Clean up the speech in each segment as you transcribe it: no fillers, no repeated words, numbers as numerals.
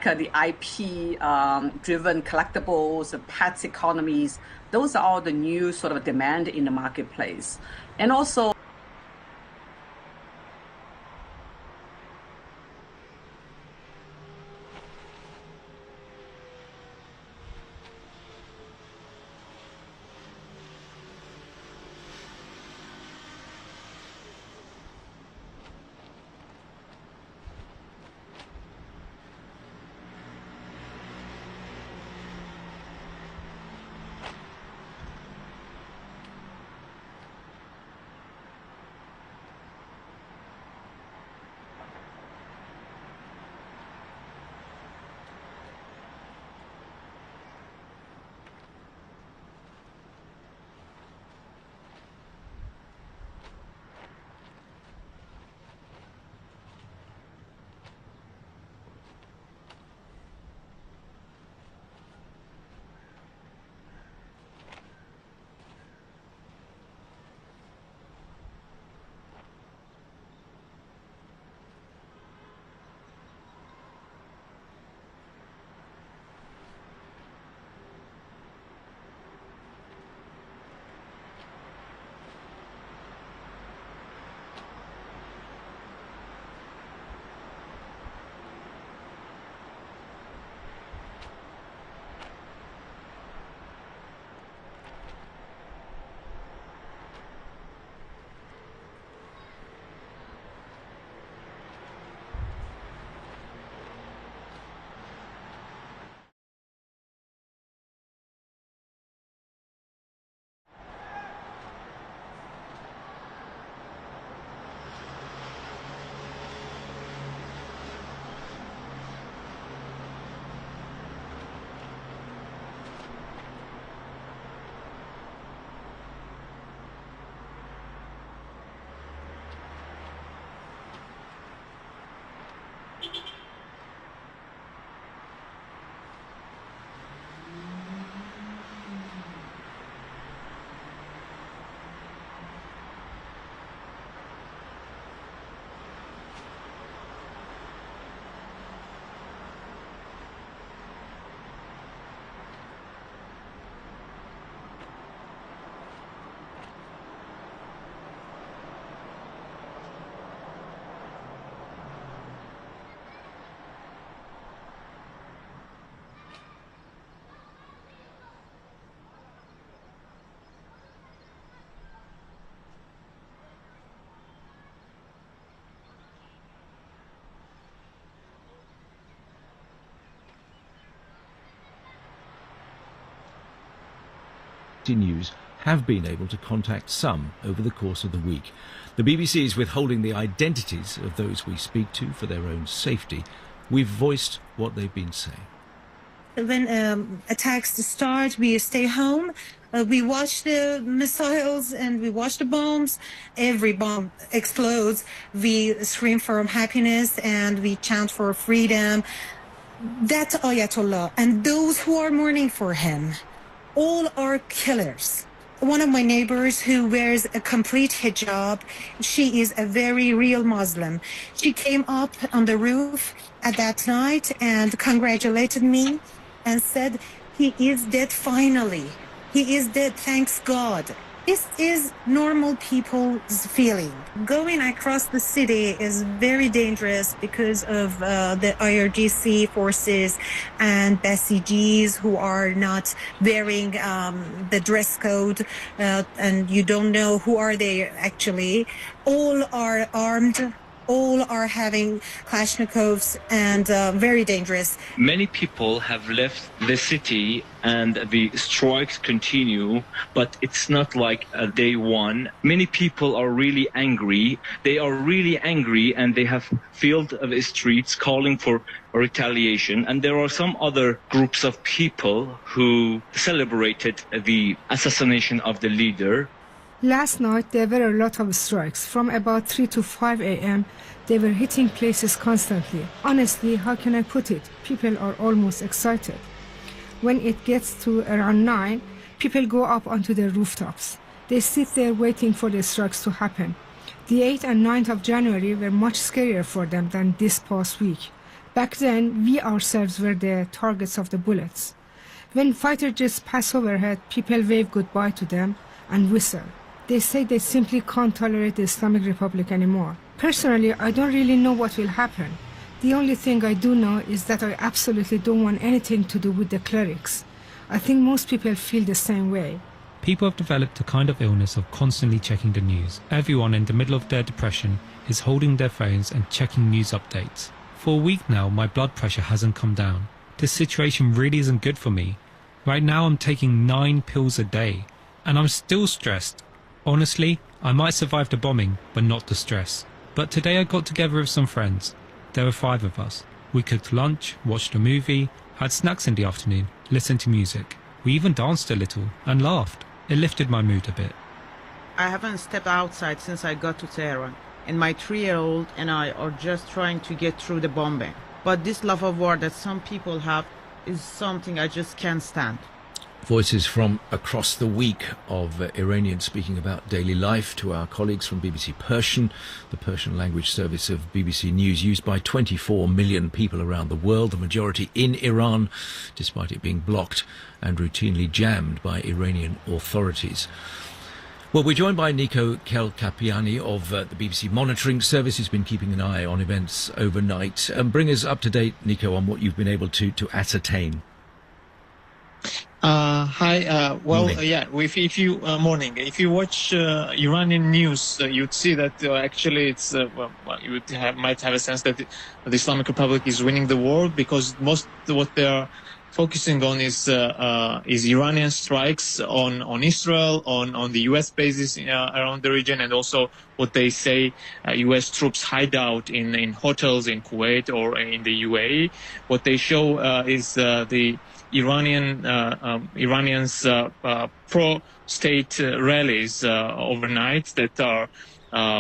the IP-driven collectibles, the pets economies. Those are all the new sort of demand in the marketplace. And also, News have been able to contact some over the course of the week. The BBC is withholding the identities of those we speak to for their own safety. We've voiced what they've been saying. When attacks start, we stay home. We watch the missiles and we watch the bombs. Every bomb explodes. We scream for happiness and we chant for freedom. That's Ayatollah. And those who are mourning for him, all are killers. One of my neighbors who wears a complete hijab, she is a very real Muslim. She came up on the roof at that night and congratulated me and said, he is dead finally. He is dead, thanks God. This is normal people's feeling. Going across the city is very dangerous because of the IRGC forces and Basijis who are not wearing the dress code, and you don't know who are they actually. All are armed. All are having Kalashnikovs and very dangerous. Many people have left the city and the strikes continue, but it's not like day one. Many people are really angry. They are really angry and they have filled the streets calling for retaliation. And there are some other groups of people who celebrated the assassination of the leader. Last night, there were a lot of strikes. From about 3 to 5 a.m., they were hitting places constantly. Honestly, how can I put it? People are almost excited. When it gets to around 9, people go up onto the rooftops. They sit there waiting for the strikes to happen. The 8th and 9th of January were much scarier for them than this past week. Back then, we ourselves were the targets of the bullets. When fighter jets pass overhead, people wave goodbye to them and whistle. They say they simply can't tolerate the Islamic Republic anymore. Personally, I don't really know what will happen. The only thing I do know is that I absolutely don't want anything to do with the clerics. I think most people feel the same way. People have developed a kind of illness of constantly checking the news. Everyone in the middle of their depression is holding their phones and checking news updates. For a week now, my blood pressure hasn't come down. This situation really isn't good for me. Right now I'm taking 9 pills a day, and I'm still stressed. Honestly, I might survive the bombing, but not the stress. But today I got together with some friends. There were 5 of us. We cooked lunch, watched a movie, had snacks in the afternoon, listened to music. We even danced a little and laughed. It lifted my mood a bit. I haven't stepped outside since I got to Tehran, and my 3-year-old and I are just trying to get through the bombing. But this love of war that some people have is something I just can't stand. Voices from across the week of Iranians speaking about daily life to our colleagues from BBC Persian, the Persian language service of BBC News, used by 24 million people around the world, the majority in Iran, despite it being blocked and routinely jammed by Iranian authorities. Well, we're joined by Nico Kelkapiani of the BBC Monitoring Service, who's been keeping an eye on events overnight. Bring us up to date, Nico, on what you've been able to ascertain. Hi. If you morning. If you watch Iranian news, you'd see that actually it's you might have a sense that the Islamic Republic is winning the war, because most of what they are focusing on is Iranian strikes on Israel, on the U.S. bases around the region, and also what they say U.S. troops hideout in hotels in Kuwait or in the UAE. What they show is the Iranians pro-state rallies overnight that are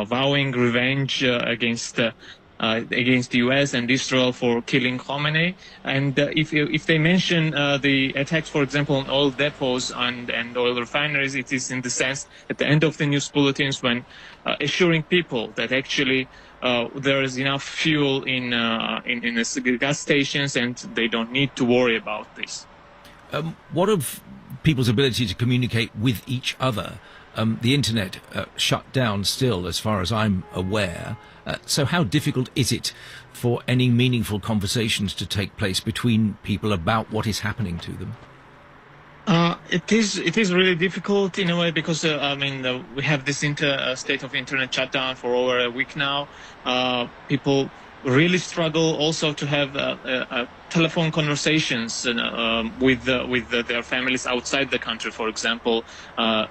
vowing revenge against the U.S. and Israel for killing Khamenei. And if they mention the attacks, for example, on oil depots and oil refineries, it is in the sense at the end of the news bulletins when assuring people that actually there is enough fuel in the gas stations and they don't need to worry about this. What of people's ability to communicate with each other? The internet shut down still, as far as I'm aware. So how difficult is it for any meaningful conversations to take place between people about what is happening to them? It is really difficult in a way because we have this state of internet shutdown for over a week now. People really struggle also to have telephone conversations with their families outside the country. For example,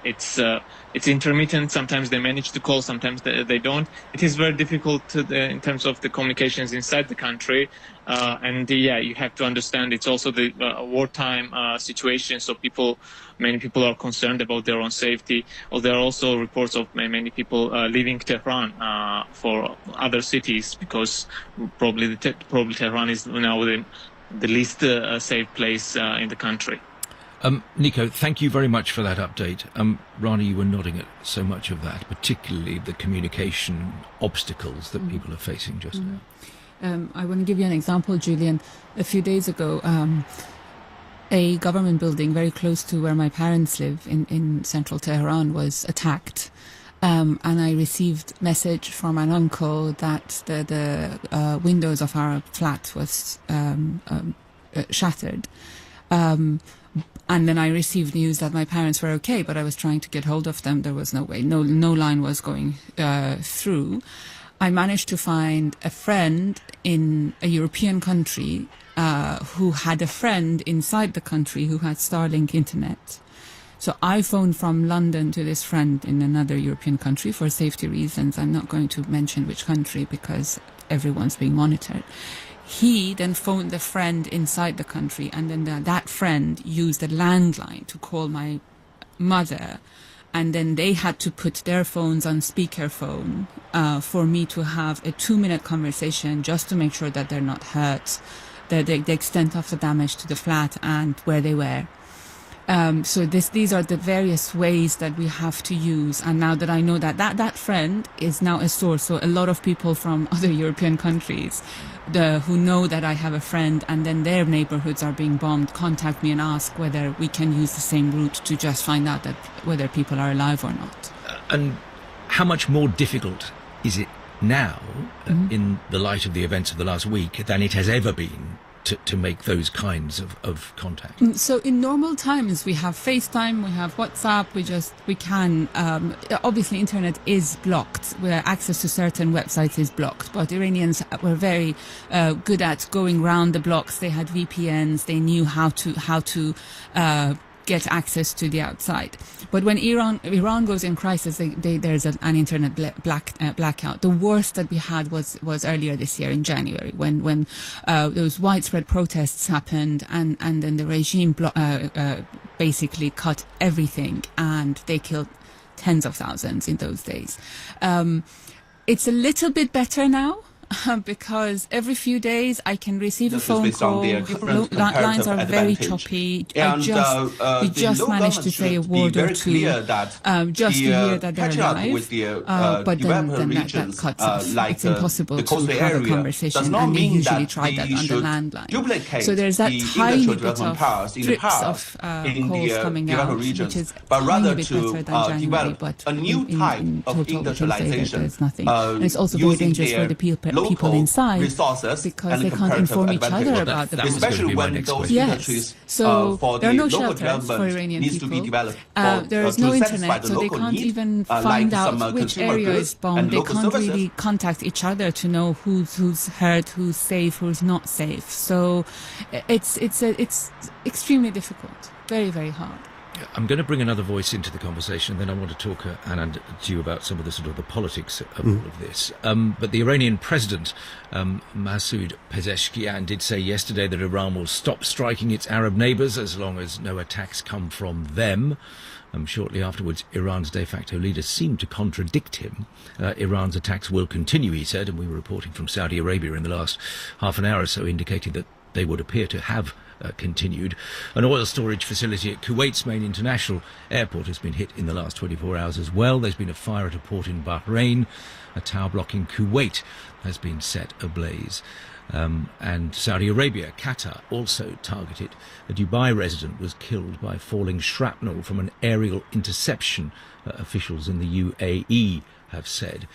it's intermittent. Sometimes they manage to call, sometimes they don't. It is very difficult in terms of the communications inside the country. You have to understand it's also the wartime situation, so many people are concerned about their own safety. Or there are also reports of many people leaving Tehran for other cities because probably Tehran is now the least safe place in the country. Nico, thank you very much for that update. Rana, you were nodding at so much of that, particularly the communication obstacles that people are facing just now. I want to give you an example, Julian. A few days ago, a government building very close to where my parents live in central Tehran was attacked. And I received message from an uncle that the windows of our flat was shattered. And then I received news that my parents were okay, but I was trying to get hold of them. There was no way. No line was going through. I managed to find a friend in a European country who had a friend inside the country who had Starlink internet. So I phoned from London to this friend in another European country for safety reasons. I'm not going to mention which country because everyone's being monitored. He then phoned the friend inside the country, and then that friend used a landline to call my mother. And then they had to put their phones on speakerphone for me to have a 2-minute conversation just to make sure that they're not hurt, the extent of the damage to the flat and where they were. So these are the various ways that we have to use. And now that I know that friend is now a source, so a lot of people from other European countries who know that I have a friend and then their neighborhoods are being bombed contact me and ask whether we can use the same route to just find out that whether people are alive or not. And how much more difficult is it now, in the light of the events of the last week, than it has ever been to make those kinds of contact? So in normal times, we have FaceTime, we have WhatsApp, we can, obviously internet is blocked, where access to certain websites is blocked, but Iranians were very good at going around the blocks. They had VPNs, they knew how to get access to the outside. But when Iran goes in crisis, there's an internet blackout. The worst that we had was earlier this year in January, when those widespread protests happened, and then the regime basically cut everything, and they killed tens of thousands in those days. It's a little bit better now, because every few days I can receive a phone call. Lines are very choppy. We just managed to say a word or two, just to hear that they're alive. But then that cuts off. It's impossible to have a conversation, and we usually try that on the landline. So there's that tiny bit of drips of calls coming out, which is a tiny bit better than January, but in total we can say that there's nothing. And it's also very dangerous for the people inside, because they can't inform each other about the bombs. Especially when those countries, so there are no shelters for Iranian people. There is no internet, so they can't even find out which area is bombed. They can't really contact each other to know who's hurt, who's safe, who's not safe. So it's extremely difficult, very, very hard. I'm going to bring another voice into the conversation, then I want to talk, Anand, to you about some of the politics of all of this. But the Iranian president, Masoud Pezeshkian, did say yesterday that Iran will stop striking its Arab neighbours as long as no attacks come from them. Shortly afterwards, Iran's de facto leader seemed to contradict him. Iran's attacks will continue, he said, and we were reporting from Saudi Arabia in the last half an hour or so, indicating that they would appear to have continued. An oil storage facility at Kuwait's main international airport has been hit in the last 24 hours as well. There's been a fire at a port in Bahrain. A tower block in Kuwait has been set ablaze. And Saudi Arabia, Qatar, also targeted. A Dubai resident was killed by falling shrapnel from an aerial interception, officials in the UAE have said.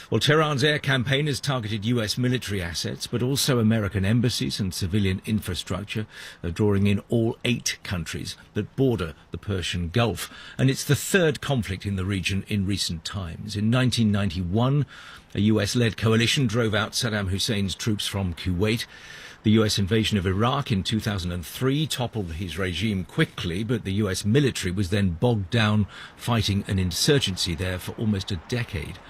Well, Tehran's air campaign has targeted US military assets, but also American embassies and civilian infrastructure, drawing in all 8 countries that border the Persian Gulf. And it's the third conflict in the region in recent times. In 1991, a US-led coalition drove out Saddam Hussein's troops from Kuwait. The US invasion of Iraq in 2003 toppled his regime quickly, but the US military was then bogged down fighting an insurgency there for almost a decade.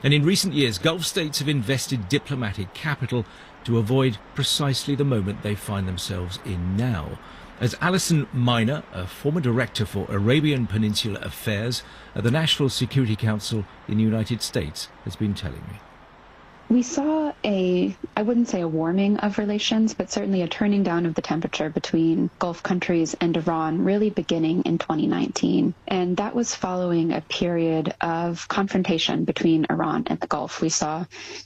And in recent years, Gulf states have invested diplomatic capital to avoid precisely the moment they find themselves in now. As Alison Miner, a former director for Arabian Peninsula Affairs at the National Security Council in the United States, has been telling me. We saw I wouldn't say a warming of relations, but certainly a turning down of the temperature between Gulf countries and Iran really beginning in 2019. And that was following a period of confrontation between Iran and the Gulf. We saw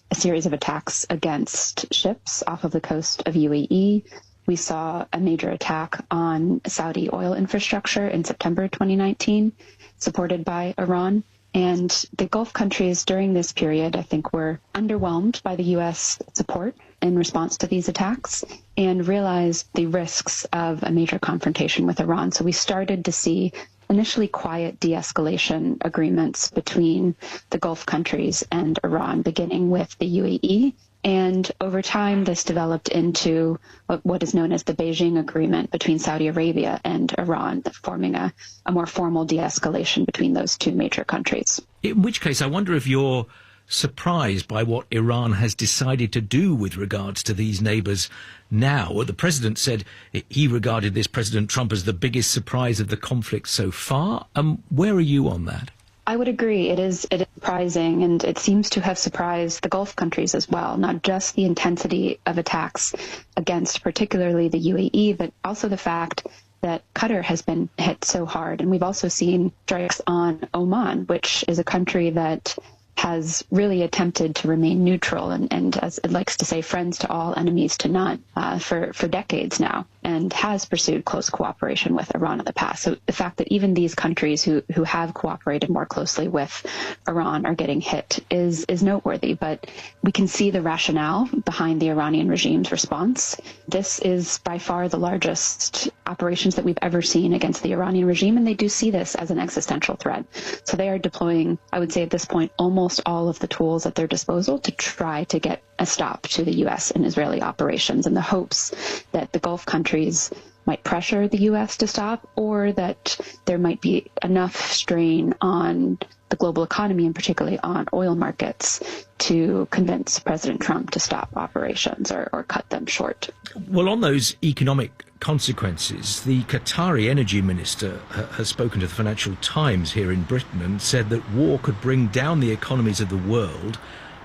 a series of attacks against ships off of the coast of UAE. We saw a major attack on Saudi oil infrastructure in September 2019, supported by Iran. And the Gulf countries during this period, I think, were underwhelmed by the U.S. support in response to these attacks and realized the risks of a major confrontation with Iran. So we started to see initially quiet de-escalation agreements between the Gulf countries and Iran, beginning with the UAE. And over time, this developed into what is known as the Beijing Agreement between Saudi Arabia and Iran, forming a more formal de-escalation between those two major countries. In which case, I wonder if you're surprised by what Iran has decided to do with regards to these neighbours now. Well, the president said he regarded this, President Trump, as the biggest surprise of the conflict so far. Where are you on that? I would agree. It is surprising, and it seems to have surprised the Gulf countries as well, not just the intensity of attacks against particularly the UAE, but also the fact that Qatar has been hit so hard. And we've also seen strikes on Oman, which is a country that has really attempted to remain neutral and, as it likes to say, friends to all, enemies to none, for decades now, and has pursued close cooperation with Iran in the past. So the fact that even these countries who have cooperated more closely with Iran are getting hit is noteworthy. But we can see the rationale behind the Iranian regime's response. This is by far the largest operations that we've ever seen against the Iranian regime, and they do see this as an existential threat. So they are deploying, I would say at this point, almost all of the tools at their disposal to try to get a stop to the U.S. and Israeli operations, in the hopes that the Gulf countries might pressure the U.S. to stop, or that there might be enough strain on the global economy, and particularly on oil markets, to convince President Trump to stop operations or cut them short. Well, on those economic consequences, the Qatari energy minister has spoken to the Financial Times here in Britain and said that war could bring down the economies of the world,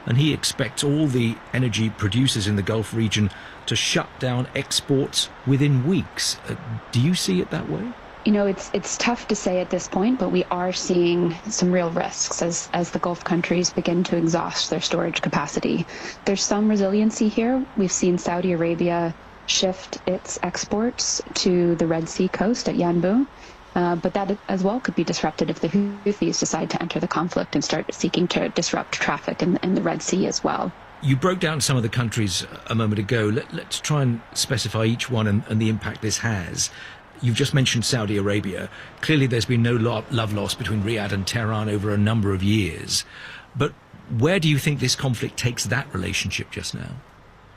and he expects all the energy producers in the Gulf region to shut down exports within weeks. Do you see it that way? You know, it's tough to say at this point, but we are seeing some real risks as the Gulf countries begin to exhaust their storage capacity. There's some resiliency here. We've seen Saudi Arabia shift its exports to the Red Sea coast at Yanbu, but that as well could be disrupted if the Houthis decide to enter the conflict and start seeking to disrupt traffic in the Red Sea as well. You broke down some of the countries a moment ago. Let's try and specify each one and the impact this has. You've just mentioned Saudi Arabia. Clearly there's been no love lost between Riyadh and Tehran over a number of years. But where do you think this conflict takes that relationship just now?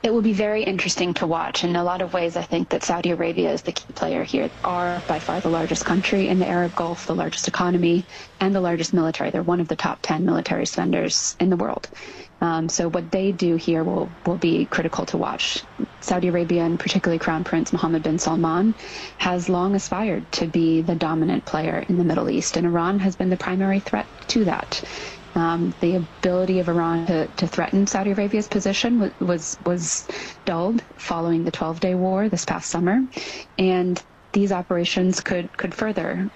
It will be very interesting to watch. In a lot of ways, I think that Saudi Arabia is the key player here. They are by far the largest country in the Arab Gulf, the largest economy, and the largest military. They're one of the top 10 military spenders in the world. So what they do here will be critical to watch. Saudi Arabia, and particularly Crown Prince Mohammed bin Salman, has long aspired to be the dominant player in the Middle East, and Iran has been the primary threat to that. The ability of Iran to threaten Saudi Arabia's position was dulled following the 12-day war this past summer, and these operations could further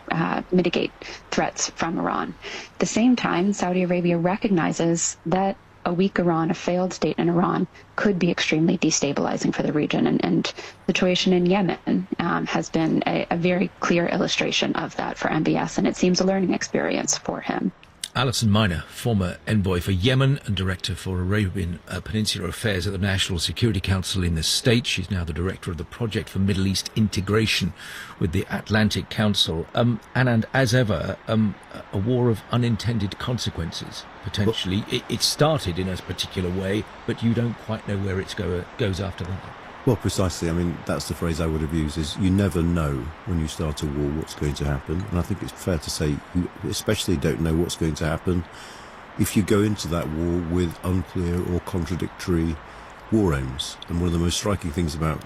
mitigate threats from Iran. At the same time, Saudi Arabia recognizes that a weak Iran, a failed state in Iran, could be extremely destabilizing for the region. And the situation in Yemen has been a very clear illustration of that for MBS, and it seems a learning experience for him. Alison Miner, former envoy for Yemen and director for Arabian Peninsula Affairs at the National Security Council in the States. She's now the director of the Project for Middle East Integration with the Atlantic Council. And as ever, a war of unintended consequences, potentially. It started in a particular way, but you don't quite know where it goes after that. Well, precisely. I mean, that's the phrase I would have used, is you never know when you start a war what's going to happen. And I think it's fair to say you especially don't know what's going to happen if you go into that war with unclear or contradictory war aims. And one of the most striking things about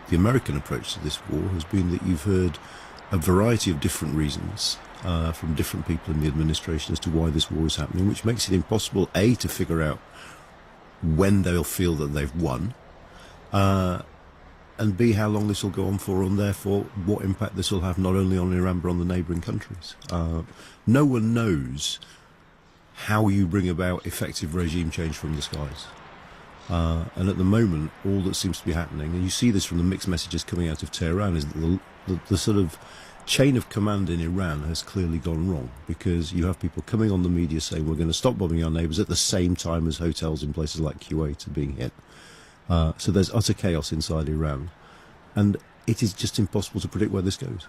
the American approach to this war has been that you've heard a variety of different reasons from different people in the administration as to why this war is happening, which makes it impossible, A, to figure out when they'll feel that they've won, and B, how long this will go on for, and therefore what impact this will have not only on Iran but on the neighbouring countries. No one knows how you bring about effective regime change from the skies. And at the moment, all that seems to be happening, and you see this from the mixed messages coming out of Tehran, is that the sort of chain of command in Iran has clearly gone wrong, because you have people coming on the media saying we're going to stop bombing our neighbours at the same time as hotels in places like Kuwait are being hit. So there's utter chaos inside Iran, and it is just impossible to predict where this goes.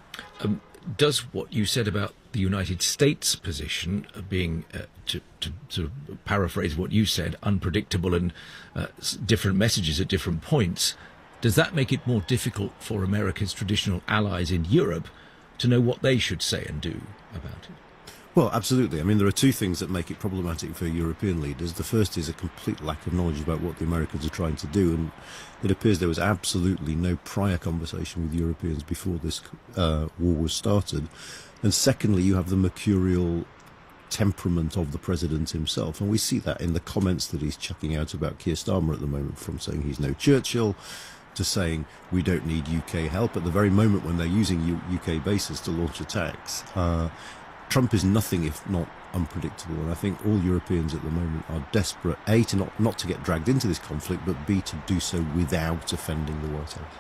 Does what you said about the United States position being, to paraphrase what you said, unpredictable and different messages at different points, does that make it more difficult for America's traditional allies in Europe to know what they should say and do about it? Well, absolutely. I mean, there are two things that make it problematic for European leaders. The first is a complete lack of knowledge about what the Americans are trying to do, and it appears there was absolutely no prior conversation with Europeans before this war was started. And secondly, you have the mercurial temperament of the president himself, and we see that in the comments that he's chucking out about Keir Starmer at the moment, from saying he's no Churchill, to saying we don't need UK help at the very moment when they're using UK bases to launch attacks. Trump is nothing if not unpredictable, and I think all Europeans at the moment are desperate, A, to not to get dragged into this conflict, but B, to do so without offending the White House.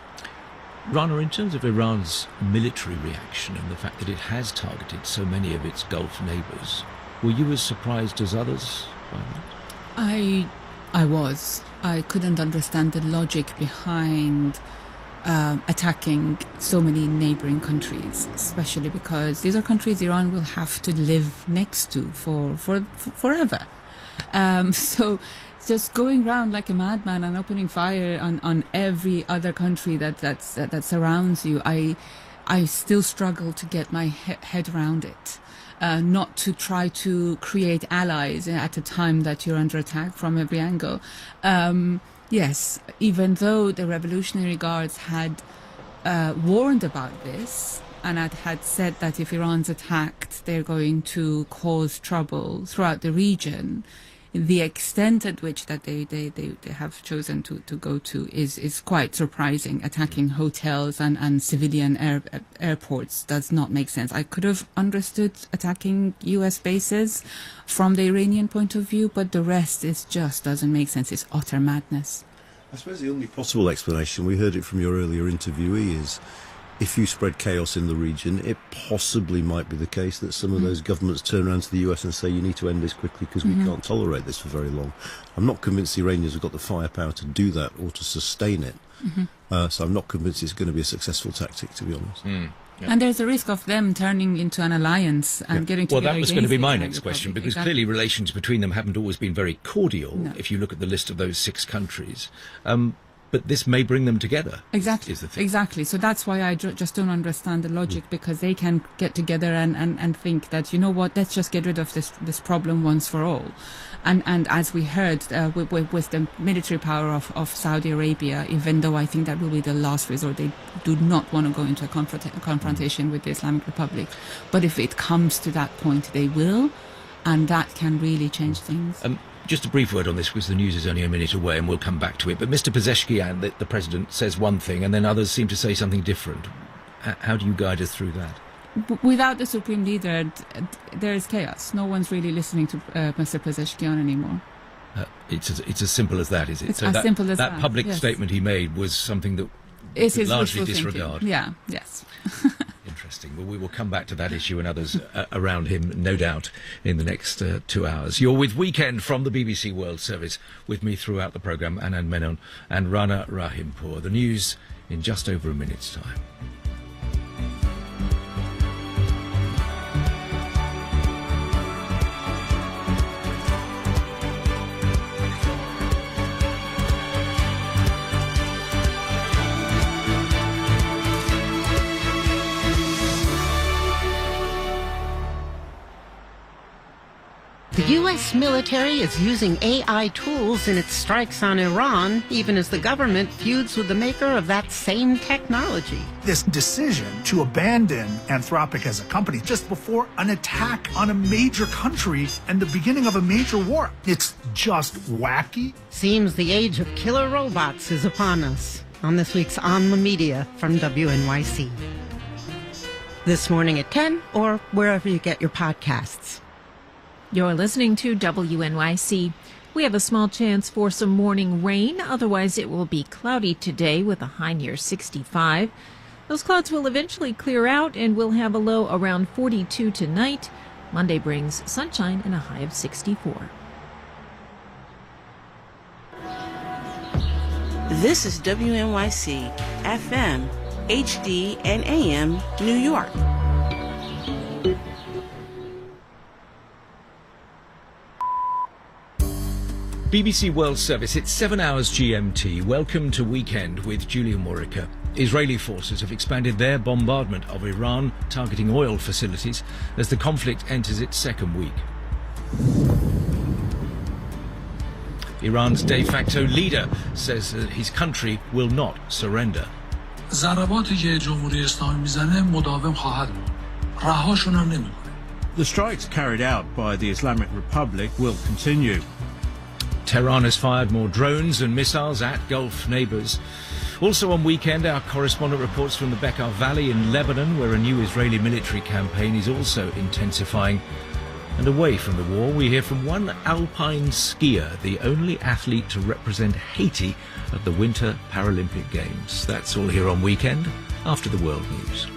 Rana, in terms of Iran's military reaction and the fact that it has targeted so many of its Gulf neighbours, were you as surprised as others by that? I was. I couldn't understand the logic behind attacking so many neighboring countries, especially because these are countries Iran will have to live next to for forever. So just going around like a madman and opening fire on every other country that surrounds you, I still struggle to get my head around it. Not to try to create allies at a time that you're under attack from every angle. Yes, even though the Revolutionary Guards had warned about this and had said that if Iran's attacked, they're going to cause trouble throughout the region, the extent at which that they have chosen to go to is quite surprising. Attacking hotels and civilian airports does not make sense. I could have understood attacking US bases from the Iranian point of view, but the rest just doesn't make sense. It's utter madness. I suppose the only possible explanation, we heard it from your earlier interviewee, is if you spread chaos in the region, it possibly might be the case that some of those governments turn around to the US and say, you need to end this quickly because we can't tolerate this for very long. I'm not convinced the Iranians have got the firepower to do that or to sustain it. So I'm not convinced it's going to be a successful tactic, to be honest. Yeah. And there's a risk of them turning into an alliance and getting together. Well, that was going to be my next question, because clearly relations between them haven't always been very cordial, if you look at the list of those 6 countries. But this may bring them together. Exactly. Is the thing. Exactly. So that's why I just don't understand the logic, because they can get together and think that, you know what, let's just get rid of this problem once for all. And as we heard with the military power of Saudi Arabia, even though I think that will be the last resort, they do not want to go into a confrontation with the Islamic Republic. But if it comes to that point, they will, and that can really change things. Just a brief word on this, because the news is only a minute away and we'll come back to it. But Mr. Pezeshkian, the president, says one thing and then others seem to say something different. How do you guide us through that? Without the supreme leader, there is chaos. No one's really listening to Mr. Pezeshkian anymore. It's as simple as that, is it? It's so as simple as that. That public statement he made was something that is largely disregard. Yeah, yes. Interesting. Well, we will come back to that issue and others around him, no doubt, in the next 2 hours. You're with Weekend from the BBC World Service. With me throughout the programme, Anand Menon and Rana Rahimpour. The news in just over a minute's time. The U.S. military is using AI tools in its strikes on Iran, even as the government feuds with the maker of that same technology. This decision to abandon Anthropic as a company just before an attack on a major country and the beginning of a major war, it's just wacky. Seems the age of killer robots is upon us. On this week's On the Media from WNYC. This morning at 10 or wherever you get your podcasts. You're listening to WNYC. We have a small chance for some morning rain. Otherwise, it will be cloudy today with a high near 65. Those clouds will eventually clear out and we'll have a low around 42 tonight. Monday brings sunshine and a high of 64. This is WNYC, FM, HD, and AM, New York. BBC World Service, it's 7 hours GMT. Welcome to Weekend with Julia Morica. Israeli forces have expanded their bombardment of Iran, targeting oil facilities as the conflict enters its second week. Iran's de facto leader says that his country will not surrender. The strikes carried out by the Islamic Republic will continue. Tehran has fired more drones and missiles at Gulf neighbours. Also on Weekend, our correspondent reports from the Bekaa Valley in Lebanon, where a new Israeli military campaign is also intensifying. And away from the war, we hear from one alpine skier, the only athlete to represent Haiti at the Winter Paralympic Games. That's all here on Weekend, after the world news.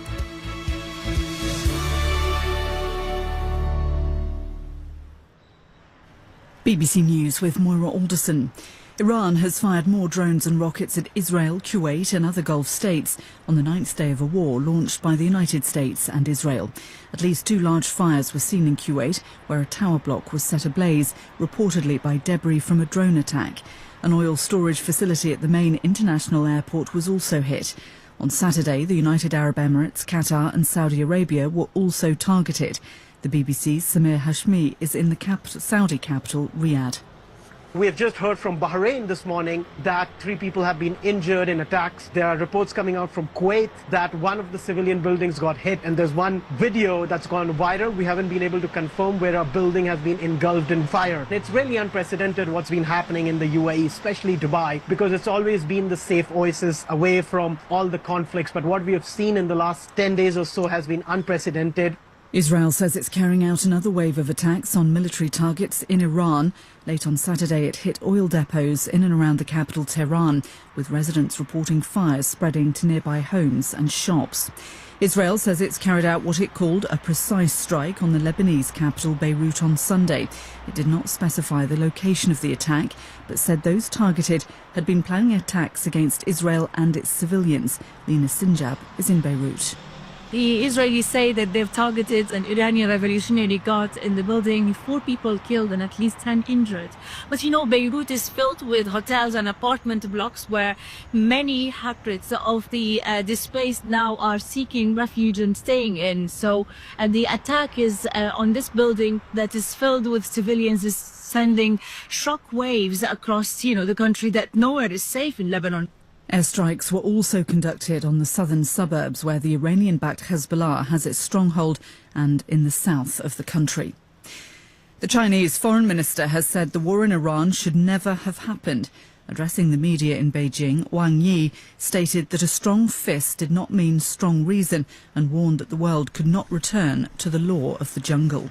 BBC News with Moira Alderson. Iran has fired more drones and rockets at Israel, Kuwait and other Gulf states on the 9th day of a war launched by the United States and Israel. At least 2 large fires were seen in Kuwait, where a tower block was set ablaze, reportedly by debris from a drone attack. An oil storage facility at the main international airport was also hit. On Saturday, the United Arab Emirates, Qatar and Saudi Arabia were also targeted. The BBC's Samir Hashmi is in the Saudi capital, Riyadh. We have just heard from Bahrain this morning that 3 people have been injured in attacks. There are reports coming out from Kuwait that one of the civilian buildings got hit, and there's one video that's gone viral. We haven't been able to confirm where a building has been engulfed in fire. It's really unprecedented what's been happening in the UAE, especially Dubai, because it's always been the safe oasis away from all the conflicts. But what we have seen in the last 10 days or so has been unprecedented. Israel says it's carrying out another wave of attacks on military targets in Iran. Late on Saturday, it hit oil depots in and around the capital Tehran, with residents reporting fires spreading to nearby homes and shops. Israel says it's carried out what it called a precise strike on the Lebanese capital Beirut on Sunday. It did not specify the location of the attack, but said those targeted had been planning attacks against Israel and its civilians. Lina Sinjab is in Beirut. The Israelis say that they've targeted an Iranian Revolutionary Guard in the building, 4 people killed and at least 10 injured. But you know, Beirut is filled with hotels and apartment blocks where many hundreds of the displaced now are seeking refuge and staying in. So the attack is on this building that is filled with civilians is sending shock waves across, the country, that nowhere is safe in Lebanon. Airstrikes were also conducted on the southern suburbs where the Iranian-backed Hezbollah has its stronghold and in the south of the country. The Chinese foreign minister has said the war in Iran should never have happened. Addressing the media in Beijing, Wang Yi stated that a strong fist did not mean strong reason and warned that the world could not return to the law of the jungle.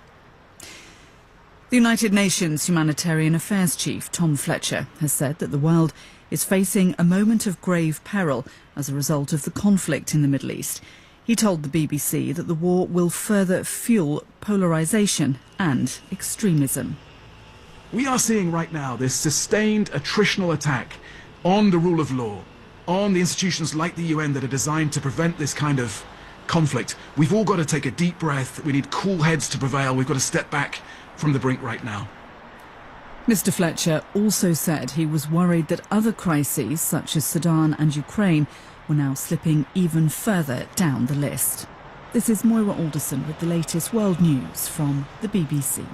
The United Nations Humanitarian Affairs Chief, Tom Fletcher, has said that the world is facing a moment of grave peril as a result of the conflict in the Middle East. He told the BBC that the war will further fuel polarisation and extremism. We are seeing right now this sustained attritional attack on the rule of law, on the institutions like the UN that are designed to prevent this kind of conflict. We've all got to take a deep breath. We need cool heads to prevail. We've got to step back from the brink right now. Mr. Fletcher also said he was worried that other crises, such as Sudan and Ukraine, were now slipping even further down the list. This is Moira Alderson with the latest world news from the BBC.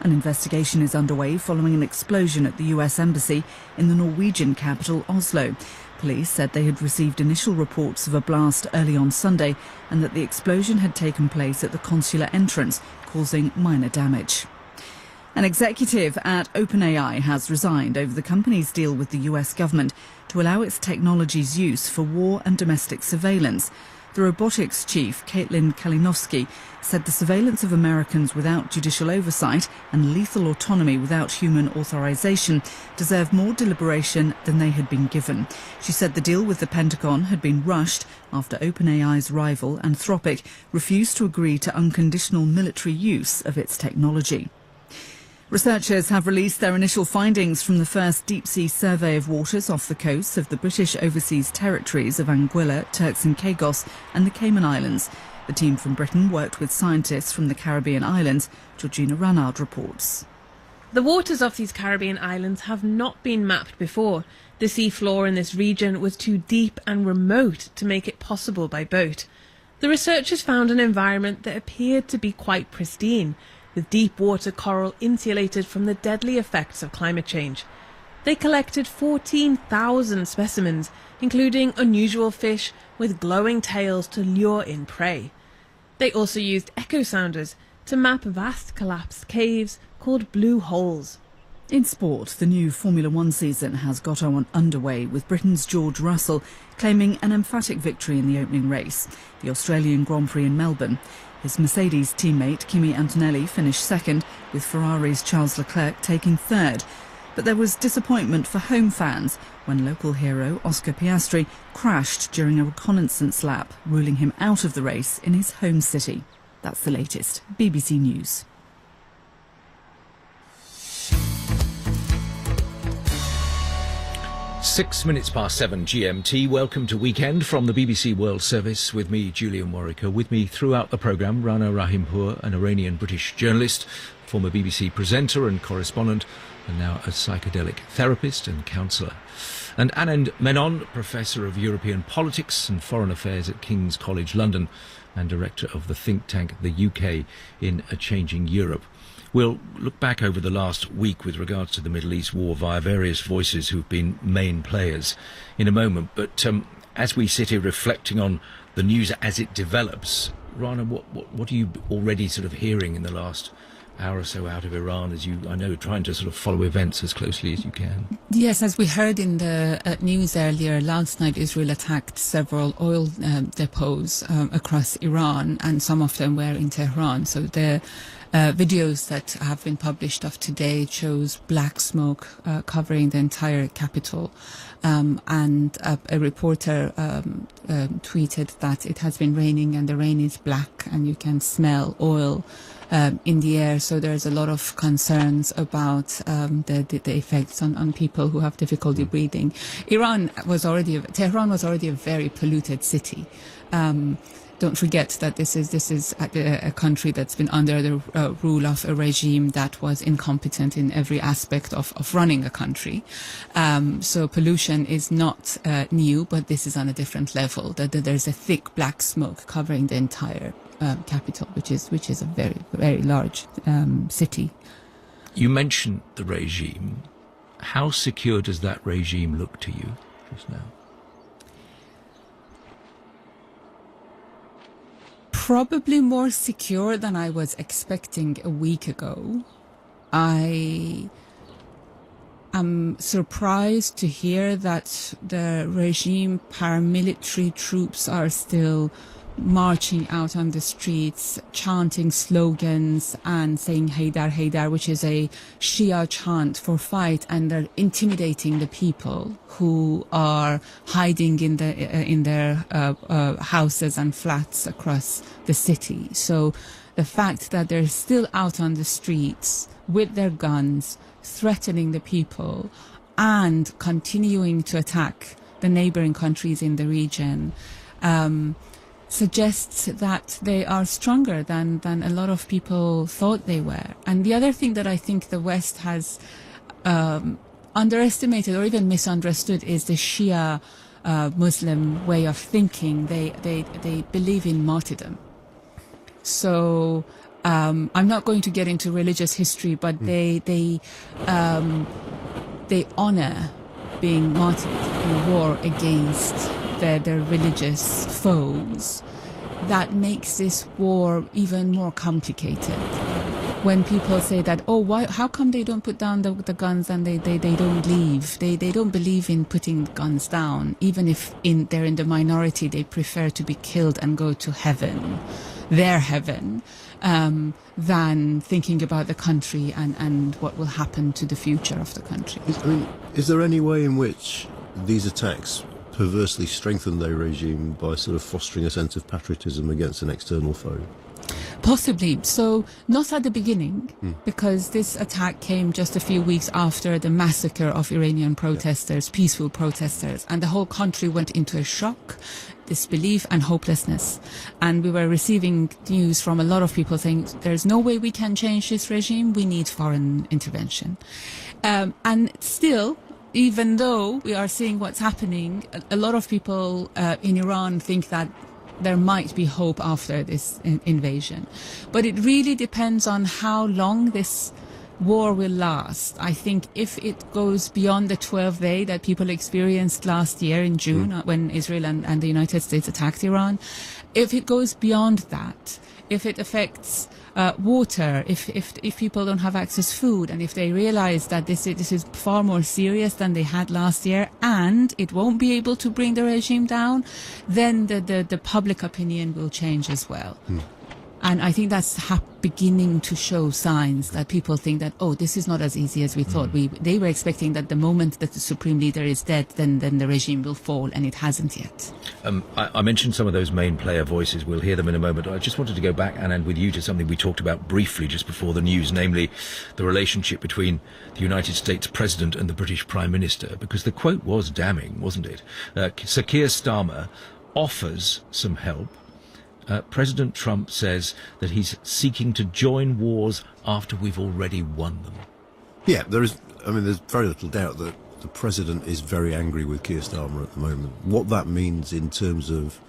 An investigation is underway following an explosion at the US Embassy in the Norwegian capital, Oslo. Police said they had received initial reports of a blast early on Sunday and that the explosion had taken place at the consular entrance, causing minor damage. An executive at OpenAI has resigned over the company's deal with the US government to allow its technology's use for war and domestic surveillance. The robotics chief, Caitlin Kalinowski, said the surveillance of Americans without judicial oversight and lethal autonomy without human authorization deserve more deliberation than they had been given. She said the deal with the Pentagon had been rushed after OpenAI's rival, Anthropic, refused to agree to unconditional military use of its technology. Researchers have released their initial findings from the first deep-sea survey of waters off the coasts of the British overseas territories of Anguilla, Turks and Caicos and the Cayman Islands. The team from Britain worked with scientists from the Caribbean islands. Georgina Ranald reports. The waters off these Caribbean islands have not been mapped before. The seafloor in this region was too deep and remote to make it possible by boat. The researchers found an environment that appeared to be quite pristine, with deep water coral insulated from the deadly effects of climate change. They collected 14,000 specimens, including unusual fish with glowing tails to lure in prey. They also used echo sounders to map vast collapsed caves called blue holes. In sport, the new Formula One season has got on underway, with Britain's George Russell claiming an emphatic victory in the opening race, the Australian Grand Prix in Melbourne. His Mercedes teammate Kimi Antonelli finished second, with Ferrari's Charles Leclerc taking third. But there was disappointment for home fans when local hero Oscar Piastri crashed during a reconnaissance lap, ruling him out of the race in his home city. That's the latest. BBC News. Six minutes past 7 GMT. Welcome to Weekend from the BBC World Service with me, Julian Warwicker. With me throughout the programme, Rana Rahimpour, an Iranian-British journalist, former BBC presenter and correspondent, and now a psychedelic therapist and counsellor. And Anand Menon, Professor of European Politics and Foreign Affairs at King's College London and Director of the think tank The UK in a Changing Europe. We'll look back over the last week with regards to the Middle East war via various voices who've been main players in a moment. But as we sit here reflecting on the news as it develops, Rana, what are you already sort of hearing in the last hour or so out of Iran, as you, I know, trying to sort of follow events as closely as you can? Yes, as we heard in the news earlier, last night Israel attacked several oil depots across Iran, and some of them were in Tehran. So the videos that have been published of today shows black smoke covering the entire capital. And a reporter tweeted that it has been raining and the rain is black and you can smell oil in the air. So there's a lot of concerns about the effects on people who have difficulty breathing. Tehran was already a very polluted city. Don't forget that this is a country that's been under the rule of a regime that was incompetent in every aspect of running a country. So pollution is not new, but this is on a different level. There's a thick black smoke covering the entire capital, which is a very, very large city. You mentioned the regime. How secure does that regime look to you just now? Probably more secure than I was expecting a week ago. I am surprised to hear that the regime paramilitary troops are still marching out on the streets, chanting slogans and saying Haydar, Haydar, which is a Shia chant for fight, and they're intimidating the people who are hiding in their houses and flats across the city. So the fact that they're still out on the streets with their guns, threatening the people and continuing to attack the neighboring countries in the region suggests that they are stronger than a lot of people thought they were. And the other thing that I think the West has underestimated or even misunderstood is the Shia Muslim way of thinking. They believe in martyrdom. So I'm not going to get into religious history, but they honor being martyred in a war against their religious foes. That makes this war even more complicated. When people say that, how come they don't put down the guns and they don't leave? They don't believe in putting guns down. Even if they're in the minority, they prefer to be killed and go to heaven, their heaven, than thinking about the country and what will happen to the future of the country. Is there any way in which these attacks perversely strengthen their regime by sort of fostering a sense of patriotism against an external foe? Possibly. So not at the beginning, because this attack came just a few weeks after the massacre of Iranian protesters, peaceful protesters, and the whole country went into a shock, disbelief and hopelessness. And we were receiving news from a lot of people saying there's no way we can change this regime, we need foreign intervention. And still, even though we are seeing what's happening, a lot of people in Iran think that there might be hope after this invasion. But it really depends on how long this war will last. I think if it goes beyond the 12-day that people experienced last year in June when Israel and the United States attacked Iran, if it goes beyond that, if it affects water, if people don't have access to food, and if they realize that this is far more serious than they had last year, and it won't be able to bring the regime down, then the public opinion will change as well. And I think that's beginning to show signs that people think that, oh, this is not as easy as we thought. They were expecting that the moment that the supreme leader is dead, then the regime will fall, and it hasn't yet. I mentioned some of those main player voices. We'll hear them in a moment. I just wanted to go back, Anand, with you to something we talked about briefly just before the news, namely the relationship between the United States President and the British Prime Minister, because the quote was damning, wasn't it? Sir Keir Starmer offers some help. President Trump says that he's seeking to join wars after we've already won them. Yeah, there's very little doubt that the president is very angry with Keir Starmer at the moment. What that means in terms of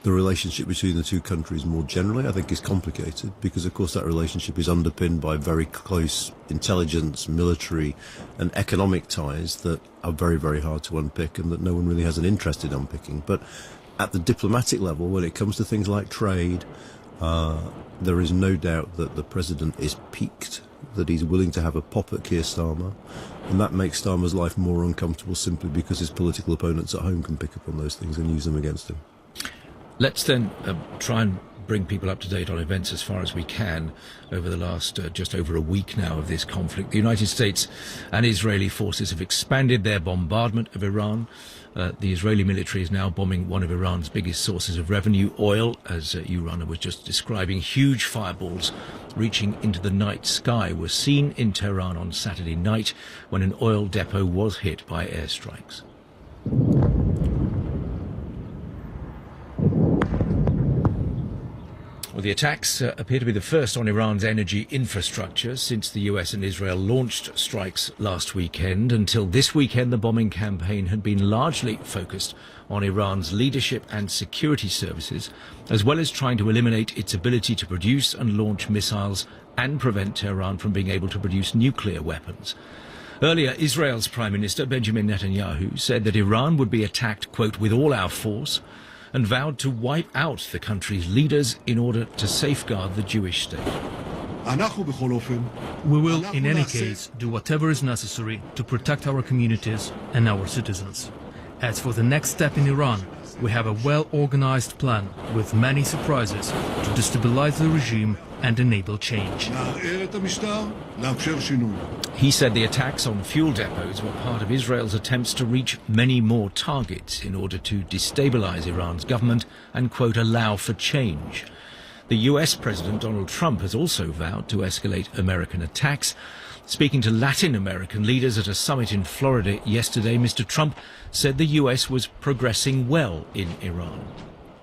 the relationship between the two countries more generally, I think is complicated, because of course that relationship is underpinned by very close intelligence, military and economic ties that are very, very hard to unpick and that no one really has an interest in unpicking. But at the diplomatic level, when it comes to things like trade, there is no doubt that the president is piqued, that he's willing to have a pop at Keir Starmer, and that makes Starmer's life more uncomfortable simply because his political opponents at home can pick up on those things and use them against him. Let's then try and bring people up to date on events as far as we can over the last just over a week now of this conflict. The United States and Israeli forces have expanded their bombardment of Iran. The Israeli military is now bombing one of Iran's biggest sources of revenue, oil, as Urana was just describing. Huge fireballs reaching into the night sky were seen in Tehran on Saturday night when an oil depot was hit by airstrikes. Well, the attacks appear to be the first on Iran's energy infrastructure since the US and Israel launched strikes last weekend. Until this weekend, the bombing campaign had been largely focused on Iran's leadership and security services, as well as trying to eliminate its ability to produce and launch missiles and prevent Tehran from being able to produce nuclear weapons. Earlier, Israel's Prime Minister Benjamin Netanyahu said that Iran would be attacked, quote, with all our force, and vowed to wipe out the country's leaders in order to safeguard the Jewish state. We will, in any case, do whatever is necessary to protect our communities and our citizens. As for the next step in Iran, we have a well-organized plan with many surprises to destabilize the regime and enable change. He said the attacks on fuel depots were part of Israel's attempts to reach many more targets in order to destabilize Iran's government and, quote, allow for change. The US President Donald Trump has also vowed to escalate American attacks. Speaking to Latin American leaders at a summit in Florida yesterday, Mr. Trump said the US was progressing well in Iran.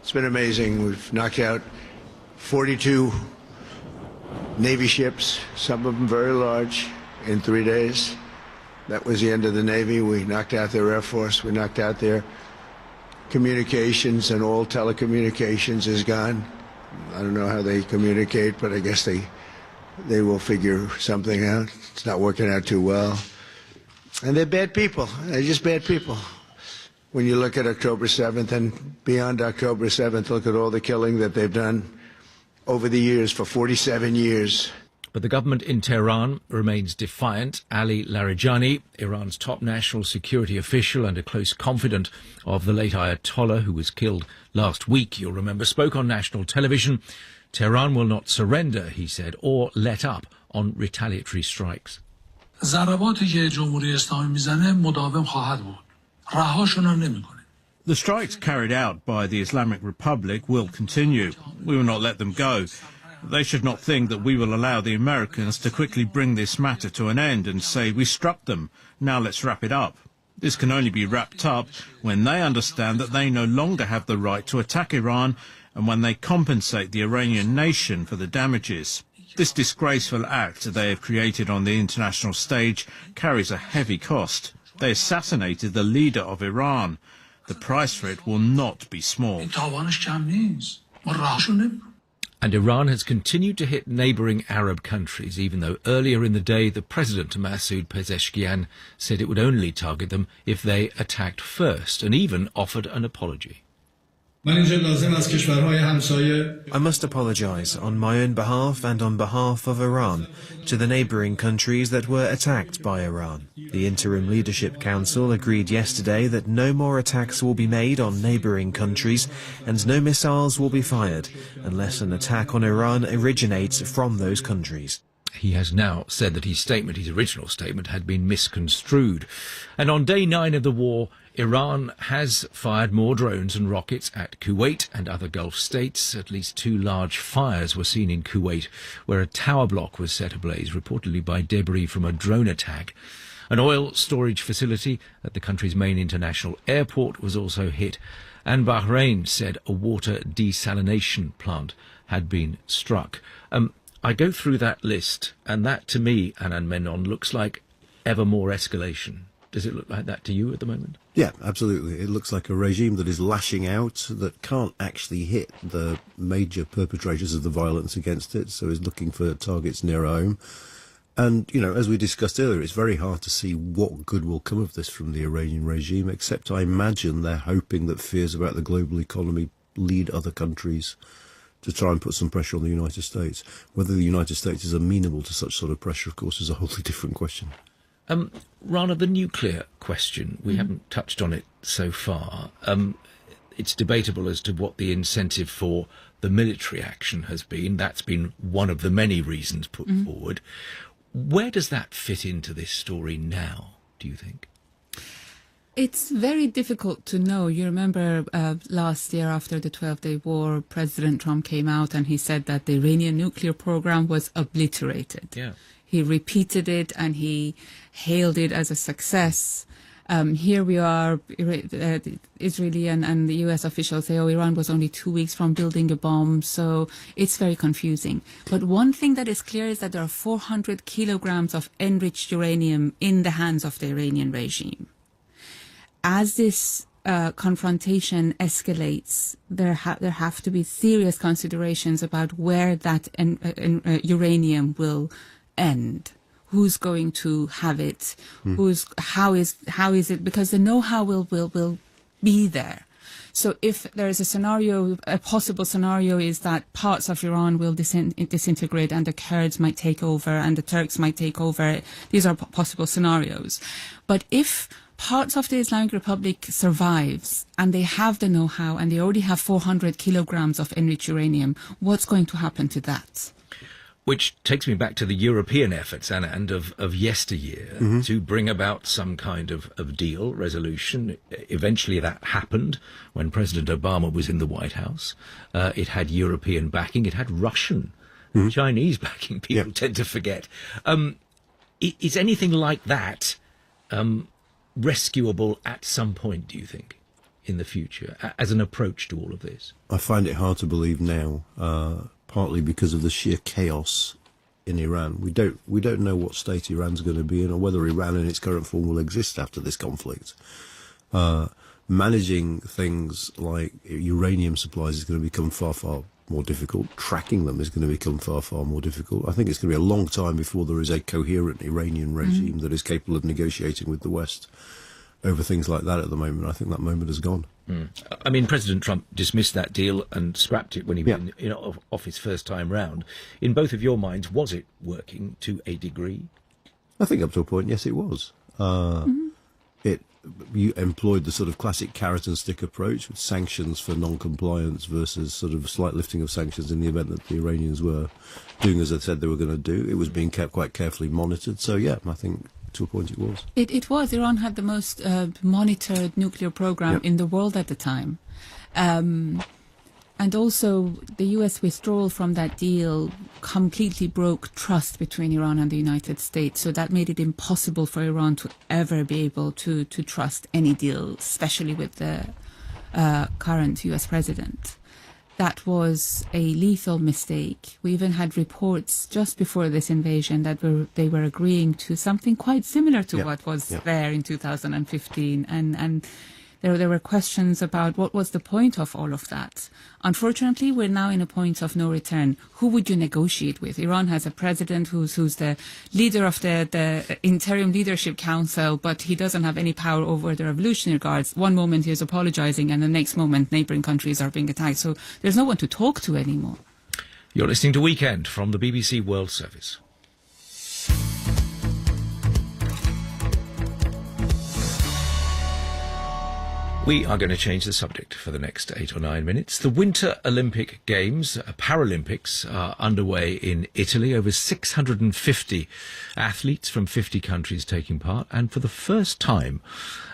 It's been amazing. We've knocked out 42 Navy ships, some of them very large, in 3 days. That was the end of the Navy. We knocked out their Air Force. We knocked out their communications, and all telecommunications is gone. I don't know how they communicate, but I guess they will figure something out. It's not working out too well. And they're bad people. They're just bad people. When you look at October 7th and beyond October 7th, look at all the killing that they've done over the years, for 47 years. But the government in Tehran remains defiant. Ali Larijani, Iran's top national security official and a close confidant of the late Ayatollah, who was killed last week, you'll remember, spoke on national television. Tehran will not surrender, he said, or let up on retaliatory strikes. The strikes carried out by the Islamic Republic will continue. We will not let them go. They should not think that we will allow the Americans to quickly bring this matter to an end and say, we struck them, now let's wrap it up. This can only be wrapped up when they understand that they no longer have the right to attack Iran and when they compensate the Iranian nation for the damages. This disgraceful act they have created on the international stage carries a heavy cost. They assassinated the leader of Iran. The price for it will not be small. And Iran has continued to hit neighbouring Arab countries, even though earlier in the day the president, Masoud Pezeshkian, said it would only target them if they attacked first, and even offered an apology. I must apologize on my own behalf and on behalf of Iran to the neighboring countries that were attacked by Iran. The Interim Leadership Council agreed yesterday that no more attacks will be made on neighboring countries and no missiles will be fired unless an attack on Iran originates from those countries. He has now said that his original statement, had been misconstrued. And on day 9 of the war, Iran has fired more drones and rockets at Kuwait and other Gulf states. At least 2 large fires were seen in Kuwait, where a tower block was set ablaze, reportedly by debris from a drone attack. An oil storage facility at the country's main international airport was also hit, and Bahrain said a water desalination plant had been struck. I go through that list, and that to me, Anand Menon, looks like ever more escalation. Does it look like that to you at the moment? Yeah, absolutely. It looks like a regime that is lashing out, that can't actually hit the major perpetrators of the violence against it, so is looking for targets near home. And, you know, as we discussed earlier, it's very hard to see what good will come of this from the Iranian regime, except I imagine they're hoping that fears about the global economy lead other countries to try and put some pressure on the United States. Whether the United States is amenable to such sort of pressure, of course, is a wholly different question. Rana, the nuclear question, we haven't touched on it so far. It's debatable as to what the incentive for the military action has been. That's been one of the many reasons put forward. Where does that fit into this story now, do you think? It's very difficult to know. You remember last year after the 12-day war, President Trump came out and he said that the Iranian nuclear program was obliterated. Yeah. He repeated it and he hailed it as a success. Here we are, Israeli and the US officials say, Iran was only 2 weeks from building a bomb, so it's very confusing. But one thing that is clear is that there are 400 kilograms of enriched uranium in the hands of the Iranian regime. As this confrontation escalates, there have to be serious considerations about where that uranium will end. Who's going to have it? How is it? Because the know-how will be there. So if there is a possible scenario is that parts of Iran will disintegrate and the Kurds might take over and the Turks might take over. These are possible scenarios. But if parts of the Islamic Republic survives and they have the know-how and they already have 400 kilograms of enriched uranium, what's going to happen to that? Which takes me back to the European efforts, Anand, of yesteryear to bring about some kind of deal, resolution. Eventually that happened when President Obama was in the White House. It had European backing. It had Russian, Chinese backing. People tend to forget. Is anything like that rescuable at some point, do you think, in the future, as an approach to all of this? I find it hard to believe now, partly because of the sheer chaos in Iran. We don't know what state Iran's going to be in or whether Iran in its current form will exist after this conflict. Managing things like uranium supplies is going to become far, far more difficult. Tracking them is going to become far, far more difficult. I think it's going to be a long time before there is a coherent Iranian regime that is capable of negotiating with the West over things like that at the moment. I think that moment has gone. I mean, President Trump dismissed that deal and scrapped it when he was in office first time round. In both of your minds, was it working to a degree? I think up to a point, yes, it was. You employed the sort of classic carrot and stick approach with sanctions for non-compliance versus sort of slight lifting of sanctions in the event that the Iranians were doing as they said they were going to do. It was being kept quite carefully monitored. So, yeah, I think to a point it was. It was. Iran had the most monitored nuclear program in the world at the time. And also, the U.S. withdrawal from that deal completely broke trust between Iran and the United States. So that made it impossible for Iran to ever be able to trust any deal, especially with the current U.S. president. That was a lethal mistake. We even had reports just before this invasion that they were agreeing to something quite similar to what was there in 2015. And there were questions about what was the point of all of that. Unfortunately, we're now in a point of no return. Who would you negotiate with? Iran has a president who's the leader of the interim leadership council, but he doesn't have any power over the Revolutionary Guards. One moment he is apologizing, and the next moment neighboring countries are being attacked. So there's no one to talk to anymore. You're listening to Weekend from the BBC World Service. We are going to change the subject for the next 8 or 9 minutes. The Winter Olympic Games, Paralympics, are underway in Italy. Over 650 athletes from 50 countries taking part. And for the first time,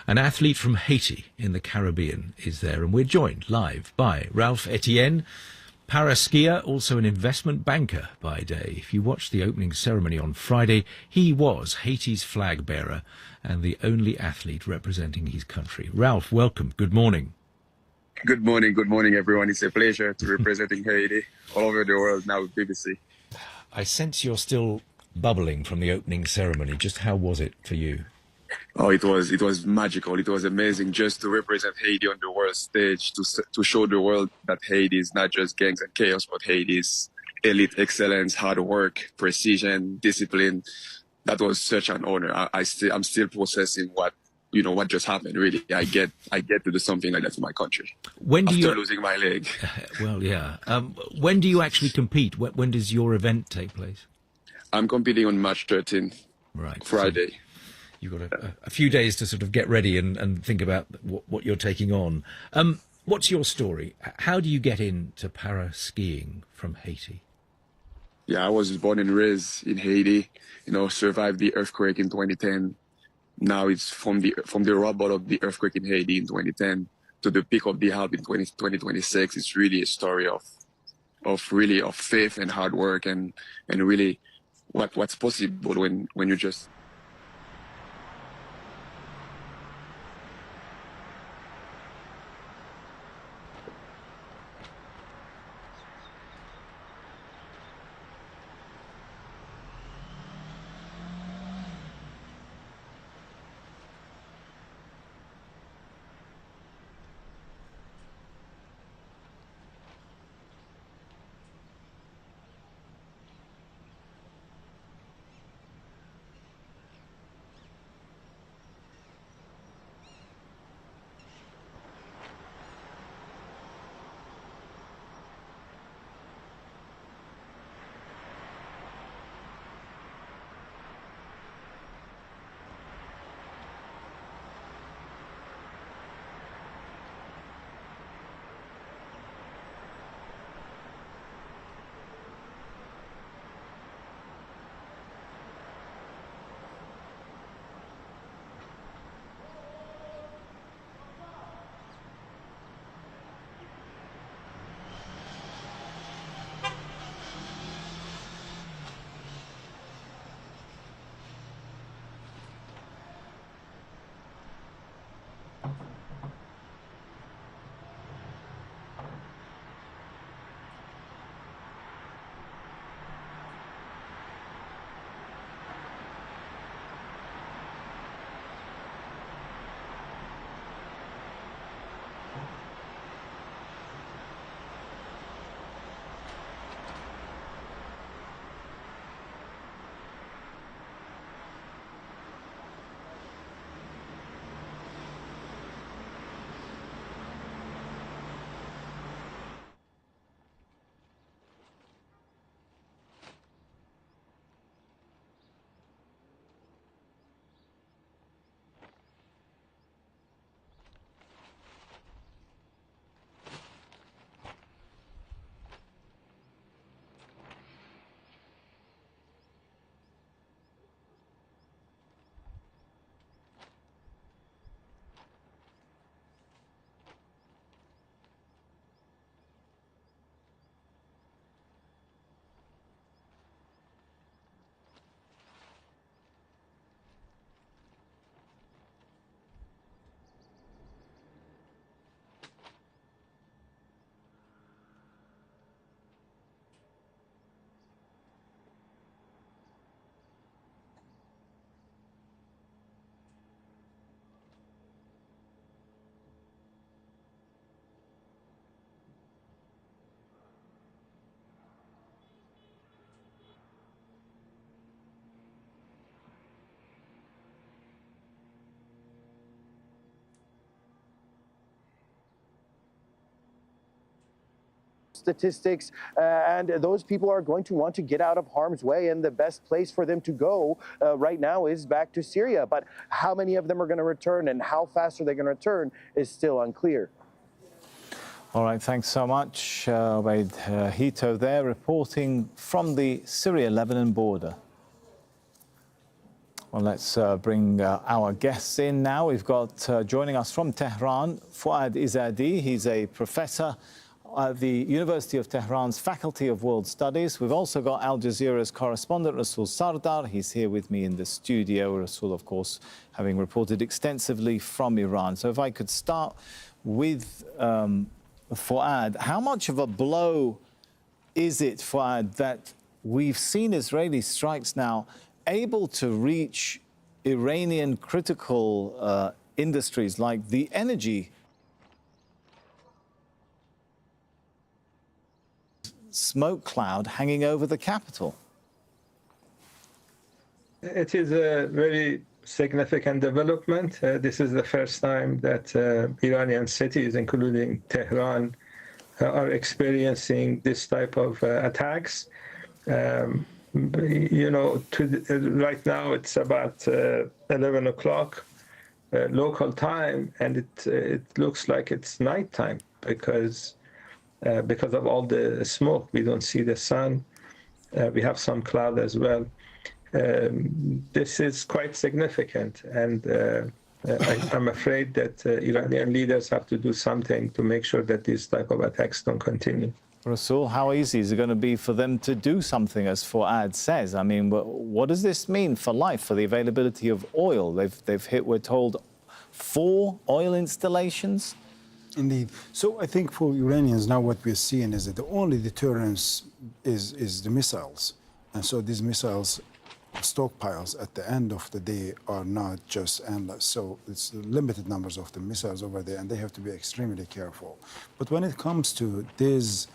an athlete from Haiti in the Caribbean is there. And we're joined live by Ralph Etienne, para-skier, also an investment banker by day. If you watched the opening ceremony on Friday, he was Haiti's flag bearer and the only athlete representing his country. Ralph, welcome. Good morning. Good morning, everyone. It's a pleasure to representing Haiti all over the world now with BBC. I sense you're still bubbling from the opening ceremony. Just how was it for you? Oh, it was magical. It was amazing just to represent Haiti on the world stage, to show the world that Haiti is not just gangs and chaos, but Haiti is elite excellence, hard work, precision, discipline. That was such an honor. I'm still processing what just happened. Really, I get to do something like that for my country. When do after losing my leg? Well, yeah. When do you actually compete? When does your event take place? I'm competing on March 13th, right, Friday. So you've got a few days to sort of get ready and think about what you're taking on. What's your story? How do you get into para-skiing from Haiti? Yeah, I was born and raised in Haiti. Survived the earthquake in 2010. Now it's from the rubble of the earthquake in Haiti in 2010 to the peak of the Alps in 2026. It's really a story of faith and hard work and really what's possible when you just. statistics, and those people are going to want to get out of harm's way, and the best place for them to go right now is back to Syria. But how many of them are going to return and how fast are they going to return is still unclear. All right, thanks so much. Wade Hito there reporting from the Syria-Lebanon border. Well, let's bring our guests in now. We've got joining us from Tehran, Fouad Izzadi. He's a professor at the University of Tehran's Faculty of World Studies. We've also got Al Jazeera's correspondent, Rasul Sardar. He's here with me in the studio. Rasul, of course, having reported extensively from Iran. So if I could start with Fouad, how much of a blow is it, Fouad, that we've seen Israeli strikes now able to reach Iranian critical industries like the energy smoke cloud hanging over the capital? It is a very significant development. This is the first time that Iranian cities, including Tehran, are experiencing this type of attacks. You know, right now it's about 11 o'clock local time, and it looks like it's nighttime because of all the smoke. We don't see the sun. We have some cloud as well. This is quite significant, and I'm afraid that Iranian leaders have to do something to make sure that these type of attacks don't continue. Rasul, how easy is it going to be for them to do something, as Fouad says? I mean, what does this mean for life, for the availability of oil? They've hit, we're told, 4 oil installations? Indeed. So I think for Iranians now what we're seeing is that the only deterrence is the missiles. And so these missiles stockpiles at the end of the day are not just endless. So it's limited numbers of the missiles over there, and they have to be extremely careful. But when it comes to this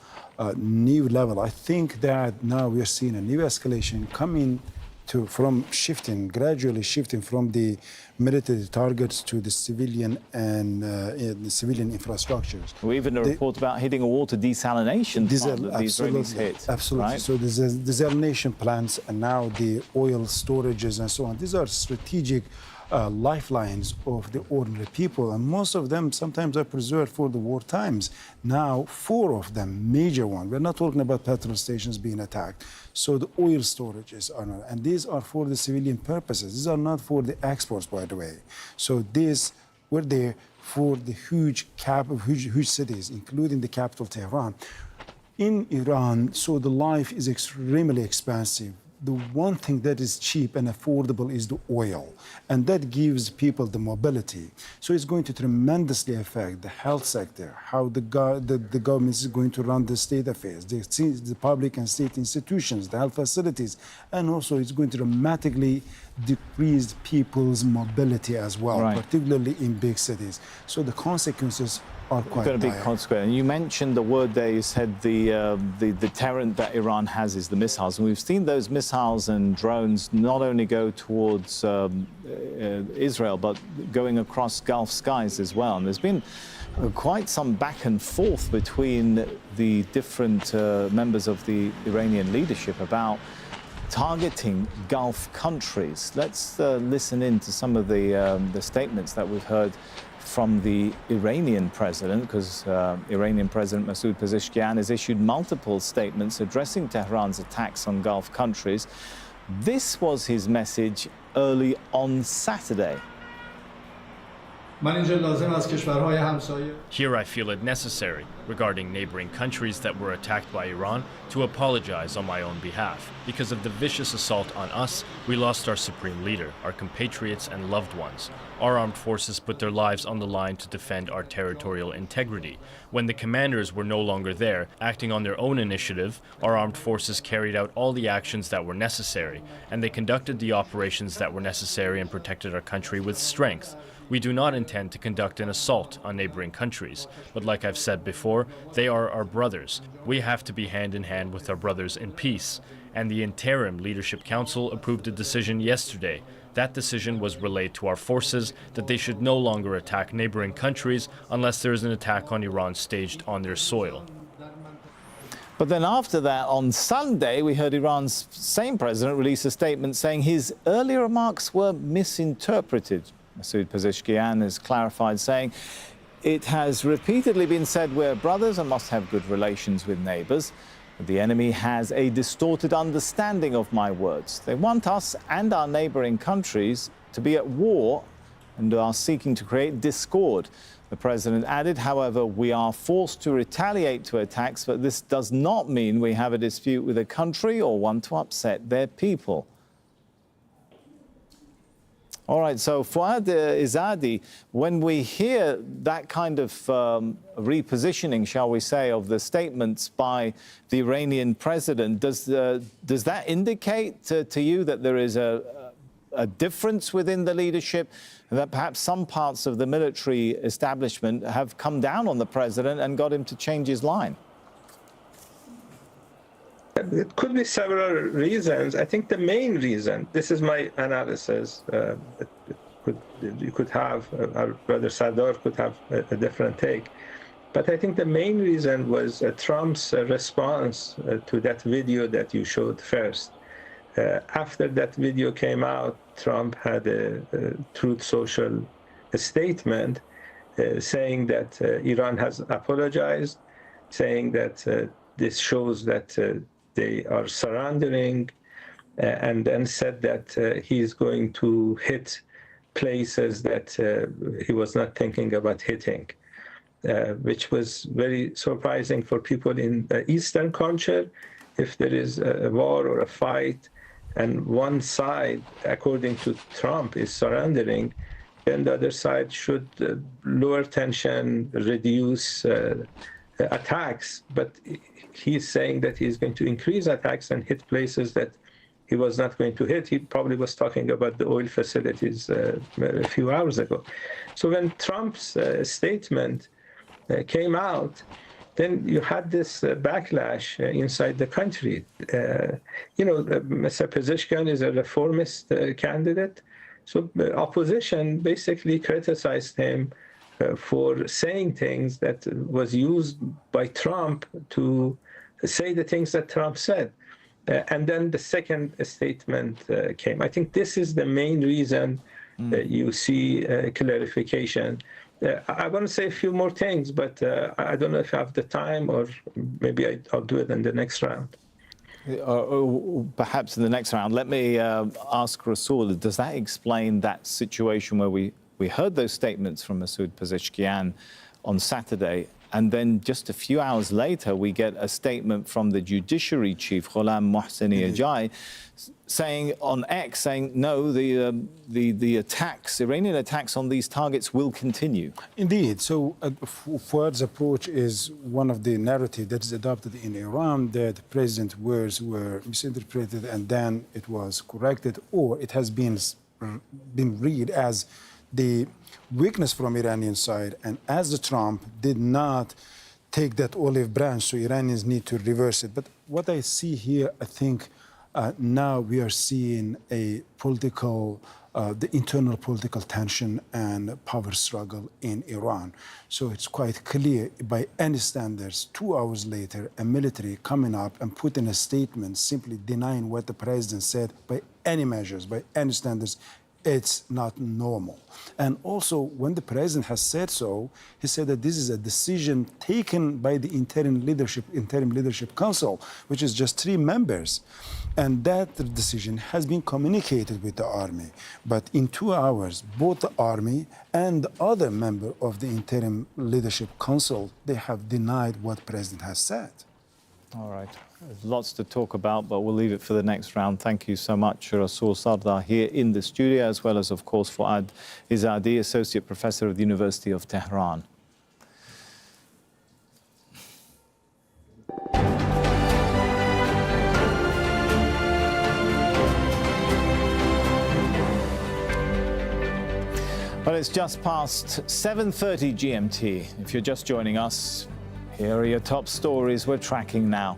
new level, I think that now we are seeing a new escalation coming from gradually shifting from the military targets to the civilian and the civilian infrastructures. Well, even a report about hitting a water desalination plant that the Israelis hit. Absolutely. Right? So the desalination plants and now the oil storages and so on. These are strategic lifelines of the ordinary people, and most of them sometimes are preserved for the war times. Now, 4 of them, major ones. We're not talking about petrol stations being attacked. So the oil storages are not, and these are for the civilian purposes. These are not for the exports, by the way. So these were there for the huge cities, including the capital, Tehran. In Iran, so the life is extremely expensive. The one thing that is cheap and affordable is the oil, and that gives people the mobility. So it's going to tremendously affect the health sector, how the government is going to run the state affairs, the public and state institutions, the health facilities, and also it's going to dramatically decrease people's mobility as well, right, particularly in big cities. So the consequences are quite going to be consequent. And you mentioned the word there. You said the deterrent that Iran has is the missiles, and we've seen those missiles and drones not only go towards Israel, but going across Gulf skies as well. And there's been quite some back and forth between the different members of the Iranian leadership about targeting Gulf countries. Let's listen in to some of the statements that we've heard from the Iranian president, because Iranian President Masoud Pezeshkian has issued multiple statements addressing Tehran's attacks on Gulf countries. This was his message early on Saturday. Here I feel it necessary, regarding neighboring countries that were attacked by Iran, to apologize on my own behalf. Because of the vicious assault on us, we lost our supreme leader, our compatriots and loved ones. Our armed forces put their lives on the line to defend our territorial integrity. When the commanders were no longer there, acting on their own initiative, our armed forces carried out all the actions that were necessary, and they conducted the operations that were necessary and protected our country with strength. We do not intend to conduct an assault on neighboring countries, but like I've said before, they are our brothers. We have to be hand in hand with our brothers in peace. And the Interim Leadership Council approved a decision yesterday. That decision was relayed to our forces that they should no longer attack neighboring countries unless there is an attack on Iran staged on their soil. But then after that, on Sunday, we heard Iran's same president release a statement saying his earlier remarks were misinterpreted. Masoud Pezeshkian has clarified, saying it has repeatedly been said we're brothers and must have good relations with neighbors. But the enemy has a distorted understanding of my words. They want us and our neighboring countries to be at war and are seeking to create discord. The president added, however, we are forced to retaliate to attacks, but this does not mean we have a dispute with a country or want to upset their people. All right, so Fouad Izzadi, when we hear that kind of repositioning, shall we say, of the statements by the Iranian president, does that indicate to you that there is a difference within the leadership, that perhaps some parts of the military establishment have come down on the president and got him to change his line? It could be several reasons. I think the main reason, this is my analysis, you could have, our brother Sadar could have a different take, but I think the main reason was Trump's response to that video that you showed first. After that video came out, Trump had a Truth Social statement saying that Iran has apologized, saying that this shows that they are surrendering, and then said that he is going to hit places that he was not thinking about hitting, which was very surprising for people in Eastern culture. If there is a war or a fight, and one side, according to Trump, is surrendering, then the other side should lower tension, reduce attacks. But he's saying that he's going to increase attacks and hit places that he was not going to hit. He probably was talking about the oil facilities a few hours ago. So when Trump's statement came out, then you had this backlash inside the country. Mr. Pezeshkian is a reformist candidate. So the opposition basically criticized him for saying things that was used by Trump to say the things that Trump said. And then the second statement came. I think this is the main reason that you see clarification. I want to say a few more things, but I don't know if I have the time, or maybe I'll do it in the next round. Perhaps in the next round. Let me ask Rasool, does that explain that situation where we heard those statements from Masoud Pezeshkian on Saturday, and then just a few hours later we get a statement from the judiciary chief, Ghulam Mohseni Ejai, saying on X, no, the attacks, Iranian attacks on these targets will continue. Indeed. So Fouad's approach is one of the narrative that is adopted in Iran, that the president's words were misinterpreted and then it was corrected, or it has been read as the weakness from Iranian side, and as the Trump did not take that olive branch, so Iranians need to reverse it. But what I see here, I think now we are seeing a political, the internal political tension and power struggle in Iran. So it's quite clear by any standards, 2 hours later, a military coming up and putting a statement simply denying what the president said by any measures, by any standards, it's not normal. And also, when the president has said so, he said that this is a decision taken by the interim leadership council, which is just 3 members. And that decision has been communicated with the army. But in 2 hours, both the army and the other member of the interim leadership council, they have denied what the president has said. All right. There's lots to talk about, but we'll leave it for the next round. Thank you so much, Rasool Sardar, here in the studio, as well as, of course, Fouad Izzadi, Associate Professor of the University of Tehran. Well, it's just past 7:30 GMT. If you're just joining us, here are your top stories we're tracking now.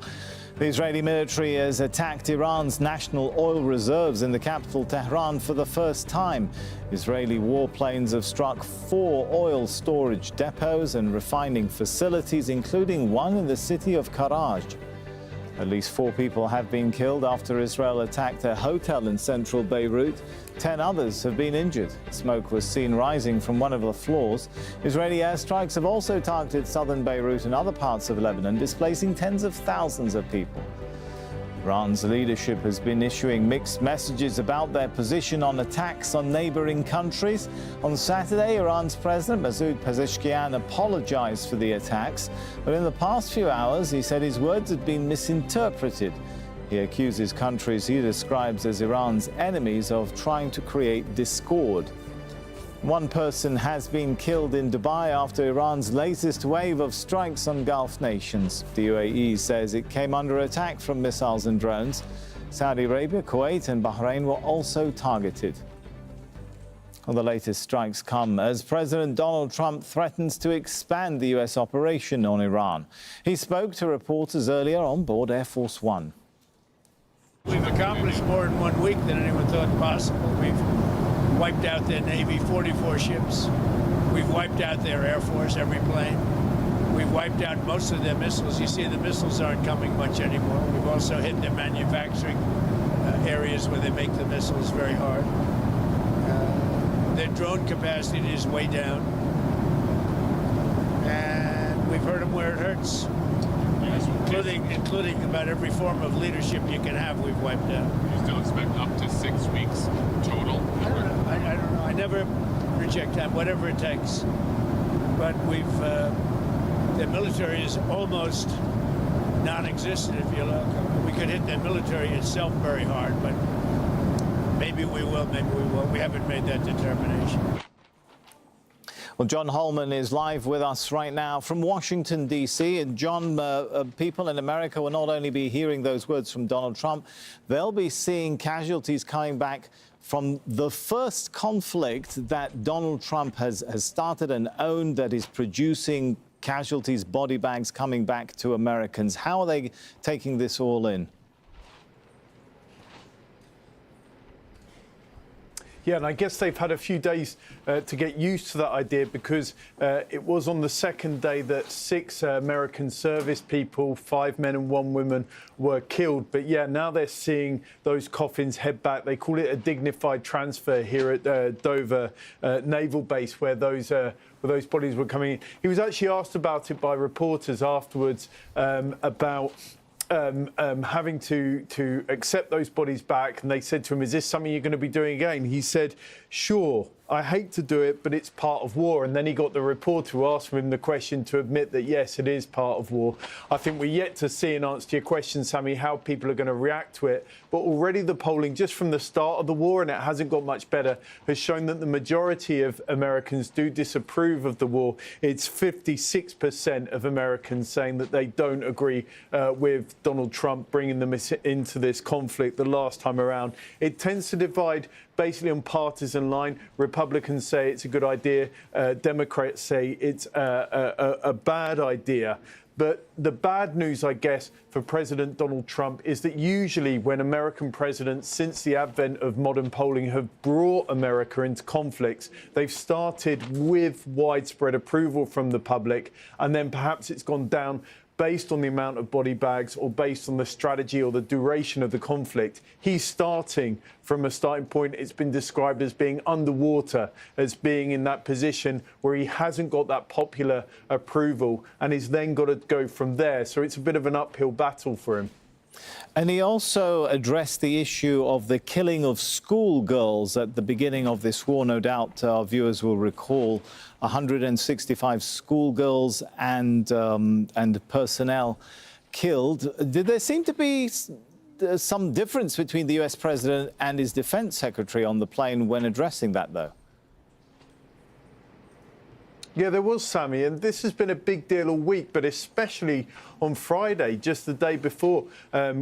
The Israeli military has attacked Iran's national oil reserves in the capital Tehran for the first time. Israeli warplanes have struck 4 oil storage depots and refining facilities, including one in the city of Karaj. At least 4 people have been killed after Israel attacked a hotel in central Beirut. 10 others have been injured. Smoke was seen rising from one of the floors. Israeli airstrikes have also targeted southern Beirut and other parts of Lebanon, displacing tens of thousands of people. Iran's leadership has been issuing mixed messages about their position on attacks on neighboring countries. On Saturday, Iran's President Masoud Pezeshkian apologized for the attacks, but in the past few hours, he said his words had been misinterpreted. He accuses countries he describes as Iran's enemies of trying to create discord. One person has been killed in Dubai after Iran's latest wave of strikes on Gulf nations. The UAE says it came under attack from missiles and drones. Saudi Arabia, Kuwait and Bahrain were also targeted. Well, the latest strikes come as President Donald Trump threatens to expand the U.S. operation on Iran. He spoke to reporters earlier on board Air Force One. We've accomplished more in 1 week than anyone thought possible. We've wiped out their Navy 44 ships. We've wiped out their Air Force, every plane. We've wiped out most of their missiles. You see, the missiles aren't coming much anymore. We've also hit their manufacturing areas where they make the missiles very hard. Their drone capacity is way down. And we've hurt them where it hurts. Including about every form of leadership you can have, we've wiped out. You still expect up to 6 weeks total? I don't know. I never reject time, whatever it takes. But the military is almost non-existent, if you look. We could hit the military itself very hard, but maybe we will, maybe we won't. We haven't made that determination. Well, John Holman is live with us right now from Washington, D.C. And John, people in America will not only be hearing those words from Donald Trump, they'll be seeing casualties coming back from the first conflict that Donald Trump has started and owned, that is producing casualties, body bags coming back to Americans. How are they taking this all in? Yeah, and I guess they've had a few days to get used to that idea, because it was on the second day that 6 American service people, 5 men and 1 woman, were killed. But yeah, now they're seeing those coffins head back. They call it a dignified transfer here at Dover Naval Base, where those bodies were coming in. He was actually asked about it by reporters afterwards, about having to accept those bodies back, and they said to him, "Is this something you're going to be doing again?" He said, "Sure, I hate to do it, but it's part of war." And then he got the reporter who asked him the question to admit that, yes, it is part of war. I think we're yet to see, in answer to your question, Sammy, how people are going to react to it. But already the polling, just from the start of the war, and it hasn't got much better, has shown that the majority of Americans do disapprove of the war. It's 56% of Americans saying that they don't agree with Donald Trump bringing them into this conflict the last time around. It tends to divide basically on partisan line. Republicans say it's a good idea. Democrats say it's a bad idea. But the bad news, I guess, for President Donald Trump is that usually when American presidents, since the advent of modern polling, have brought America into conflicts, they've started with widespread approval from the public, and then perhaps it's gone down based on the amount of body bags or based on the strategy or the duration of the conflict. He's starting from a starting point. It's been described as being underwater, as being in that position where he hasn't got that popular approval, and he's then got to go from there. So it's a bit of an uphill battle for him. And he also addressed the issue of the killing of schoolgirls at the beginning of this war. No doubt our viewers will recall 165 schoolgirls and personnel killed. Did there seem to be some difference between the US president and his defense secretary on the plane when addressing that, though? Yeah, there was, Sammy, and this has been a big deal all week, but especially on Friday, just the day before,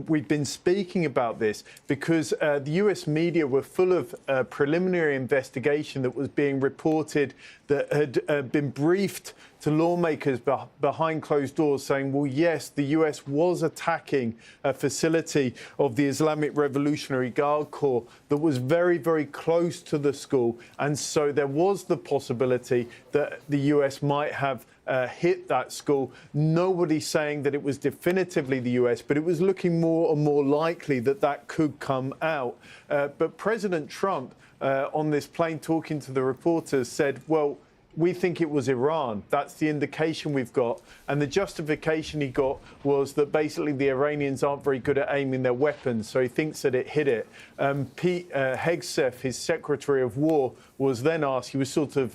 we've been speaking about this because the US media were full of preliminary investigation that was being reported that had been briefed to lawmakers behind closed doors saying, well, yes, the US was attacking a facility of the Islamic Revolutionary Guard Corps that was very, very close to the school. And so there was the possibility that the US might have hit that school. Nobody saying that it was definitively the US, but it was looking more and more likely that that could come out. But President Trump, on this plane talking to the reporters, said, well, we think it was Iran. That's the indication we've got. And the justification he got was that basically the Iranians aren't very good at aiming their weapons, so he thinks that it hit it. Pete Hegseth, his Secretary of War, was then asked, he was sort of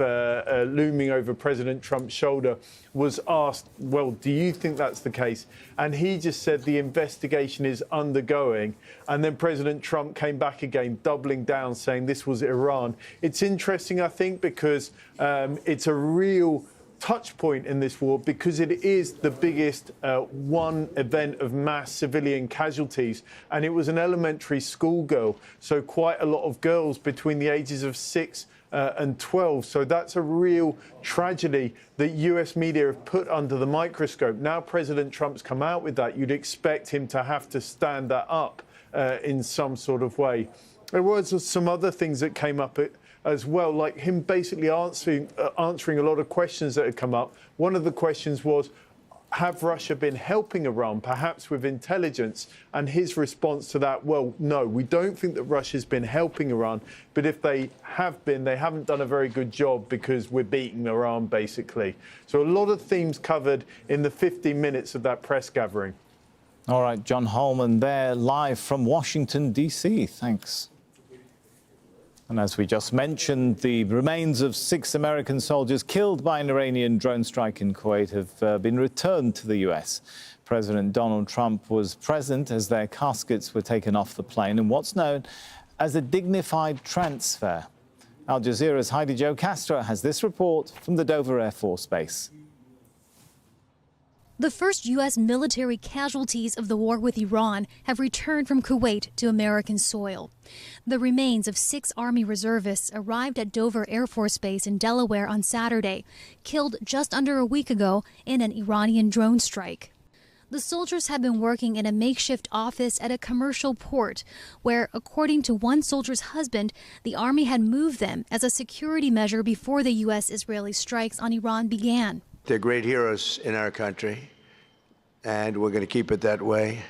looming over President Trump's shoulder, was asked, well, do you think that's the case? And he just said the investigation is undergoing. And then President Trump came back again, doubling down, saying this was Iran. It's interesting, I think, because it's a real touch point in this war because it is the biggest one event of mass civilian casualties. And it was an elementary school girl, so quite a lot of girls between the ages of 6 and 12. So that's a real tragedy that US media have put under the microscope. Now President Trump's come out with that. You'd expect him to have to stand that up in some sort of way. There was some other things that came up as well, like him basically answering a lot of questions that had come up. One of the questions was, have Russia been helping Iran, perhaps with intelligence? And his response to that, well, no, we don't think that Russia's been helping Iran, but if they have been, they haven't done a very good job because we're beating Iran, basically. So a lot of themes covered in the 15 minutes of that press gathering. All right, John Holman there, live from Washington, D.C. Thanks. And as we just mentioned, the remains of 6 American soldiers killed by an Iranian drone strike in Kuwait have been returned to the US. President Donald Trump was present as their caskets were taken off the plane in what's known as a dignified transfer. Al Jazeera's Heidi Jo Castro has this report from the Dover Air Force Base. The first U.S. military casualties of the war with Iran have returned from Kuwait to American soil. The remains of 6 Army reservists arrived at Dover Air Force Base in Delaware on Saturday, killed just under a week ago in an Iranian drone strike. The soldiers had been working in a makeshift office at a commercial port, where, according to one soldier's husband, the Army had moved them as a security measure before the U.S.-Israeli strikes on Iran began. They're great heroes in our country, and we're going to keep it that way.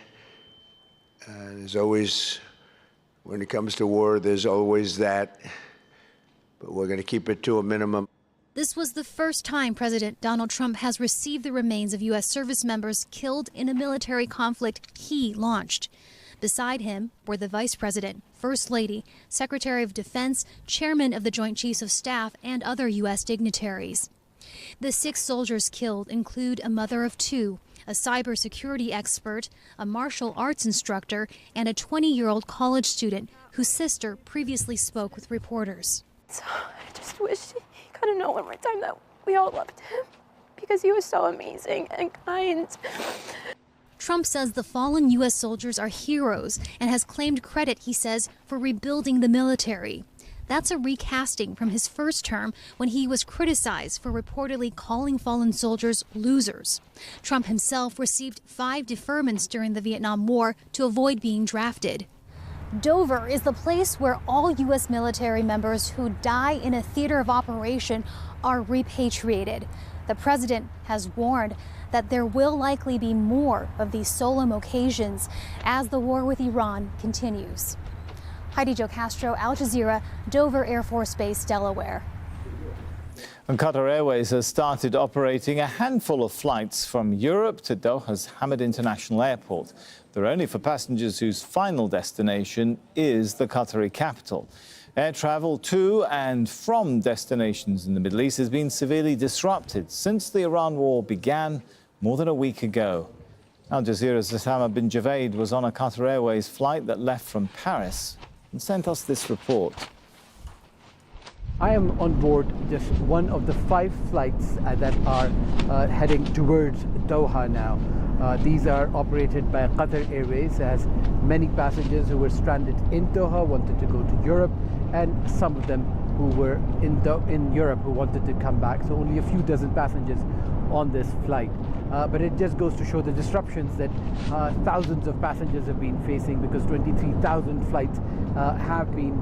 There's always, when it comes to war, there's always that, but we're going to keep it to a minimum. This was the first time President Donald Trump has received the remains of U.S. service members killed in a military conflict he launched. Beside him were the Vice President, First Lady, Secretary of Defense, Chairman of the Joint Chiefs of Staff, and other U.S. dignitaries. The 6 soldiers killed include a mother of 2, a cybersecurity expert, a martial arts instructor, and a 20-year-old college student whose sister previously spoke with reporters. So I just wish he could have known one more time that we all loved him because he was so amazing and kind. Trump says the fallen U.S. soldiers are heroes and has claimed credit, he says, for rebuilding the military. That's a recasting from his first term when he was criticized for reportedly calling fallen soldiers losers. Trump himself received 5 deferments during the Vietnam War to avoid being drafted. Dover is the place where all U.S. military members who die in a theater of operation are repatriated. The president has warned that there will likely be more of these solemn occasions as the war with Iran continues. Heidi Jo Castro, Al Jazeera, Dover Air Force Base, Delaware. And Qatar Airways has started operating a handful of flights from Europe to Doha's Hamad International Airport. They're only for passengers whose final destination is the Qatari capital. Air travel to and from destinations in the Middle East has been severely disrupted since the Iran war began more than a week ago. Al Jazeera's Osama bin Javaid was on a Qatar Airways flight that left from Paris and sent us this report. I am on board just one of the 5 flights that are heading towards Doha now. These are operated by Qatar Airways, as many passengers who were stranded in Doha wanted to go to Europe, and some of them who were in Europe who wanted to come back. So only a few dozen passengers on this flight. But it just goes to show the disruptions that thousands of passengers have been facing, because 23,000 flights have been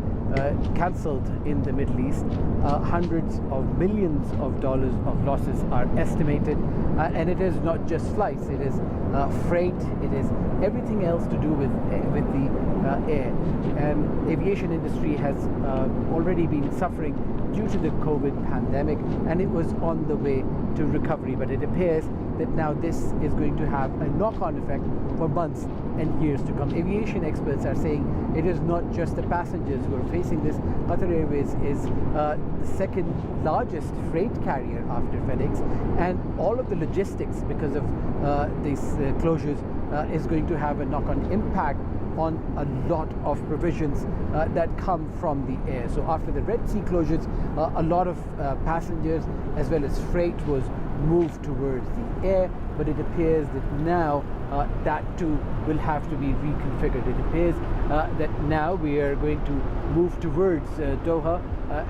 cancelled in the Middle East. Hundreds of millions of dollars of losses are estimated. And it is not just flights, it is freight, it is everything else to do with the air. And aviation industry has already been suffering due to the COVID pandemic, and it was on the way to recovery. But it appears that now this is going to have a knock-on effect for months and years to come. Aviation experts are saying it is not just the passengers who are facing this. Qatar Airways is the second largest freight carrier after FedEx, and all of the logistics because of these closures is going to have a knock-on impact on a lot of provisions that come from the air. So after the Red Sea closures, a lot of passengers as well as freight was moved towards the air, but it appears that now that too will have to be reconfigured. It appears that now we are going to move towards Doha,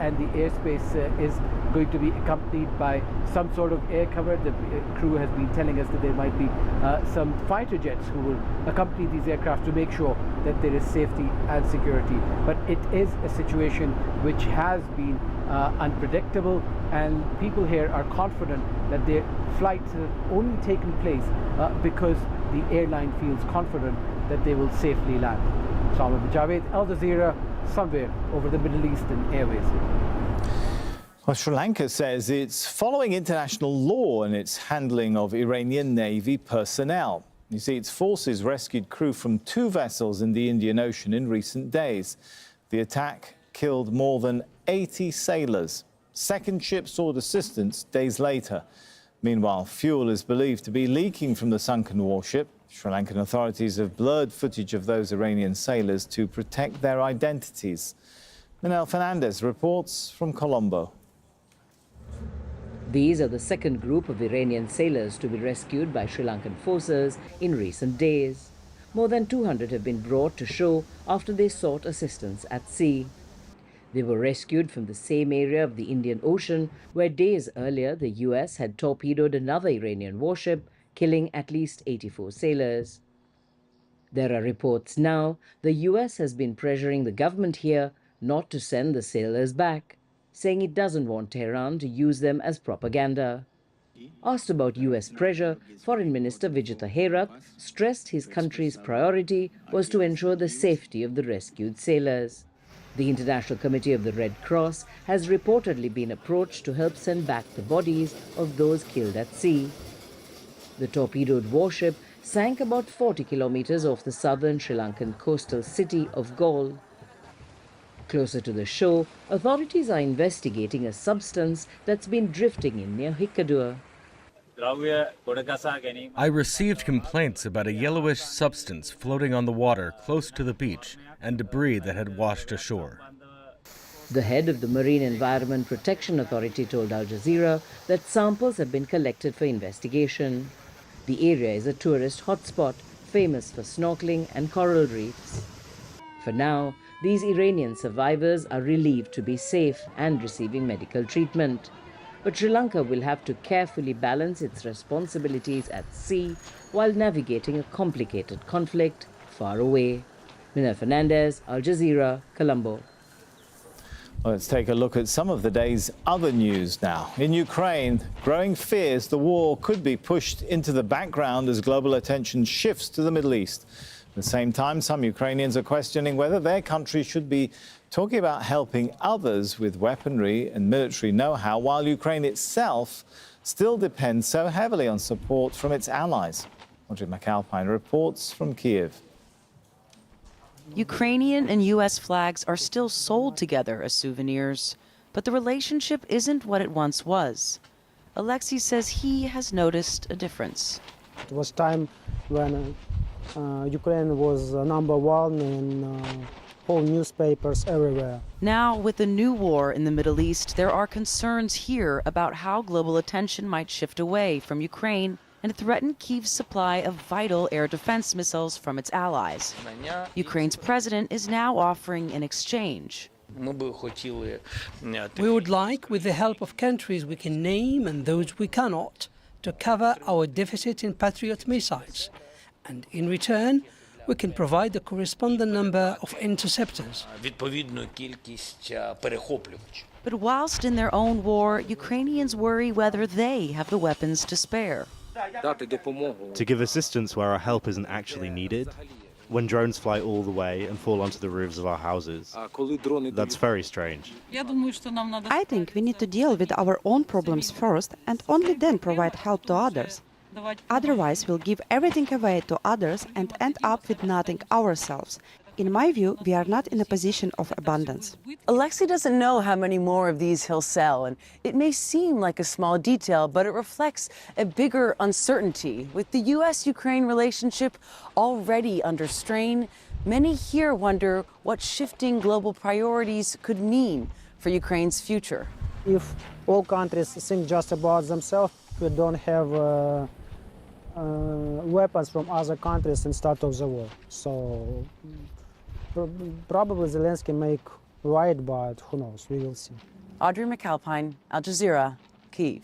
and the airspace is going to be accompanied by some sort of air cover. The crew has been telling us that there might be some fighter jets who will accompany these aircraft to make sure that there is safety and security. But it is a situation which has been unpredictable, and people here are confident that their flights have only taken place because the airline feels confident that they will safely land. Samir Javed, Al Jazeera, somewhere over the Middle Eastern Airways. Well, Sri Lanka says it's following international law in its handling of Iranian Navy personnel. You see, its forces rescued crew from 2 vessels in the Indian Ocean in recent days. The attack killed more than 80 sailors. Second ship sought assistance days later. Meanwhile, fuel is believed to be leaking from the sunken warship. Sri Lankan authorities have blurred footage of those Iranian sailors to protect their identities. Manel Fernandez reports from Colombo. These are the second group of Iranian sailors to be rescued by Sri Lankan forces in recent days. More than 200 have been brought to shore after they sought assistance at sea. They were rescued from the same area of the Indian Ocean where days earlier the US had torpedoed another Iranian warship, killing at least 84 sailors. There are reports now the US has been pressuring the government here not to send the sailors back, saying it doesn't want Tehran to use them as propaganda. Asked about US pressure, Foreign Minister Vijitha Herath stressed his country's priority was to ensure the safety of the rescued sailors. The International Committee of the Red Cross has reportedly been approached to help send back the bodies of those killed at sea. The torpedoed warship sank about 40 kilometers off the southern Sri Lankan coastal city of Galle. Closer to the shore, authorities are investigating a substance that's been drifting in near Hikkadur. I received complaints about a yellowish substance floating on the water close to the beach and debris that had washed ashore. The head of the Marine Environment Protection Authority told Al Jazeera that samples have been collected for investigation. The area is a tourist hotspot, famous for snorkeling and coral reefs. For now, these Iranian survivors are relieved to be safe and receiving medical treatment. But Sri Lanka will have to carefully balance its responsibilities at sea while navigating a complicated conflict far away. Manel Fernandez, Al Jazeera, Colombo. Well, let's take a look at some of the day's other news now. In Ukraine, growing fears the war could be pushed into the background as global attention shifts to the Middle East. At the same time, some Ukrainians are questioning whether their country should be talking about helping others with weaponry and military know-how, while Ukraine itself still depends so heavily on support from its allies. Audrey McAlpine reports from Kiev. Ukrainian and U.S. flags are still sold together as souvenirs, but the relationship isn't what it once was. Alexei says he has noticed a difference. It was time when Ukraine was #1 in all newspapers everywhere. Now, with the new war in the Middle East, there are concerns here about how global attention might shift away from Ukraine and threaten Kyiv's supply of vital air defense missiles from its allies. Ukraine's president is now offering an exchange. We would like, with the help of countries we can name and those we cannot, to cover our deficit in Patriot missiles. And in return, we can provide the corresponding number of interceptors. But whilst in their own war, Ukrainians worry whether they have the weapons to spare. To give assistance where our help isn't actually needed, when drones fly all the way and fall onto the roofs of our houses. That's very strange. I think we need to deal with our own problems first and only then provide help to others. Otherwise, we'll give everything away to others and end up with nothing ourselves. In my view, we are not in a position of abundance. Alexei doesn't know how many more of these he'll sell, and it may seem like a small detail, but it reflects a bigger uncertainty. With the U.S.-Ukraine relationship already under strain, many here wonder what shifting global priorities could mean for Ukraine's future. If all countries think just about themselves, we don't have weapons from other countries and start of the war. So probably Zelensky make right, but who knows? We will see. Audrey McAlpine, Al Jazeera, Kyiv.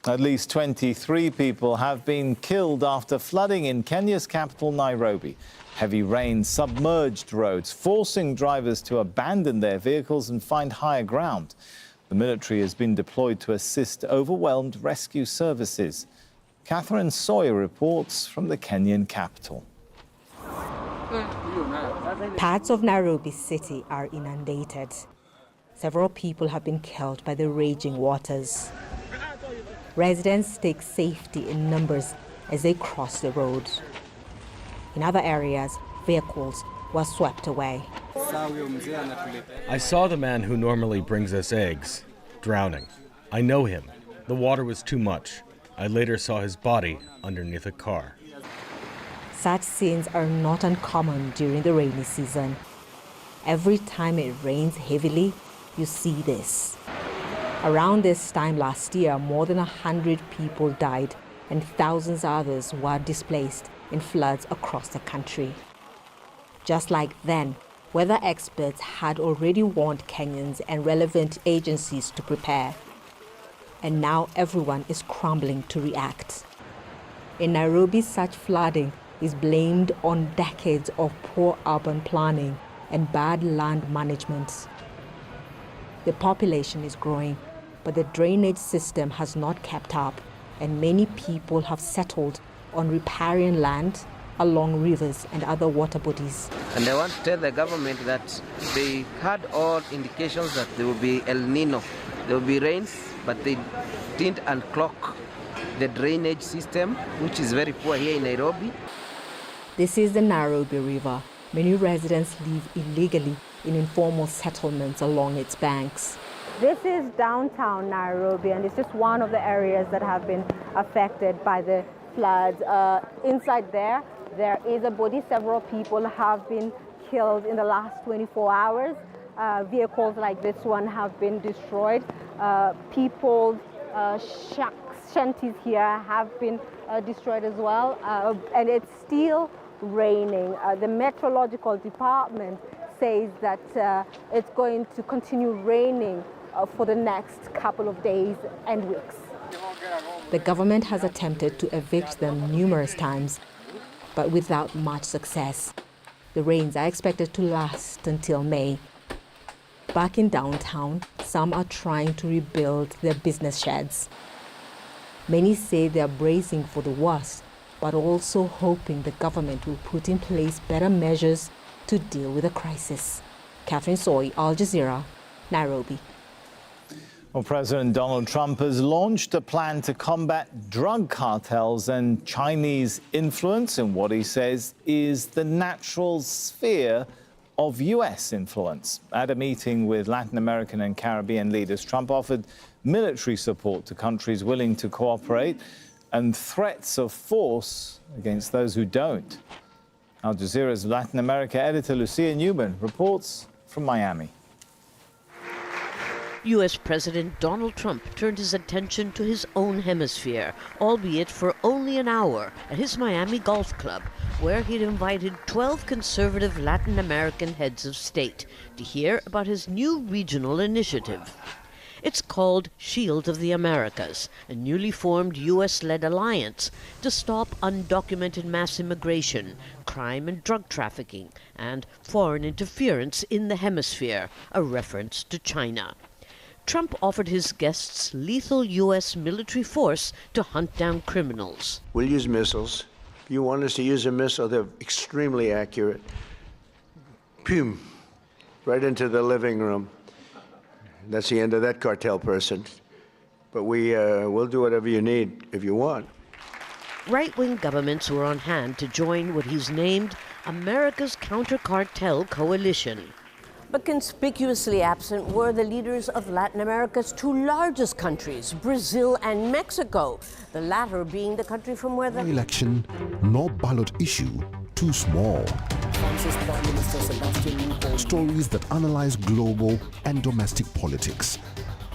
At least 23 people have been killed after flooding in Kenya's capital, Nairobi. Heavy rain submerged roads, forcing drivers to abandon their vehicles and find higher ground. The military has been deployed to assist overwhelmed rescue services. Catherine Sawyer reports from the Kenyan capital. Parts of Nairobi city are inundated. Several people have been killed by the raging waters. Residents take safety in numbers as they cross the road. In other areas, vehicles were swept away. I saw the man who normally brings us eggs, drowning. I know him. The water was too much. I later saw his body underneath a car. Such scenes are not uncommon during the rainy season. Every time it rains heavily, you see this. Around this time last year, more than 100 people died and thousands others were displaced in floods across the country. Just like then, weather experts had already warned Kenyans and relevant agencies to prepare. And now everyone is scrambling to react. In Nairobi, such flooding is blamed on decades of poor urban planning and bad land management. The population is growing, but the drainage system has not kept up, and many people have settled on riparian land along rivers and other water bodies. And I want to tell the government that they had all indications that there will be El Nino. There will be rains, but they didn't unclog the drainage system, which is very poor here in Nairobi. This is the Nairobi River. Many residents live illegally in informal settlements along its banks. This is downtown Nairobi, and it's just one of the areas that have been affected by the floods. Inside there is a body. Several people have been killed in the last 24 hours. Vehicles like this one have been destroyed. People's shanties here have been destroyed as well, and it's still raining. The meteorological department says that it's going to continue raining for the next couple of days and weeks. The government has attempted to evict them numerous times, but without much success. The rains are expected to last until May. Back in downtown, some are trying to rebuild their business sheds. Many say they are bracing for the worst, but also hoping the government will put in place better measures to deal with the crisis. Catherine Soy, Al Jazeera, Nairobi. Well, President Donald Trump has launched a plan to combat drug cartels and Chinese influence in what he says is the natural sphere of U.S. influence. At a meeting with Latin American and Caribbean leaders, Trump offered military support to countries willing to cooperate and threats of force against those who don't. Al Jazeera's Latin America editor Lucia Newman reports from Miami. U.S. President Donald Trump turned his attention to his own hemisphere, albeit for only an hour, at his Miami Golf Club, where he'd invited 12 conservative Latin American heads of state to hear about his new regional initiative. It's called Shield of the Americas, a newly formed U.S.-led alliance to stop undocumented mass immigration, crime and drug trafficking, and foreign interference in the hemisphere, a reference to China. Trump offered his guests lethal U.S. military force to hunt down criminals. We'll use missiles. If you want us to use a missile, they're extremely accurate. Pum, right into the living room. That's the end of that cartel person. But we'll do whatever you need if you want. Right-wing governments were on hand to join what he's named America's Counter-Cartel Coalition. But conspicuously absent were the leaders of Latin America's two largest countries, Brazil and Mexico, the latter being the country from where the election, nor ballot issue too small. Stories that analyze global and domestic politics,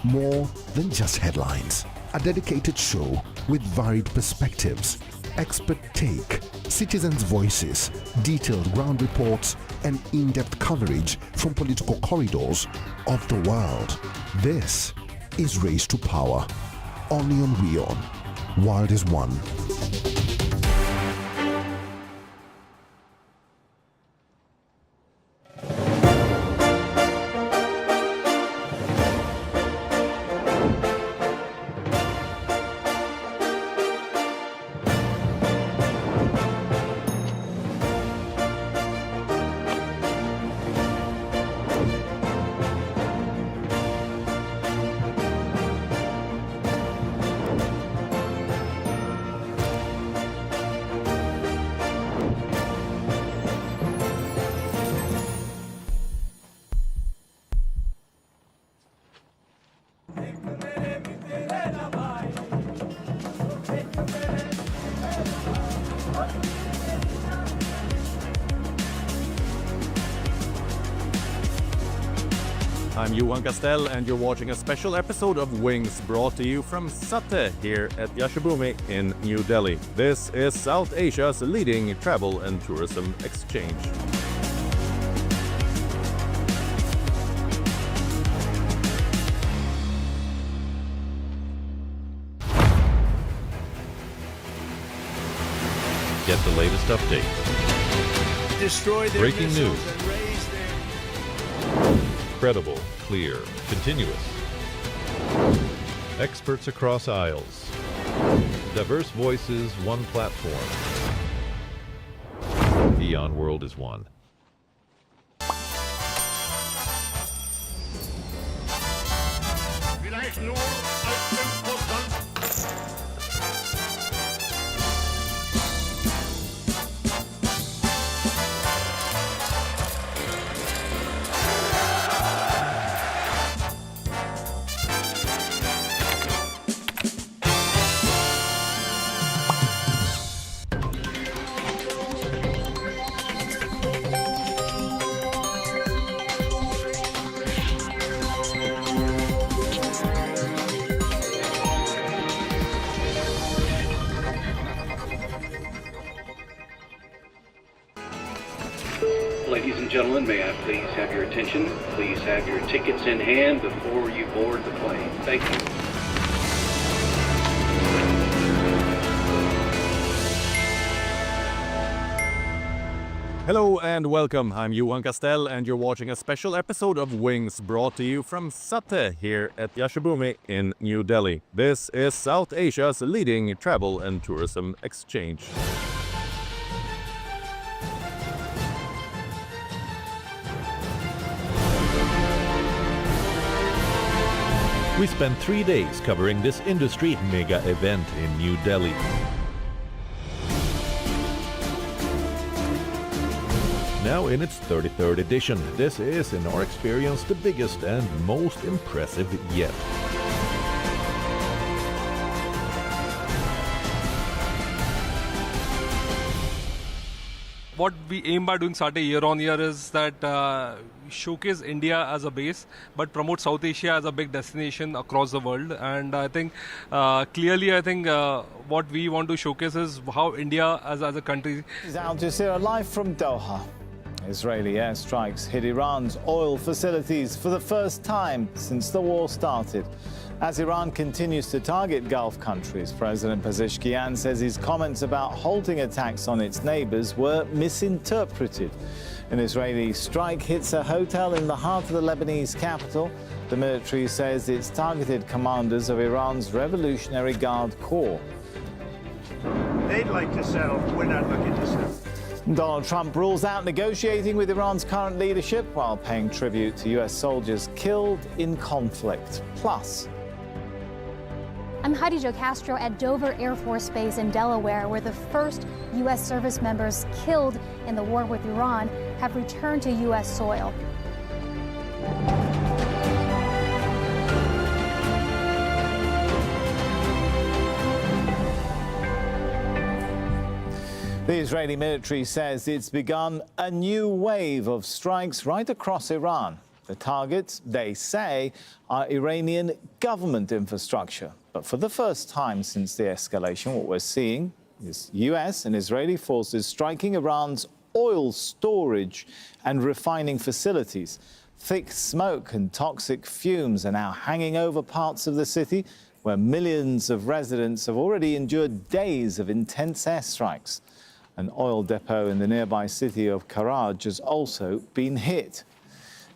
more than just headlines. A dedicated show with varied perspectives, expert take, citizens' voices, detailed ground reports, and in-depth coverage from political corridors of the world. This is Race to Power. Only on WION. Wild is one. I'm Johan Castell, and you're watching a special episode of Wings, brought to you from Sateh here at Yashobumi in New Delhi. This is South Asia's leading travel and tourism exchange. Get the latest updates. Destroy their Breaking missiles news. and raise their... Credible, clear, continuous. Experts across aisles. Diverse voices, one platform. WION World is one. Ladies and gentlemen, may I please have your attention? Please have your tickets in hand before you board the plane. Thank you. Hello and welcome. I'm Johan Castell, and you're watching a special episode of Wings, brought to you from Sateh here at Yashobumi in New Delhi. This is South Asia's leading travel and tourism exchange. We spent 3 days covering this industry mega event in New Delhi. Now in its 33rd edition, this is, in our experience, the biggest and most impressive yet. what we aim by doing SATE year on year is that showcase India as a base, but promote South Asia as a big destination across the world. And I think clearly, what we want to showcase is how India as a country. This is Al Jazeera live from Doha. Israeli airstrikes hit Iran's oil facilities for the first time since the war started. As Iran continues to target Gulf countries, President Pezeshkian says his comments about halting attacks on its neighbors were misinterpreted. An Israeli strike hits a hotel in the heart of the Lebanese capital. The military says it's targeted commanders of Iran's Revolutionary Guard Corps. They'd like to settle. We're not looking to settle. Donald Trump rules out negotiating with Iran's current leadership while paying tribute to U.S. soldiers killed in conflict. Plus, I'm Heidi Jo Castro at Dover Air Force Base in Delaware, where the first U.S. service members killed in the war with Iran have returned to U.S. soil. the Israeli military says it's begun a new wave of strikes right across Iran. The targets, they say, are Iranian government infrastructure. But for the first time since the escalation, what we're seeing is U.S. and Israeli forces striking Iran's oil storage and refining facilities. Thick smoke and toxic fumes are now hanging over parts of the city where millions of residents have already endured days of intense airstrikes. An oil depot in the nearby city of Karaj has also been hit.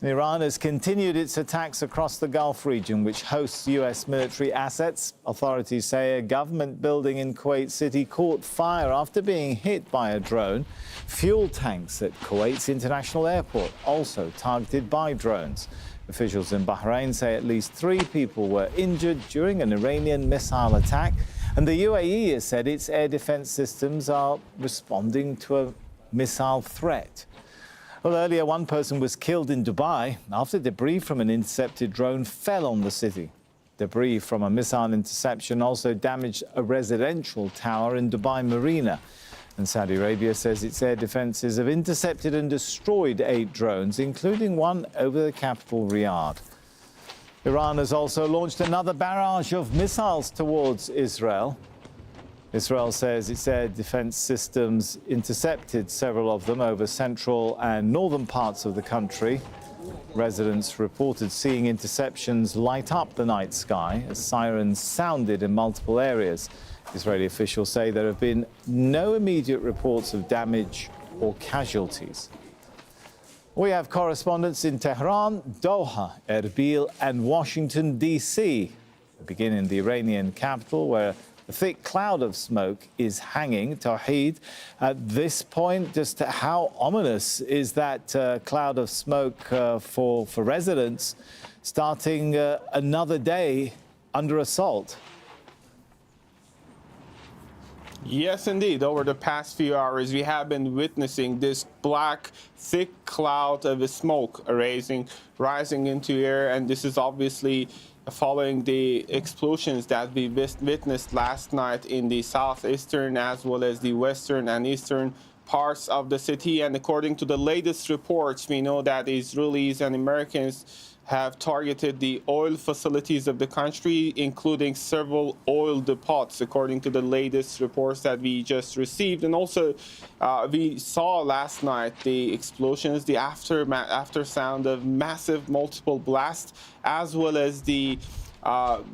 Iran has continued its attacks across the Gulf region, which hosts U.S. military assets. Authorities say a government building in Kuwait City caught fire after being hit by a drone. Fuel tanks at Kuwait's international airport also targeted by drones. Officials in Bahrain say at least 3 people were injured during an Iranian missile attack. And the UAE has said its air defense systems are responding to a missile threat. Well, earlier, one person was killed in Dubai after debris from an intercepted drone fell on the city. Debris from a missile interception also damaged a residential tower in Dubai Marina. And Saudi Arabia says its air defenses have intercepted and destroyed 8 drones, including one over the capital, Riyadh. Iran has also launched another barrage of missiles towards Israel. Israel says its air defense systems intercepted several of them over central and northern parts of the country. Residents reported seeing interceptions light up the night sky as sirens sounded in multiple areas. Israeli officials say there have been no immediate reports of damage or casualties. We have correspondents in Tehran, Doha, Erbil and Washington, D.C. We begin in the Iranian capital, where a thick cloud of smoke is hanging. Tawheed, at this point, just how ominous is that cloud of smoke for residents starting another day under assault? Yes, indeed. Over the past few hours, we have been witnessing this black, thick cloud of smoke rising into air, and this is obviously following the explosions that we witnessed last night in the southeastern as well as the western and eastern parts of the city. And according to the latest reports, we know that Israelis and Americans have targeted the oil facilities of the country, including several oil depots, according to the latest reports that we just received. And also, we saw last night the explosions, the after sound of massive multiple blasts, as well as the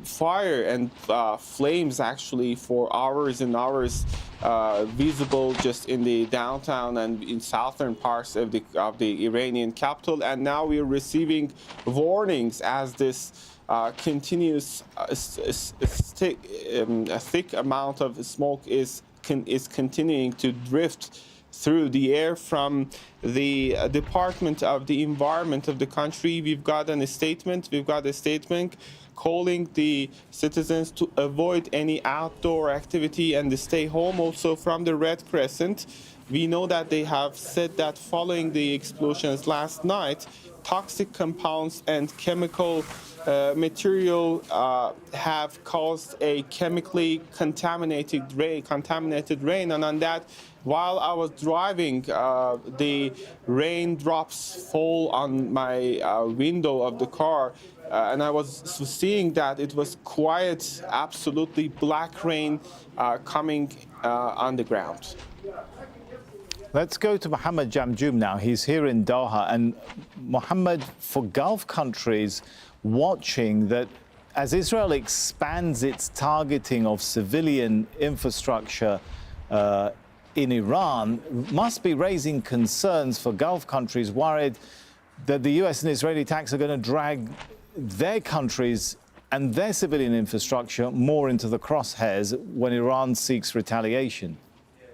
fire and flames actually for hours and hours visible just in the downtown and in southern parts of the Iranian capital. And now we are receiving warnings as this continues. A thick amount of smoke is continuing to drift through the air from the Department of the Environment of the country. We've got a statement calling the citizens to avoid any outdoor activity and to stay home. Also from the Red Crescent, we know that they have said that following the explosions last night, toxic compounds and chemical material have caused a chemically contaminated rain. And on that, while I was driving, the raindrops fall on my window of the car. And I was seeing that it was quiet, absolutely black rain coming on the ground. Let's go to Mohammed Jamjoom now. He's here in Doha. And Mohammed, for Gulf countries watching that as Israel expands its targeting of civilian infrastructure in Iran, must be raising concerns for Gulf countries worried that the US and Israeli attacks are going to drag their countries and their civilian infrastructure more into the crosshairs when Iran seeks retaliation.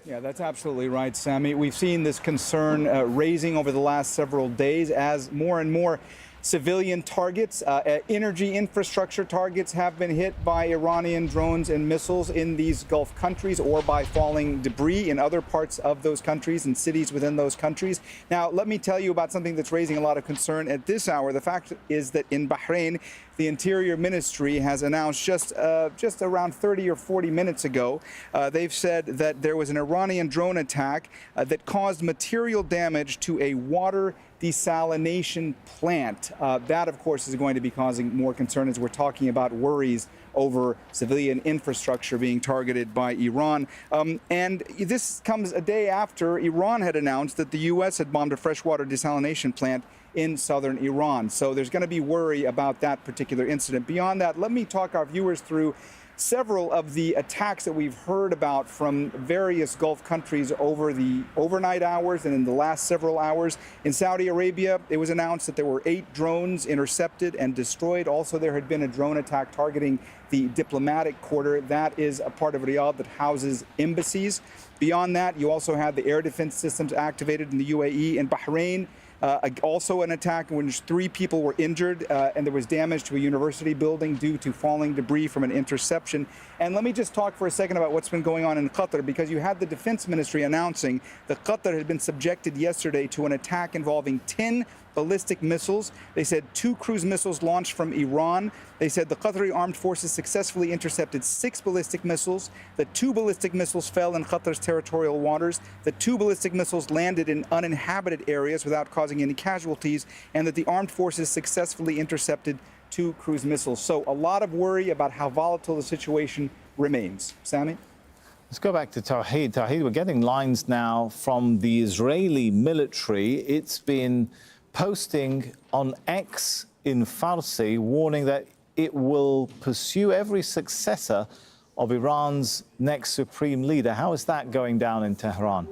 Yeah, that's absolutely right, Sami. We've seen this concern raising over the last several days as more and more civilian targets, energy infrastructure targets have been hit by Iranian drones and missiles in these Gulf countries or by falling debris in other parts of those countries and cities within those countries. Now, let me tell you about something that's raising a lot of concern at this hour. The fact is that in Bahrain, the Interior Ministry has announced just around 30 or 40 minutes ago, they've said that there was an Iranian drone attack that caused material damage to a water desalination plant. That, of course, is going to be causing more concern as we're talking about worries over civilian infrastructure being targeted by Iran. And this comes a day after Iran had announced that the U.S. had bombed a freshwater desalination plant in southern Iran. So there's going to be worry about that particular incident. Beyond that, let me talk our viewers through several of the attacks that we've heard about from various Gulf countries over the overnight hours and in the last several hours. In Saudi Arabia, it was announced that there were 8 drones intercepted and destroyed. Also, there had been a drone attack targeting the diplomatic quarter. That is a part of Riyadh that houses embassies. Beyond that, you also had the air defense systems activated in the UAE and Bahrain. Also an attack in which 3 people were injured and there was damage to a university building due to falling debris from an interception. And let me just talk for a second about what's been going on in Qatar, because you had the defense ministry announcing that Qatar had been subjected yesterday to an attack involving 10 ballistic missiles. They said 2 cruise missiles launched from Iran. They said the Qatari armed forces successfully intercepted 6 ballistic missiles. The 2 ballistic missiles fell in Qatar's territorial waters. The 2 ballistic missiles landed in uninhabited areas without causing any casualties, and that the armed forces successfully intercepted 2 cruise missiles. So a lot of worry about how volatile the situation remains. Sami? Let's go back to Tawhid. Tawhid, we're getting lines now from the Israeli military. It's been posting on X in Farsi, warning that it will pursue every successor of Iran's next supreme leader. How is that going down in Tehran?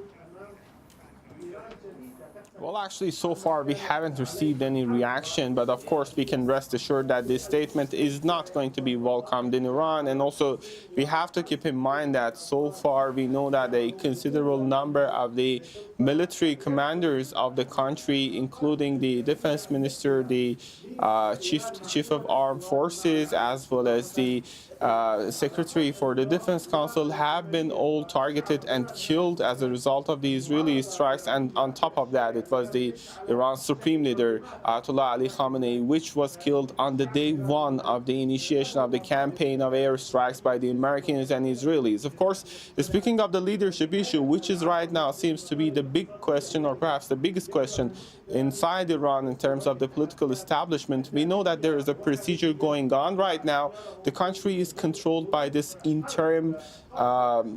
Well, actually, so far we haven't received any reaction, but of course we can rest assured that this statement is not going to be welcomed in Iran. And also we have to keep in mind that so far we know that a considerable number of the military commanders of the country, including the defense minister, the chief of armed forces, as well as the secretary for the Defense Council, have been all targeted and killed as a result of the Israeli strikes. And on top of that, it was the Iran's supreme leader, Ayatollah Ali Khamenei, which was killed on the day 1 of the initiation of the campaign of airstrikes by the Americans and Israelis. Of course, speaking of the leadership issue, which is right now seems to be the big question, or perhaps the biggest question inside Iran in terms of the political establishment, we know that there is a procedure going on right now. The country is controlled by this interim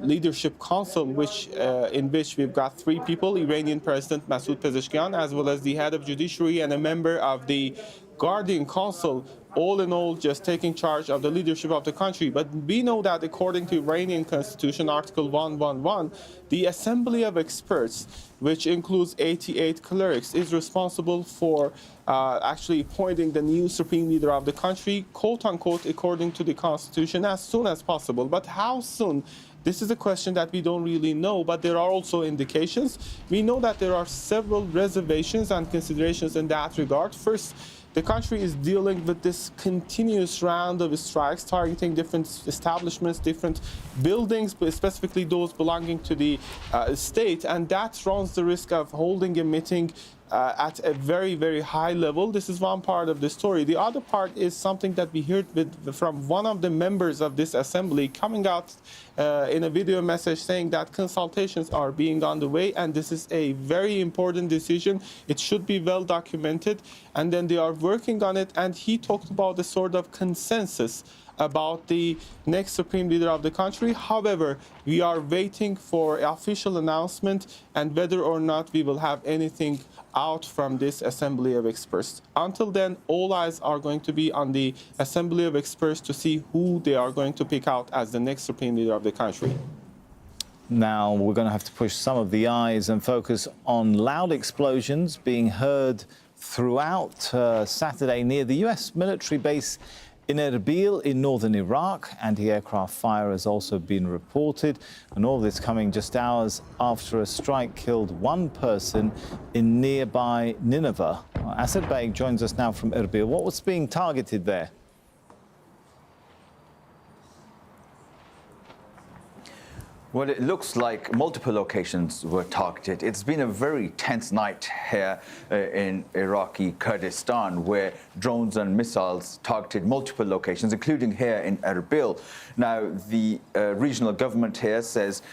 leadership council, in which we've got 3 people: Iranian President Masoud Pezeshkian, as well as the head of judiciary and a member of the Guardian Council, all in all just taking charge of the leadership of the country. But we know that according to Iranian Constitution, Article 111, the Assembly of Experts, which includes 88 clerics, is responsible for actually appointing the new supreme leader of the country, quote unquote, according to the Constitution, as soon as possible. But how soon? This is a question that we don't really know, but there are also indications. We know that there are several reservations and considerations in that regard. First, the country is dealing with this continuous round of strikes targeting different establishments, different buildings, but specifically those belonging to the state, and that runs the risk of holding a meeting at a very, very high level. This is one part of the story. The other part is something that we heard from one of the members of this assembly coming out in a video message saying that consultations are being on the way, and this is a very important decision. It should be well documented, and then they are working on it. And he talked about the sort of consensus about the next supreme leader of the country. However, we are waiting for official announcement and whether or not we will have anything out from this assembly of experts. Until then, all eyes are going to be on the assembly of experts to see who they are going to pick out as the next supreme leader of the country. Now we're going to have to push some of the eyes and focus on loud explosions being heard throughout Saturday near the US military base in Erbil in northern Iraq. Anti-aircraft fire has also been reported, and all this coming just hours after a strike killed one person in nearby Nineveh. Asad Beg joins us now from Erbil. What was being targeted there? Well, it looks like multiple locations were targeted. It's been a very tense night here in Iraqi Kurdistan, where drones and missiles targeted multiple locations, including here in Erbil. Now, the regional government here says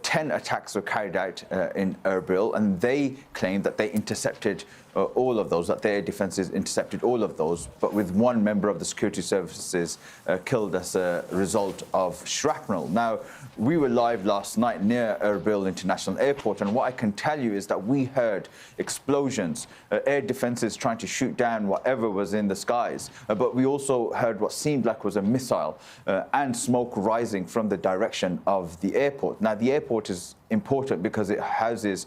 10 attacks were carried out in Erbil, and they claim that they intercepted all of those, that their defences intercepted all of those, but with one member of the security services killed as a result of shrapnel. Now, we were live last night near Erbil International Airport, and what I can tell you is that we heard explosions, air defences trying to shoot down whatever was in the skies, but we also heard what seemed like was a missile and smoke rising from the direction of the airport. Now, the airport is important because it houses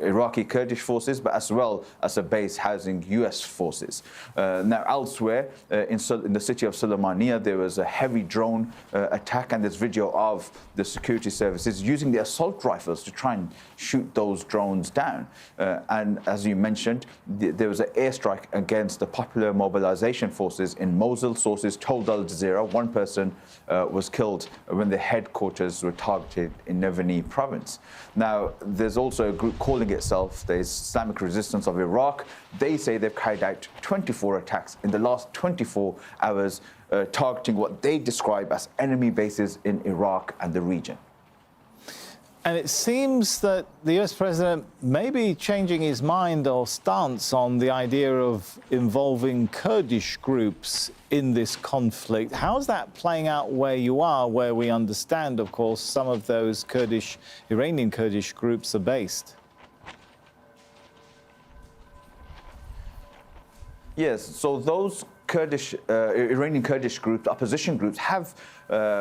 Iraqi Kurdish forces, but as well as a base housing US forces. Now, elsewhere in the city of Sulaymaniyah, there was a heavy drone attack, and there's video of the security services using the assault rifles to try and shoot those drones down. And as you mentioned, there was an airstrike against the Popular Mobilization Forces in Mosul. Sources told Al Jazeera one person was killed when the headquarters were targeted in Nevani province. Now, there's also a group calling itself the Islamic Resistance of Iraq. They say they've carried out 24 attacks in the last 24 hours, targeting what they describe as enemy bases in Iraq and the region. And it seems that the US president may be changing his mind or stance on the idea of involving Kurdish groups in this conflict. How's that playing out where you are, where we understand, of course, some of those Iranian Kurdish groups are based? Yes, so those Iranian Kurdish groups, opposition groups, have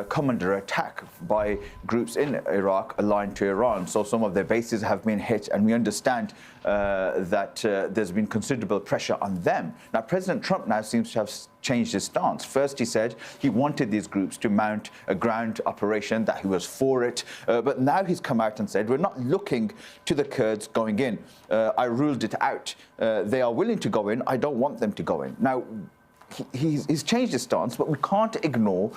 come under attack by groups in Iraq aligned to Iran. So some of their bases have been hit, and we understand that there's been considerable pressure on them. Now, President Trump now seems to have changed his stance. First, he said he wanted these groups to mount a ground operation, that he was for it. But now he's come out and said, we're not looking to the Kurds going in. I ruled it out. They are willing to go in. I don't want them to go in. Now, he's changed his stance, but we can't ignore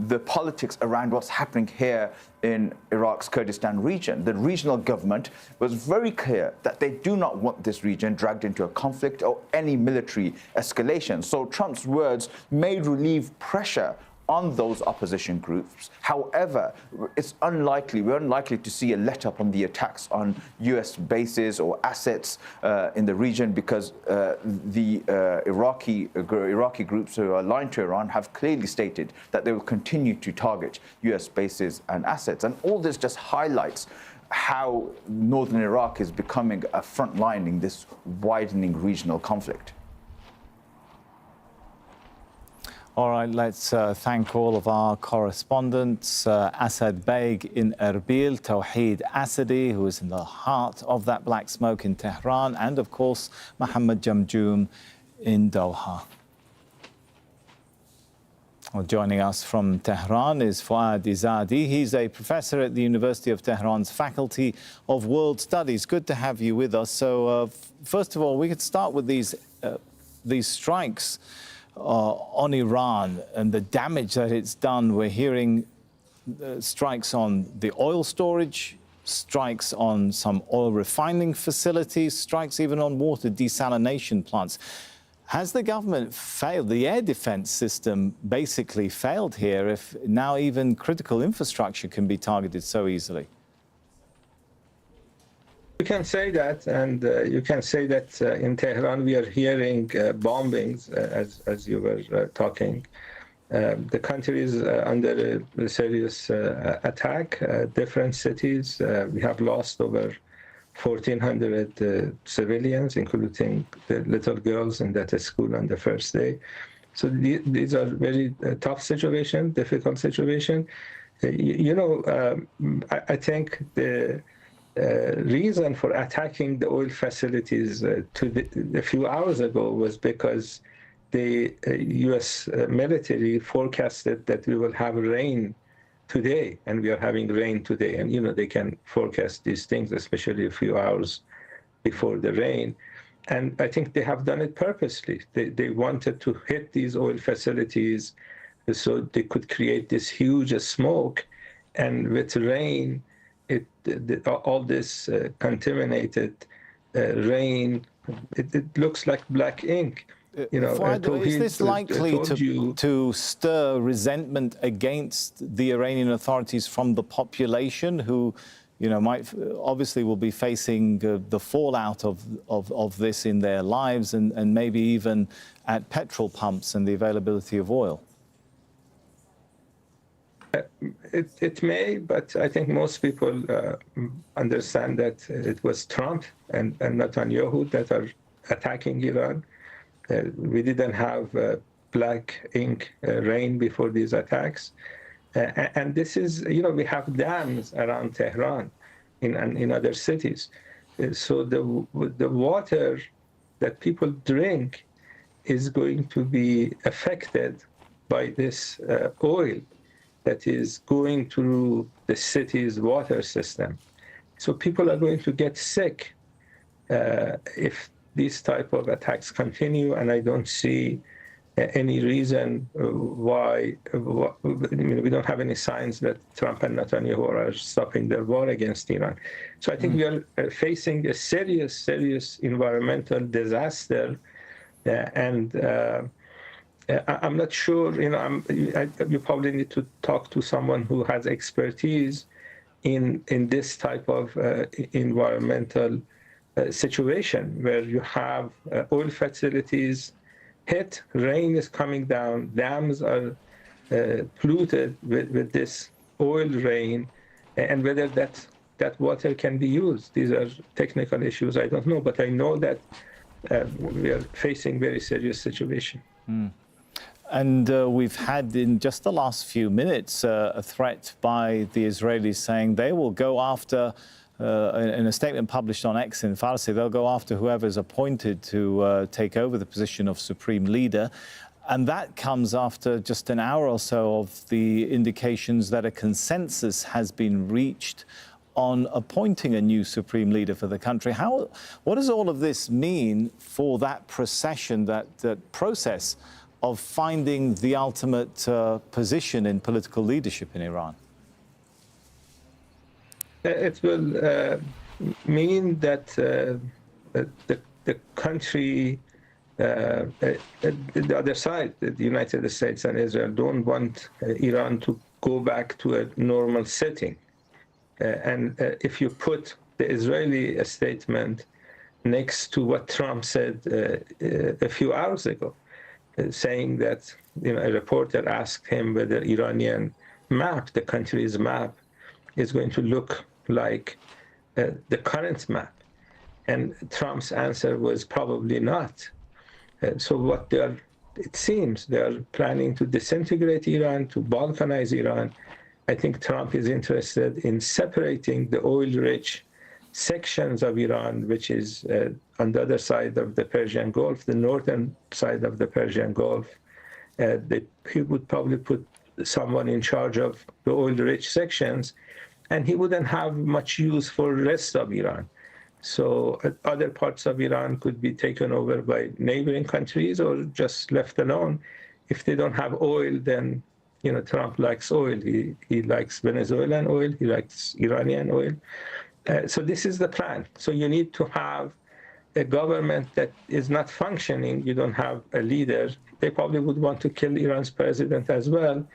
the politics around what's happening here in Iraq's Kurdistan region. The regional government was very clear that they do not want this region dragged into a conflict or any military escalation. So Trump's words may relieve pressure on those opposition groups. However, we're unlikely to see a let-up on the attacks on US bases or assets in the region, because the Iraqi groups who are aligned to Iran have clearly stated that they will continue to target US bases and assets. And all this just highlights how northern Iraq is becoming a front line in this widening regional conflict. All right, let's thank all of our correspondents. Asad Beg in Erbil, Tawheed Asadi, who is in the heart of that black smoke in Tehran, and of course, Mohammed Jamjoom in Doha. Well, joining us from Tehran is Fouad Izadi. He's a professor at the University of Tehran's Faculty of World Studies. Good to have you with us. So, first of all, we could start with these strikes on Iran and the damage that it's done. We're hearing strikes on the oil storage strikes on some oil refining facilities, strikes even on water desalination plants. Has the government failed? The air defense system basically failed here if now even critical infrastructure can be targeted so easily? You can say that, and you can say that in Tehran we are hearing bombings, as you were talking. The country is under a serious attack. Different cities, we have lost over 1,400 civilians, including the little girls in that school on the first day. So these are very tough situation, difficult situation. I think the reason for attacking the oil facilities a few hours ago was because the U.S. military forecasted that we will have rain today, and we are having rain today. And, they can forecast these things, especially a few hours before the rain. And I think they have done it purposely. They wanted to hit these oil facilities so they could create this huge smoke. And with rain, all this contaminated rain, it looks like black ink. Is this likely to stir resentment against the Iranian authorities from the population, who, might obviously will be facing the fallout of this in their lives, and maybe even at petrol pumps and the availability of oil? It may, but I think most people understand that it was Trump and Netanyahu that are attacking Iran. We didn't have black ink rain before these attacks. And this is, we have dams around Tehran in other cities. So the water that people drink is going to be affected by this oil that is going through the city's water system. So people are going to get sick if these type of attacks continue, and I don't see any reason why. We don't have any signs that Trump and Netanyahu are stopping their war against Iran. So I think we are facing a serious environmental disaster, and I'm not sure. You probably need to talk to someone who has expertise in this type of environmental situation where you have oil facilities hit, rain is coming down, dams are polluted with this oil rain, and whether that water can be used. These are technical issues, I don't know, but I know that we are facing very serious situation. And we've had in just the last few minutes a threat by the Israelis saying they will go after, in a statement published on X in Farsi, they'll go after whoever's appointed to take over the position of supreme leader. And that comes after just an hour or so of the indications that a consensus has been reached on appointing a new supreme leader for the country. What does all of this mean for that procession, that process of finding the ultimate position in political leadership in Iran? It will mean that the country, the other side, the United States and Israel, don't want Iran to go back to a normal setting. And if you put the Israeli statement next to what Trump said a few hours ago, saying that a reporter asked him whether Iranian map, the country's map, is going to look like the current map. And Trump's answer was probably not. So what it seems they are planning to disintegrate Iran, to balkanize Iran. I think Trump is interested in separating the oil-rich sections of Iran, which is on the other side of the Persian Gulf, the northern side of the Persian Gulf. He would probably put someone in charge of the oil-rich sections, and he wouldn't have much use for the rest of Iran. So other parts of Iran could be taken over by neighboring countries or just left alone. If they don't have oil, then Trump likes oil. He likes Venezuelan oil. He likes Iranian oil. So this is the plan. So you need to have a government that is not functioning. You don't have a leader. They probably would want to kill Iran's president as well.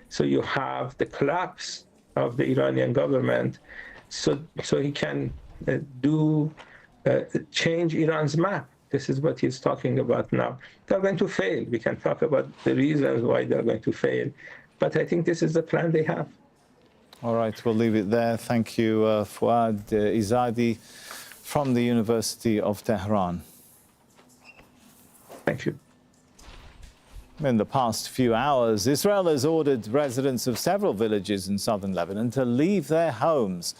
So you have the collapse of the Iranian government. So he can change Iran's map. This is what he's talking about now. They're going to fail. We can talk about the reasons why they're going to fail. But I think this is the plan they have. All right, we'll leave it there. Thank you, Fouad Izadi from the University of Tehran. Thank you. In the past few hours, Israel has ordered residents of several villages in southern Lebanon to leave their homes.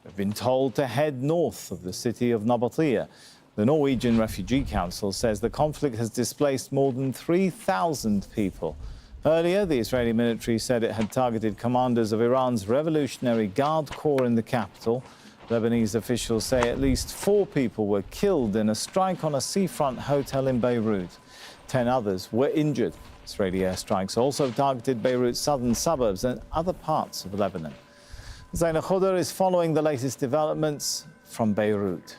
They've been told to head north of the city of Nabatea. The Norwegian Refugee Council says the conflict has displaced more than 3,000 people. Earlier, the Israeli military said it had targeted commanders of Iran's Revolutionary Guard Corps in the capital. Lebanese officials say at least 4 people were killed in a strike on a seafront hotel in Beirut. 10 others were injured. Israeli airstrikes also targeted Beirut's southern suburbs and other parts of Lebanon. Zaina Khodr is following the latest developments from Beirut.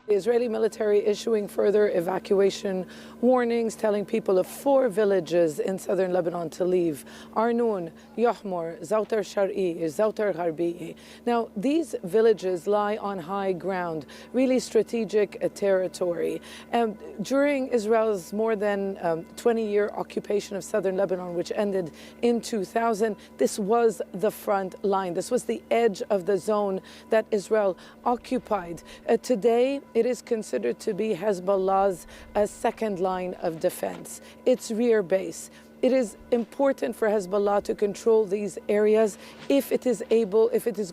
The Israeli military issuing further evacuation warnings, telling people of 4 villages in southern Lebanon to leave: Arnoun, Yahmor, Zoutar Shar'i, Zoutar Gharbi. Now, these villages lie on high ground, really strategic territory. During Israel's more than 20-year occupation of southern Lebanon, which ended in 2000, this was the front line. This was the edge of the zone that Israel occupied. Today, it is considered to be Hezbollah's second line of defense, its rear base. It is important for Hezbollah to control these areas if it is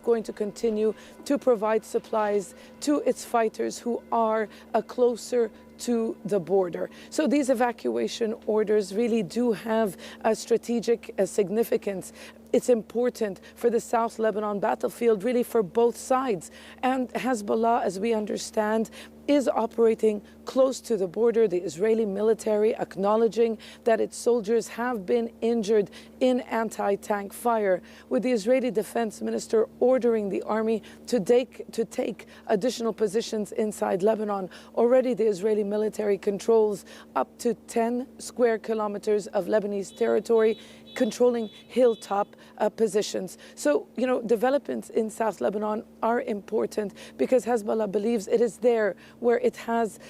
going to continue to provide supplies to its fighters who are closer to the border. So these evacuation orders really do have a strategic significance. It's important for the South Lebanon battlefield, really for both sides. And Hezbollah, as we understand, is operating close to the border. The Israeli military acknowledging that its soldiers have been injured in anti-tank fire, with the Israeli defense minister ordering the army to take additional positions inside Lebanon. Already the Israeli military controls up to 10 square kilometers of Lebanese territory, controlling hilltop positions. So, developments in South Lebanon are important because Hezbollah believes it is there where it has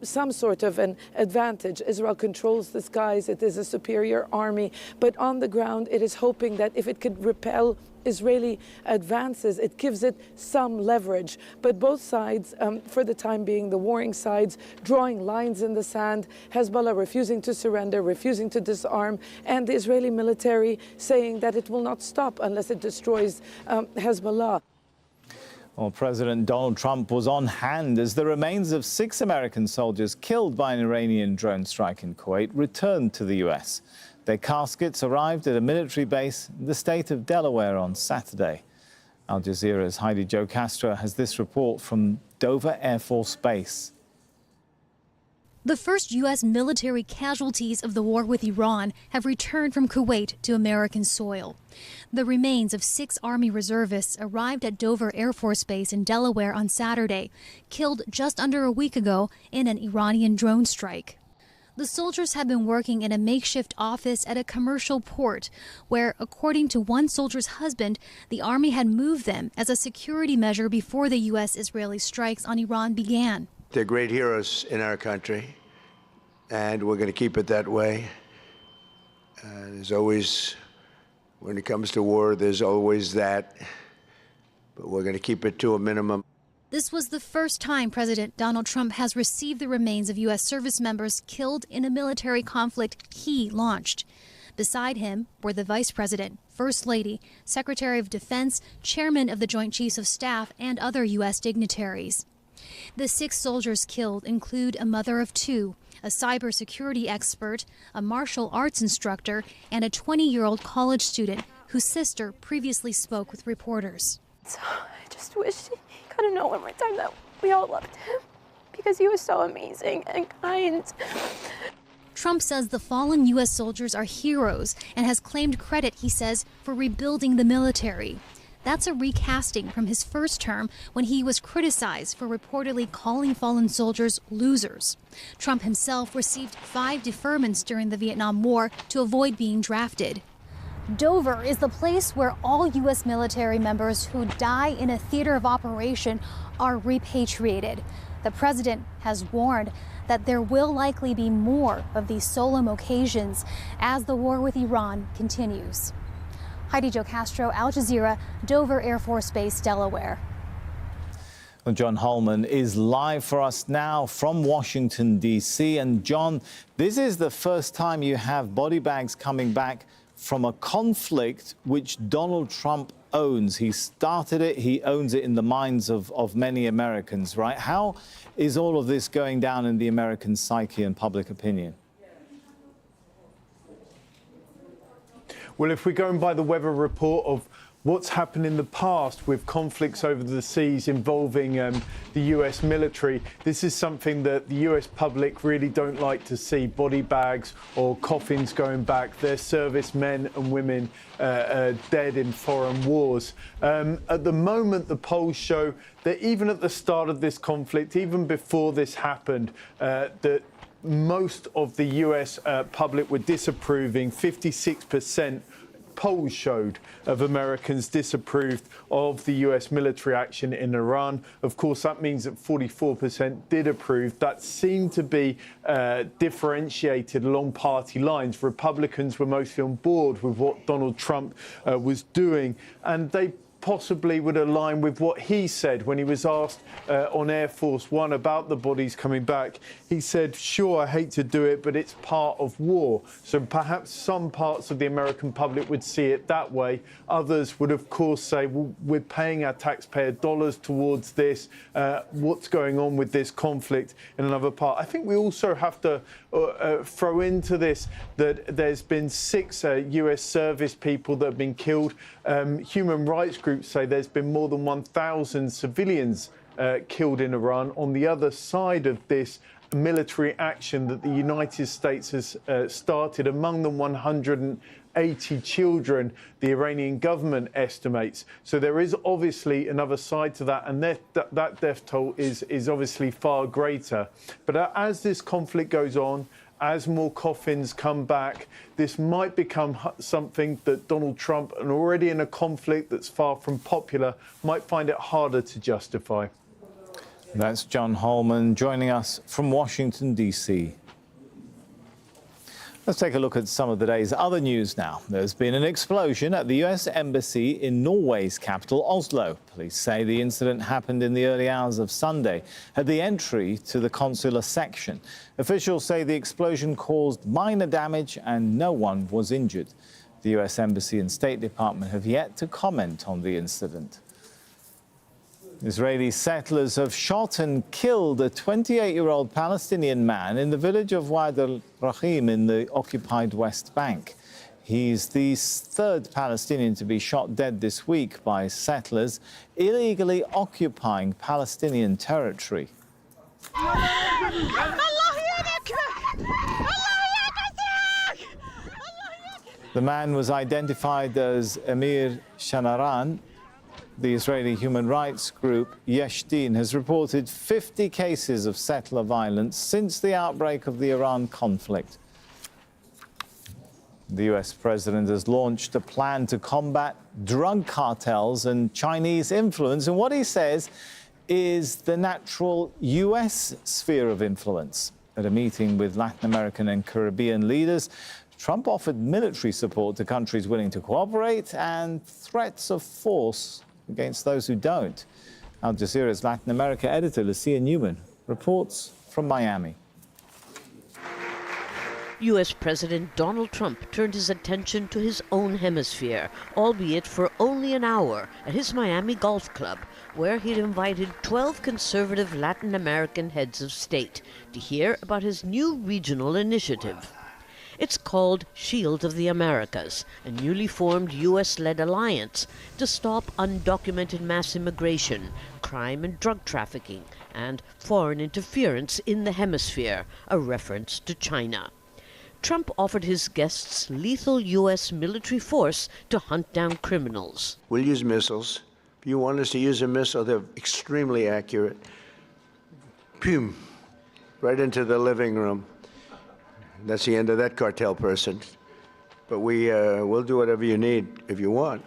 some sort of an advantage. Israel controls the skies, it is a superior army, but on the ground it is hoping that if it could repel Israeli advances, it gives it some leverage. But both sides, for the time being, the warring sides, drawing lines in the sand, Hezbollah refusing to surrender, refusing to disarm, and the Israeli military saying that it will not stop unless it destroys Hezbollah. Well, President Donald Trump was on hand as the remains of 6 American soldiers killed by an Iranian drone strike in Kuwait returned to the U.S. Their caskets arrived at a military base in the state of Delaware on Saturday. Al Jazeera's Heidi Jo Castro has this report from Dover Air Force Base. The first U.S. military casualties of the war with Iran have returned from Kuwait to American soil. The remains of 6 Army reservists arrived at Dover Air Force Base in Delaware on Saturday, killed just under a week ago in an Iranian drone strike. The soldiers had been working in a makeshift office at a commercial port where, according to one soldier's husband, the Army had moved them as a security measure before the U.S.-Israeli strikes on Iran began. They're great heroes in our country, and we're going to keep it that way. There's always, when it comes to war, there's always that, but we're going to keep it to a minimum. This was the first time President Donald Trump has received the remains of U.S. service members killed in a military conflict he launched. Beside him were the Vice President, First Lady, Secretary of Defense, Chairman of the Joint Chiefs of Staff, and other U.S. dignitaries. The 6 soldiers killed include a mother of 2, a cybersecurity expert, a martial arts instructor, and a 20-year-old college student whose sister previously spoke with reporters. So I just wish he could have known one more time that we all loved him because he was so amazing and kind. Trump says the fallen U.S. soldiers are heroes and has claimed credit, he says, for rebuilding the military. That's a recasting from his first term when he was criticized for reportedly calling fallen soldiers losers. Trump himself received 5 deferments during the Vietnam War to avoid being drafted. Dover is the place where all U.S. military members who die in a theater of operation are repatriated. The president has warned that there will likely be more of these solemn occasions as the war with Iran continues. Heidi Jo Castro, Al Jazeera, Dover Air Force Base, Delaware. Well, John Holman is live for us now from Washington, D.C. And John, this is the first time you have body bags coming back from a conflict which Donald Trump owns. He started it, he owns it in the minds of many Americans, right? How is all of this going down in the American psyche and public opinion? Well, if we're going by the weather report of what's happened in the past with conflicts over the seas involving the US military, this is something that the US public really don't like to see, body bags or coffins going back. Their servicemen and women dead in foreign wars. At the moment, the polls show that even at the start of this conflict, even before this happened, that most of the US public were disapproving. 56% polls showed of Americans disapproved of the US military action in Iran. Of course, that means that 44% did approve. That seemed to be differentiated along party lines. Republicans were mostly on board with what Donald Trump was doing, and they possibly would align with what he said when he was asked on Air Force One about the bodies coming back. He said, sure, I hate to do it, but it's part of war. So perhaps some parts of the American public would see it that way. Others would, of course, say, well, we're paying our taxpayer dollars towards this. What's going on with this conflict in another part? I think we also have to throw into this that there's been 6 US service people that have been killed. Human rights groups say there's been more than 1,000 civilians killed in Iran. On the other side of this military action that the United States has started, among them 180 children, the Iranian government estimates. So there is obviously another side to that, and that death toll is obviously far greater. But as this conflict goes on, as more coffins come back, this might become something that Donald Trump, and already in a conflict that's far from popular, might find it harder to justify. That's John Holman joining us from Washington, D.C. Let's take a look at some of the day's other news now. There's been an explosion at the U.S. Embassy in Norway's capital, Oslo. Police say the incident happened in the early hours of Sunday at the entry to the consular section. Officials say the explosion caused minor damage and no one was injured. The U.S. Embassy and State Department have yet to comment on the incident. Israeli settlers have shot and killed a 28-year-old Palestinian man in the village of Wad al-Rahim in the occupied West Bank. He's the 3rd Palestinian to be shot dead this week by settlers illegally occupying Palestinian territory. The man was identified as Amir Shanaran. The Israeli human rights group Yesh Din has reported 50 cases of settler violence since the outbreak of the Iran conflict. The US president has launched a plan to combat drug cartels and Chinese influence, and what he says is the natural US sphere of influence. At a meeting with Latin American and Caribbean leaders, Trump offered military support to countries willing to cooperate and threats of force against those who don't. Al Jazeera's Latin America editor, Lucia Newman, reports from Miami. U.S. President Donald Trump turned his attention to his own hemisphere, albeit for only an hour, at his Miami Golf Club, where he'd invited 12 conservative Latin American heads of state to hear about his new regional initiative. It's called Shield of the Americas, a newly formed U.S.-led alliance to stop undocumented mass immigration, crime and drug trafficking, and foreign interference in the hemisphere, a reference to China. Trump offered his guests lethal U.S. military force to hunt down criminals. We'll use missiles. If you want us to use a missile, they're extremely accurate. Pum, right into the living room. That's the end of that cartel person. But we'll do whatever you need if you want.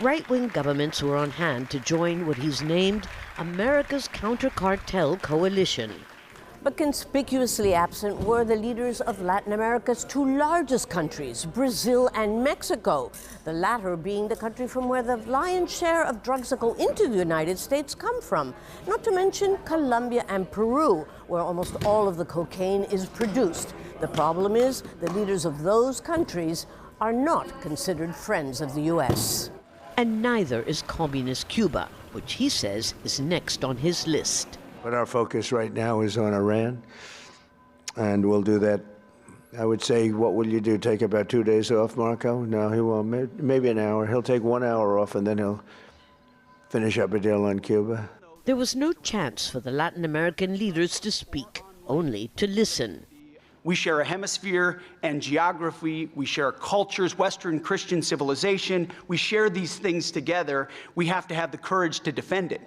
Right-wing governments were on hand to join what he's named America's Counter-Cartel Coalition. But conspicuously absent were the leaders of Latin America's two largest countries, Brazil and Mexico, the latter being the country from where the lion's share of drugs that go into the United States come from, not to mention Colombia and Peru, where almost all of the cocaine is produced. The problem is the leaders of those countries are not considered friends of the U.S. And neither is communist Cuba, which he says is next on his list. But our focus right now is on Iran, and we'll do that. I would say, what will you do, take about 2 days off, Marco? No, he won't. Maybe an hour. He'll take 1 hour off, and then he'll finish up a deal on Cuba. There was no chance for the Latin American leaders to speak, only to listen. We share a hemisphere and geography. We share cultures, Western Christian civilization. We share these things together. We have to have the courage to defend it.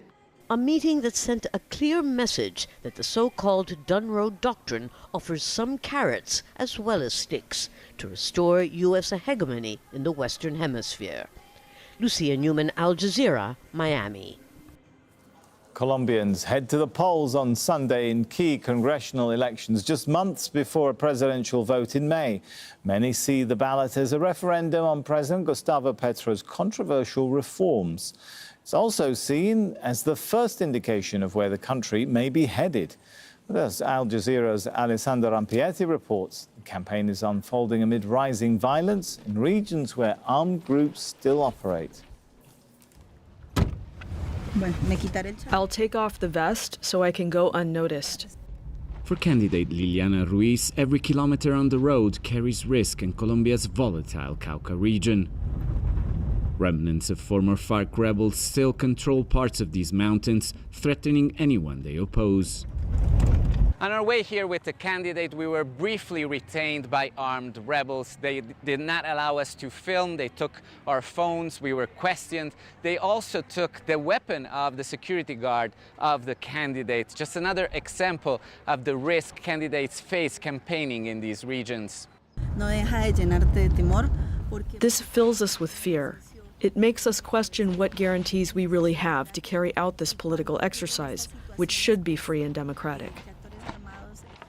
A meeting that sent a clear message that the so-called Dunroad Doctrine offers some carrots as well as sticks to restore U.S. hegemony in the Western Hemisphere. Lucia Newman, Al Jazeera, Miami. Colombians head to the polls on Sunday in key congressional elections, just months before a presidential vote in May. Many see the ballot as a referendum on President Gustavo Petro's controversial reforms. It's also seen as the first indication of where the country may be headed. But as Al Jazeera's Alessandra Rampietti reports, the campaign is unfolding amid rising violence in regions where armed groups still operate. I'll take off the vest so I can go unnoticed. For candidate Liliana Ruiz, every kilometer on the road carries risk in Colombia's volatile Cauca region. Remnants of former FARC rebels still control parts of these mountains, threatening anyone they oppose. On our way here with the candidate, we were briefly retained by armed rebels. They did not allow us to film. They took our phones. We were questioned. They also took the weapon of the security guard of the candidate. Just another example of the risk candidates face campaigning in these regions. This fills us with fear. It makes us question what guarantees we really have to carry out this political exercise, which should be free and democratic.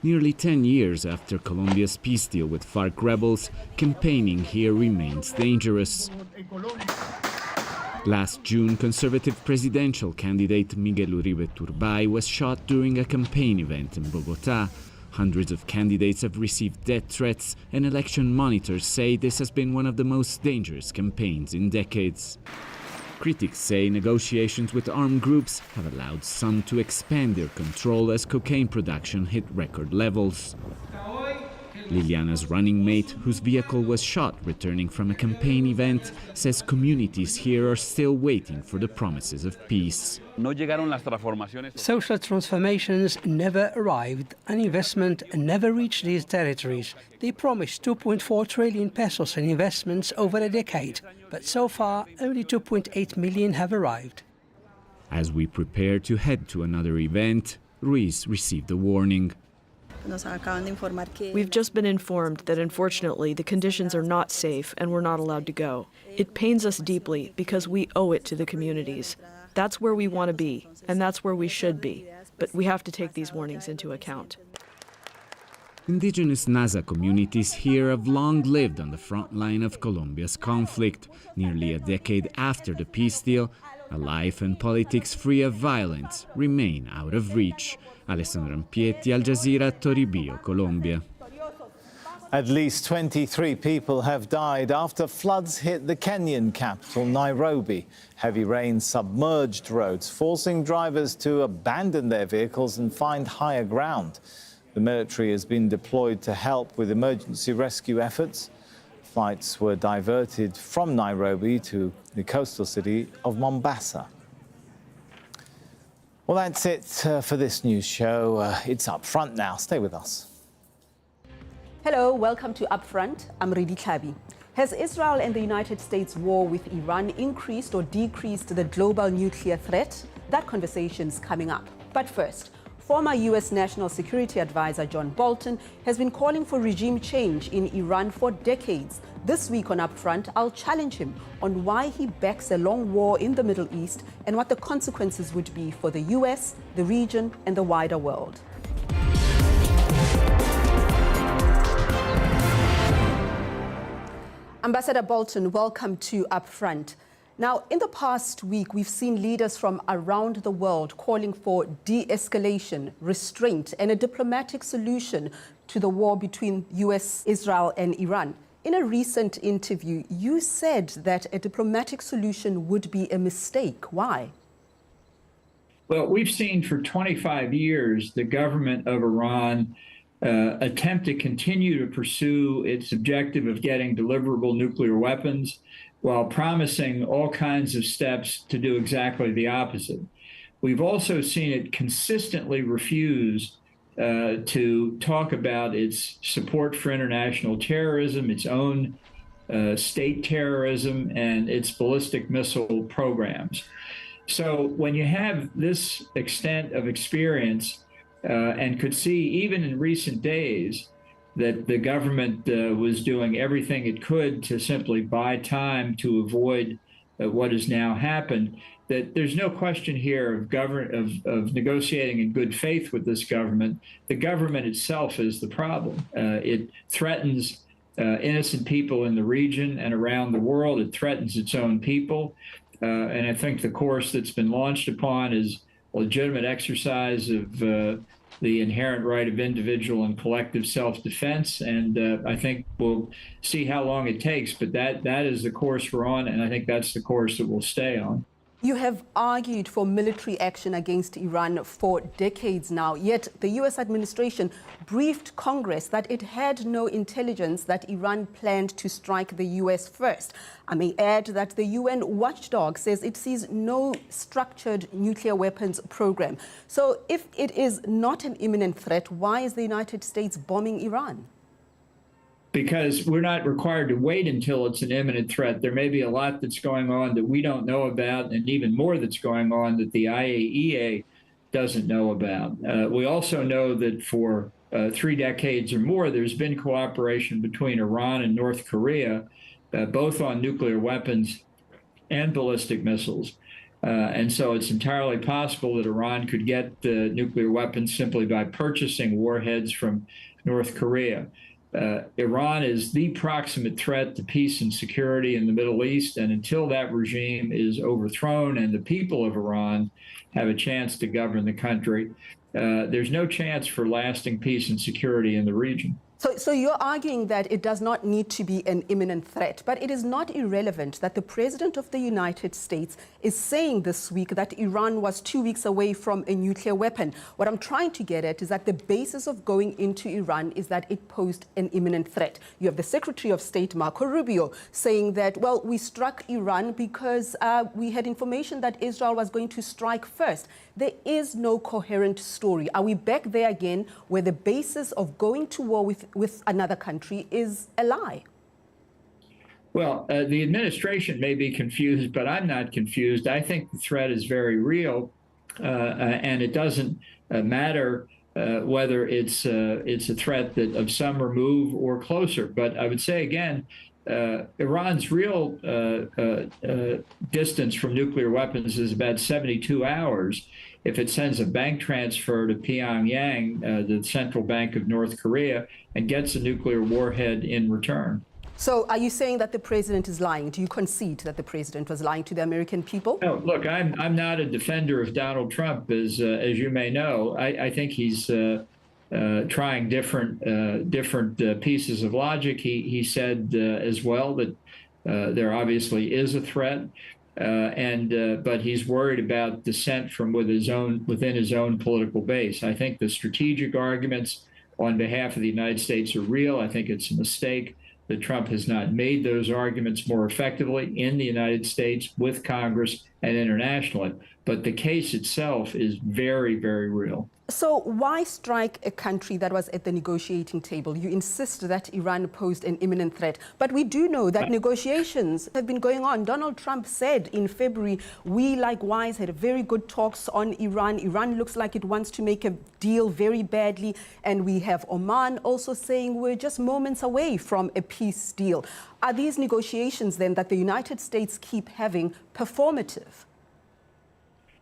Nearly 10 years after Colombia's peace deal with FARC rebels, campaigning here remains dangerous. Last June, conservative presidential candidate Miguel Uribe Turbay was shot during a campaign event in Bogotá. Hundreds of candidates have received death threats, and election monitors say this has been one of the most dangerous campaigns in decades. Critics say negotiations with armed groups have allowed some to expand their control as cocaine production hit record levels. Liliana's running mate, whose vehicle was shot returning from a campaign event, says communities here are still waiting for the promises of peace. Social transformations never arrived, and investment never reached these territories. They promised 2.4 trillion pesos in investments over a decade, but so far only 2.8 million have arrived. As we prepare to head to another event, Ruiz received a warning. We've just been informed that unfortunately the conditions are not safe and we're not allowed to go. It pains us deeply because we owe it to the communities. That's where we want to be, and that's where we should be. But we have to take these warnings into account. Indigenous Nasa communities here have long lived on the front line of Colombia's conflict. Nearly a decade after the peace deal, a life and politics free of violence remain out of reach. Alessandra Rampietti, Al Jazeera, Toribio, Colombia. At least 23 people have died after floods hit the Kenyan capital, Nairobi. Heavy rain submerged roads, forcing drivers to abandon their vehicles and find higher ground. The military has been deployed to help with emergency rescue efforts. Flights were diverted from Nairobi to the coastal city of Mombasa. Well, that's it for this news show. It's up front now. Stay with us. Hello, welcome to Upfront. I'm Redi Tlhabi. Has Israel and the United States' war with Iran increased or decreased the global nuclear threat? That conversation's coming up. But first, former U.S. National Security Advisor John Bolton has been calling for regime change in Iran for decades. This week on Upfront, I'll challenge him on why he backs a long war in the Middle East and what the consequences would be for the U.S., the region, and the wider world. Ambassador Bolton, welcome to Upfront. Now, in the past week, we've seen leaders from around the world calling for de-escalation, restraint, and a diplomatic solution to the war between U.S., Israel, and Iran. In a recent interview, you said that a diplomatic solution would be a mistake. Why? Well, we've seen for 25 years the government of Iran attempt to continue to pursue its objective of getting deliverable nuclear weapons while promising all kinds of steps to do exactly the opposite. We've also seen it consistently refuse to talk about its support for international terrorism, its own state terrorism, and its ballistic missile programs. So when you have this extent of experience, and could see even in recent days that the government was doing everything it could to simply buy time to avoid what has now happened, that there's no question here of negotiating in good faith with this government. The government itself is the problem. It threatens innocent people in the region and around the world. It threatens its own people. And I think the course that's been launched upon is a legitimate exercise of the inherent right of individual and collective self-defense. And I think we'll see how long it takes, but that is the course we're on, and I think that's the course that we'll stay on. You have argued for military action against Iran for decades now, yet the U.S. administration briefed Congress that it had no intelligence that Iran planned to strike the U.S. first. I may add that the UN watchdog says it sees no structured nuclear weapons program. So if it is not an imminent threat, why is the United States bombing Iran? Because we're not required to wait until it's an imminent threat. There may be a lot that's going on that we don't know about, and even more that's going on that the IAEA doesn't know about. We also know that for 3 decades or more, there's been cooperation between Iran and North Korea, both on nuclear weapons and ballistic missiles. And so it's entirely possible that Iran could get nuclear weapons simply by purchasing warheads from North Korea. Iran is the proximate threat to peace and security in the Middle East, and until that regime is overthrown and the people of Iran have a chance to govern the country, there's no chance for lasting peace and security in the region. So you're arguing that it does not need to be an imminent threat, but it is not irrelevant that the President of the United States is saying this week that Iran was 2 weeks away from a nuclear weapon. What I'm trying to get at is that the basis of going into Iran is that it posed an imminent threat. You have the Secretary of State, Marco Rubio, saying that, well, we struck Iran because we had information that Israel was going to strike first. There is no coherent story. Are we back there again where the basis of going to war with another country is a lie? Well, the administration may be confused, but I'm not confused. I think the threat is very real, and it doesn't matter whether it's a threat that of some remove or closer. But I would say again, Iran's real distance from nuclear weapons is about 72 hours. If it sends a bank transfer to Pyongyang, the central bank of North Korea, and gets a nuclear warhead in return. So are you saying that the president is lying? Do you concede that the president was lying to the American people? No, look, I'm not a defender of Donald Trump, as you may know. I think he's trying different pieces of logic. He said as well that there obviously is a threat, but he's worried about dissent from within his own political base. I think the strategic arguments on behalf of the United States are real. I think it's a mistake that Trump has not made those arguments more effectively in the United States with Congress and internationally. but the case itself is very, very real. So why strike a country that was at the negotiating table? You insist that Iran posed an imminent threat, but we do know that negotiations have been going on. Donald Trump said in February, we likewise had very good talks on Iran. Iran looks like it wants to make a deal very badly. And we have Oman also saying we're just moments away from a peace deal. Are these negotiations then that the United States keep having performative?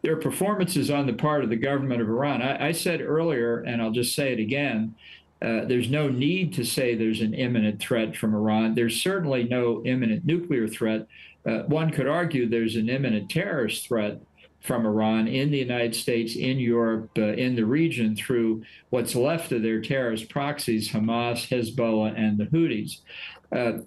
There are performances on the part of the government of Iran. I said earlier, and I'll just say it again, there's no need to say there's an imminent threat from Iran. There's certainly no imminent nuclear threat. One could argue there's an imminent terrorist threat from Iran in the United States, in Europe, in the region through what's left of their terrorist proxies, Hamas, Hezbollah, and the Houthis.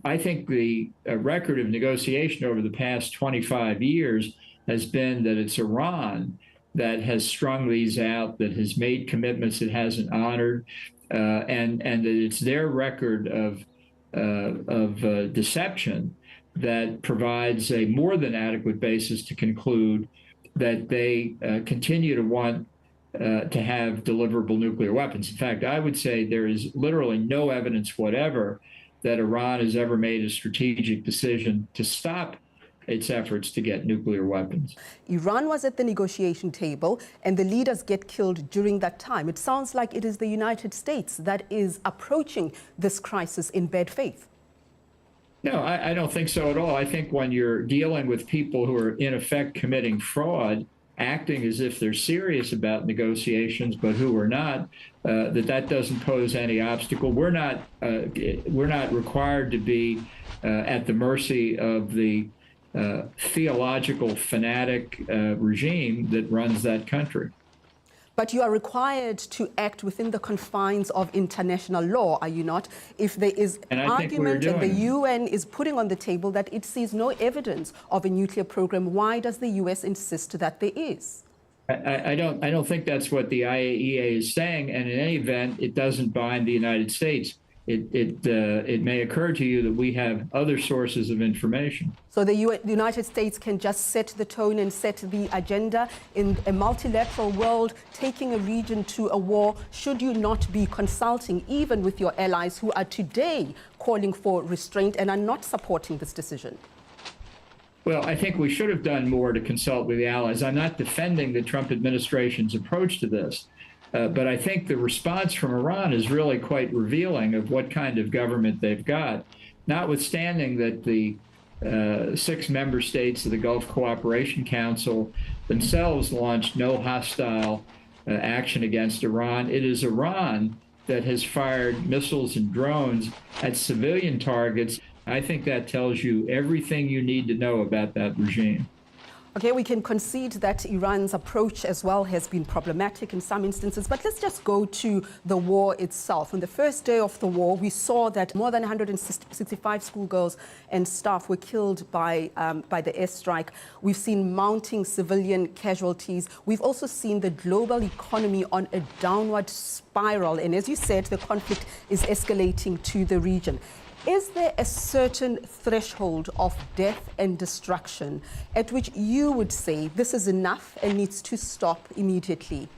I think the record of negotiation over the past 25 years has been that it's Iran that has strung these out, that has made commitments it hasn't honored, and that it's their record of deception that provides a more than adequate basis to conclude that they continue to want to have deliverable nuclear weapons. In fact, I would say there is literally no evidence whatever that Iran has ever made a strategic decision to stop its efforts to get nuclear weapons. Iran was at the negotiation table and the leaders get killed during that time. It sounds like it is the United States that is approaching this crisis in bad faith. No, I don't think so at all. I think when you're dealing with people who are in effect committing fraud, acting as if they're serious about negotiations, but who are not, that doesn't pose any obstacle. We're not required to be at the mercy of the theological fanatic regime that runs that country. But you are required to act within the confines of international law, are you not? If there is an argument and the UN is putting on the table that it sees no evidence of a nuclear program, why does the US insist that there is? I don't think that's what the IAEA is saying, and in any event, it doesn't bind the United States. It may occur to you that we have other sources of information. So the United States can just set the tone and set the agenda in a multilateral world, taking a region to a war. Should you not be consulting even with your allies who are today calling for restraint and are not supporting this decision? Well, I think we should have done more to consult with the allies. I'm not defending the Trump administration's approach to this. But I think the response from Iran is really quite revealing of what kind of government they've got, notwithstanding that the 6 member states of the Gulf Cooperation Council themselves launched no hostile action against Iran. It is Iran that has fired missiles and drones at civilian targets. I think that tells you everything you need to know about that regime. Okay, we can concede that Iran's approach as well has been problematic in some instances, but let's just go to the war itself. On the first day of the war, we saw that more than 165 schoolgirls and staff were killed by the airstrike. We've seen mounting civilian casualties. We've also seen the global economy on a downward spiral. And as you said, the conflict is escalating to the region. Is there a certain threshold of death and destruction at which you would say this is enough and needs to stop immediately?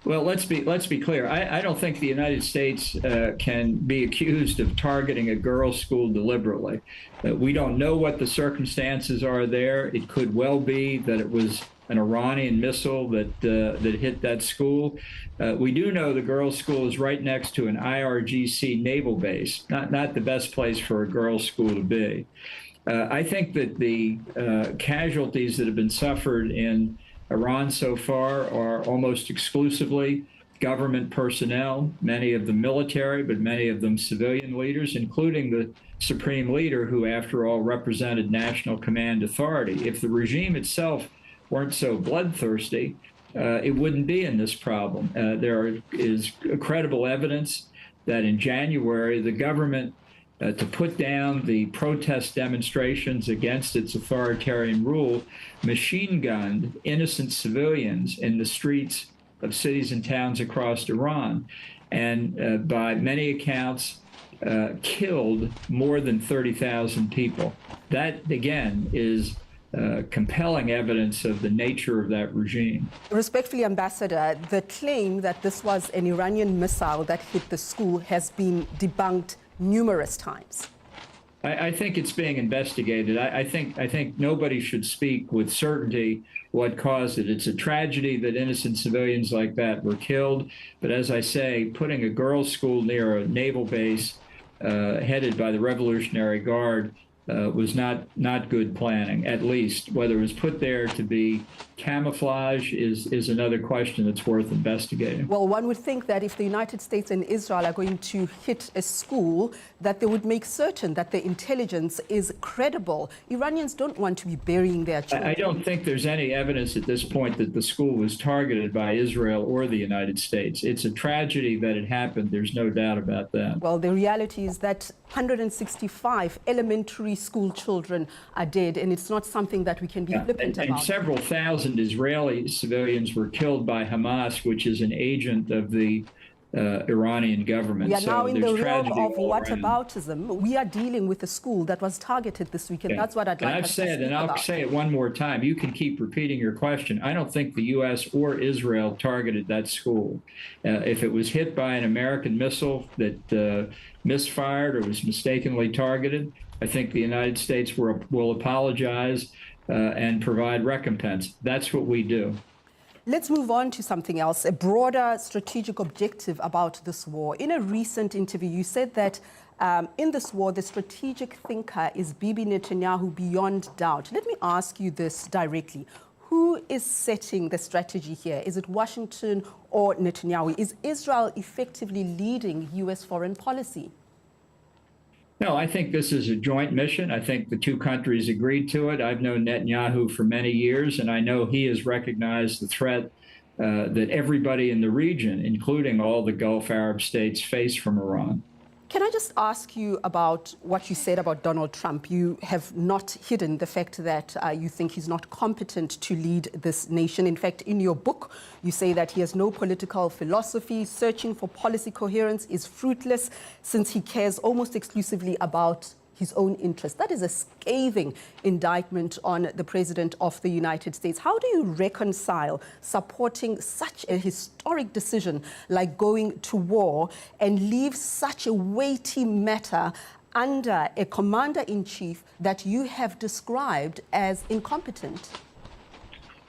Well, let's be clear. I don't think the United States can be accused of targeting a girls' school deliberately. We don't know what the circumstances are there. It could well be that it was an Iranian missile that hit that school. We do know the girls' school is right next to an IRGC naval base, not the best place for a girls' school to be. I think that the casualties that have been suffered in Iran so far are almost exclusively government personnel, many of them military, but many of them civilian leaders, including the supreme leader, who, after all, represented national command authority. If the regime itself weren't so bloodthirsty, it wouldn't be in this problem. There is credible evidence that in January, the government, to put down the protest demonstrations against its authoritarian rule, machine-gunned innocent civilians in the streets of cities and towns across Iran, and by many accounts, killed more than 30,000 people. That, again, is compelling evidence of the nature of that regime. Respectfully, Ambassador, the claim that this was an Iranian missile that hit the school has been debunked numerous times. I think it's being investigated. I think nobody should speak with certainty what caused it. It's a tragedy that innocent civilians like that were killed. But as I say, putting a girls' school near a naval base headed by the Revolutionary Guard was not good planning, at least. Whether it was put there to be camouflage is another question that's worth investigating. Well, one would think that if the United States and Israel are going to hit a school, that they would make certain that the intelligence is credible. Iranians don't want to be burying their children. I don't think there's any evidence at this point that the school was targeted by Israel or the United States. It's a tragedy that it happened. There's no doubt about that. Well, the reality is that 165 elementary school children are dead, and it's not something that we can be flippant about. And several thousand Israeli civilians were killed by Hamas, which is an agent of the Iranian government. We are now in the realm of whataboutism. whataboutism. We are dealing with a school that was targeted this week, and that's what I'd like us to speak about. And I'll say it one more time. You can keep repeating your question. I don't think the U.S. or Israel targeted that school. If it was hit by an American missile that misfired or was mistakenly targeted, I think the United States will apologize and provide recompense. That's what we do. Let's move on to something else, a broader strategic objective about this war. In a recent interview, you said that in this war, the strategic thinker is Bibi Netanyahu beyond doubt. Let me ask you this directly. Who is setting the strategy here? Is it Washington or Netanyahu? Is Israel effectively leading U.S. foreign policy? No, I think this is a joint mission. I think the two countries agreed to it. I've known Netanyahu for many years, and I know he has recognized the threat that everybody in the region, including all the Gulf Arab states, face from Iran. Can I just ask you about what you said about Donald Trump? You have not hidden the fact that you think he's not competent to lead this nation. In fact, in your book, you say that he has no political philosophy. Searching for policy coherence is fruitless since he cares almost exclusively about his own interest. That is a scathing indictment on the President of the United States. How do you reconcile supporting such a historic decision like going to war and leave such a weighty matter under a commander-in-chief that you have described as incompetent?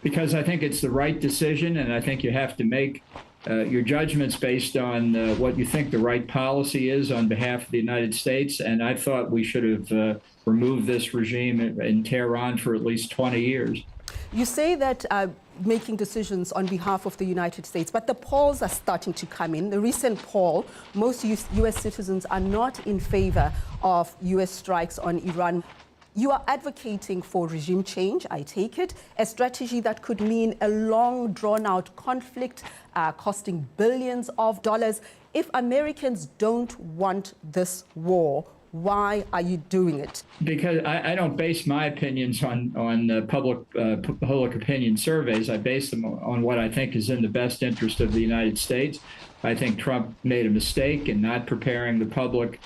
Because I think it's the right decision, and I think you have to make your judgments based on what you think the right policy is on behalf of the United States. And I thought we should have removed this regime in Tehran for at least 20 years. You say that making decisions on behalf of the United States, but the polls are starting to come in. The recent poll, most U.S. citizens are not in favor of U.S. strikes on Iran. You are advocating for regime change, I take it, a strategy that could mean a long, drawn-out conflict costing billions of dollars. If Americans don't want this war, why are you doing it? Because I don't base my opinions on public opinion surveys. I base them on what I think is in the best interest of the United States. I think Trump made a mistake in not preparing the public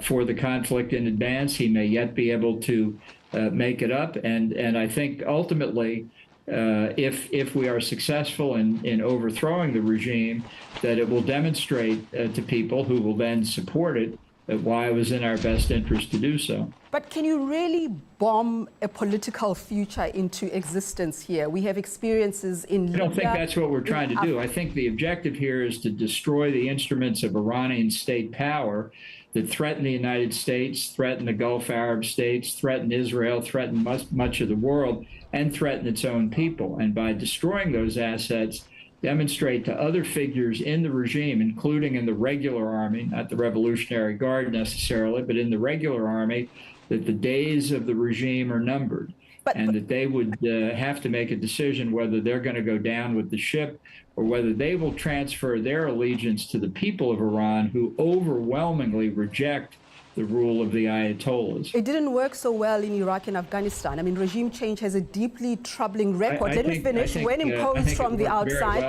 for the conflict in advance. He may yet be able to make it up. And I think ultimately, if we are successful in overthrowing the regime, that it will demonstrate to people who will then support it why it was in our best interest to do so. But can you really bomb a political future into existence here? We have experiences in Libya. I don't think that's what we're trying to do. I think the objective here is to destroy the instruments of Iranian state power that threaten the United States, threaten the Gulf Arab states, threaten Israel, threaten much of the world, and threaten its own people. And by destroying those assets, demonstrate to other figures in the regime, including in the regular army, not the Revolutionary Guard necessarily, but in the regular army, that the days of the regime are numbered. And that they would have to make a decision whether they're going to go down with the ship or whether they will transfer their allegiance to the people of Iran, who overwhelmingly reject the rule of the Ayatollahs. It didn't work so well in Iraq and Afghanistan. I mean, regime change has a deeply troubling record. Let me finish. When imposed from the outside,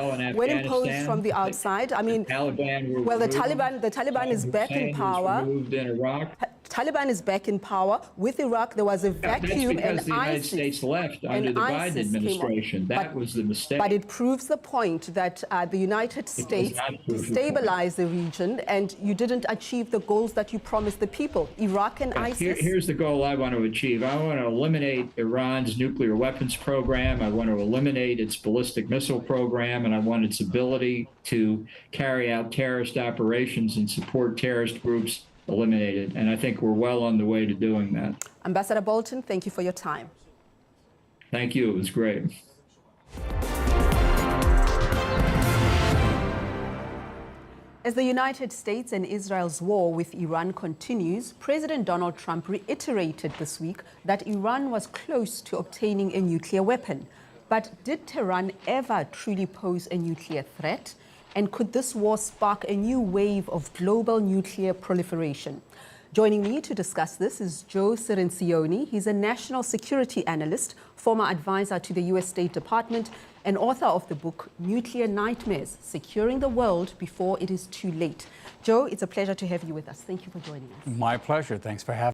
I mean, the Taliban the Taliban is back in power. Taliban is back in power. With Iraq, there was a vacuum, That's because and the United ISIS, States left under the Biden administration. That was the mistake. But it proves the point that the United States destabilized the region, and you didn't achieve the goals that you promised the people. Iraq and ISIS. Here's the goal I want to achieve. I want to eliminate Iran's nuclear weapons program. I want to eliminate its ballistic missile program, and I want its ability to carry out terrorist operations and support terrorist groups eliminated. And I think we're well on the way to doing that. Ambassador Bolton, thank you for your time. Thank you. It was great. As the United States and Israel's war with Iran continues, President Donald Trump reiterated this week that Iran was close to obtaining a nuclear weapon. But did Tehran ever truly pose a nuclear threat? And could this war spark a new wave of global nuclear proliferation? Joining me to discuss this is Joe Cirincione. He's a national security analyst, former advisor to the U.S. State Department, and author of the book Nuclear Nightmares: Securing the World Before It Is Too Late. Joe, it's a pleasure to have you with us. Thank you for joining us. My pleasure. Thanks for having me.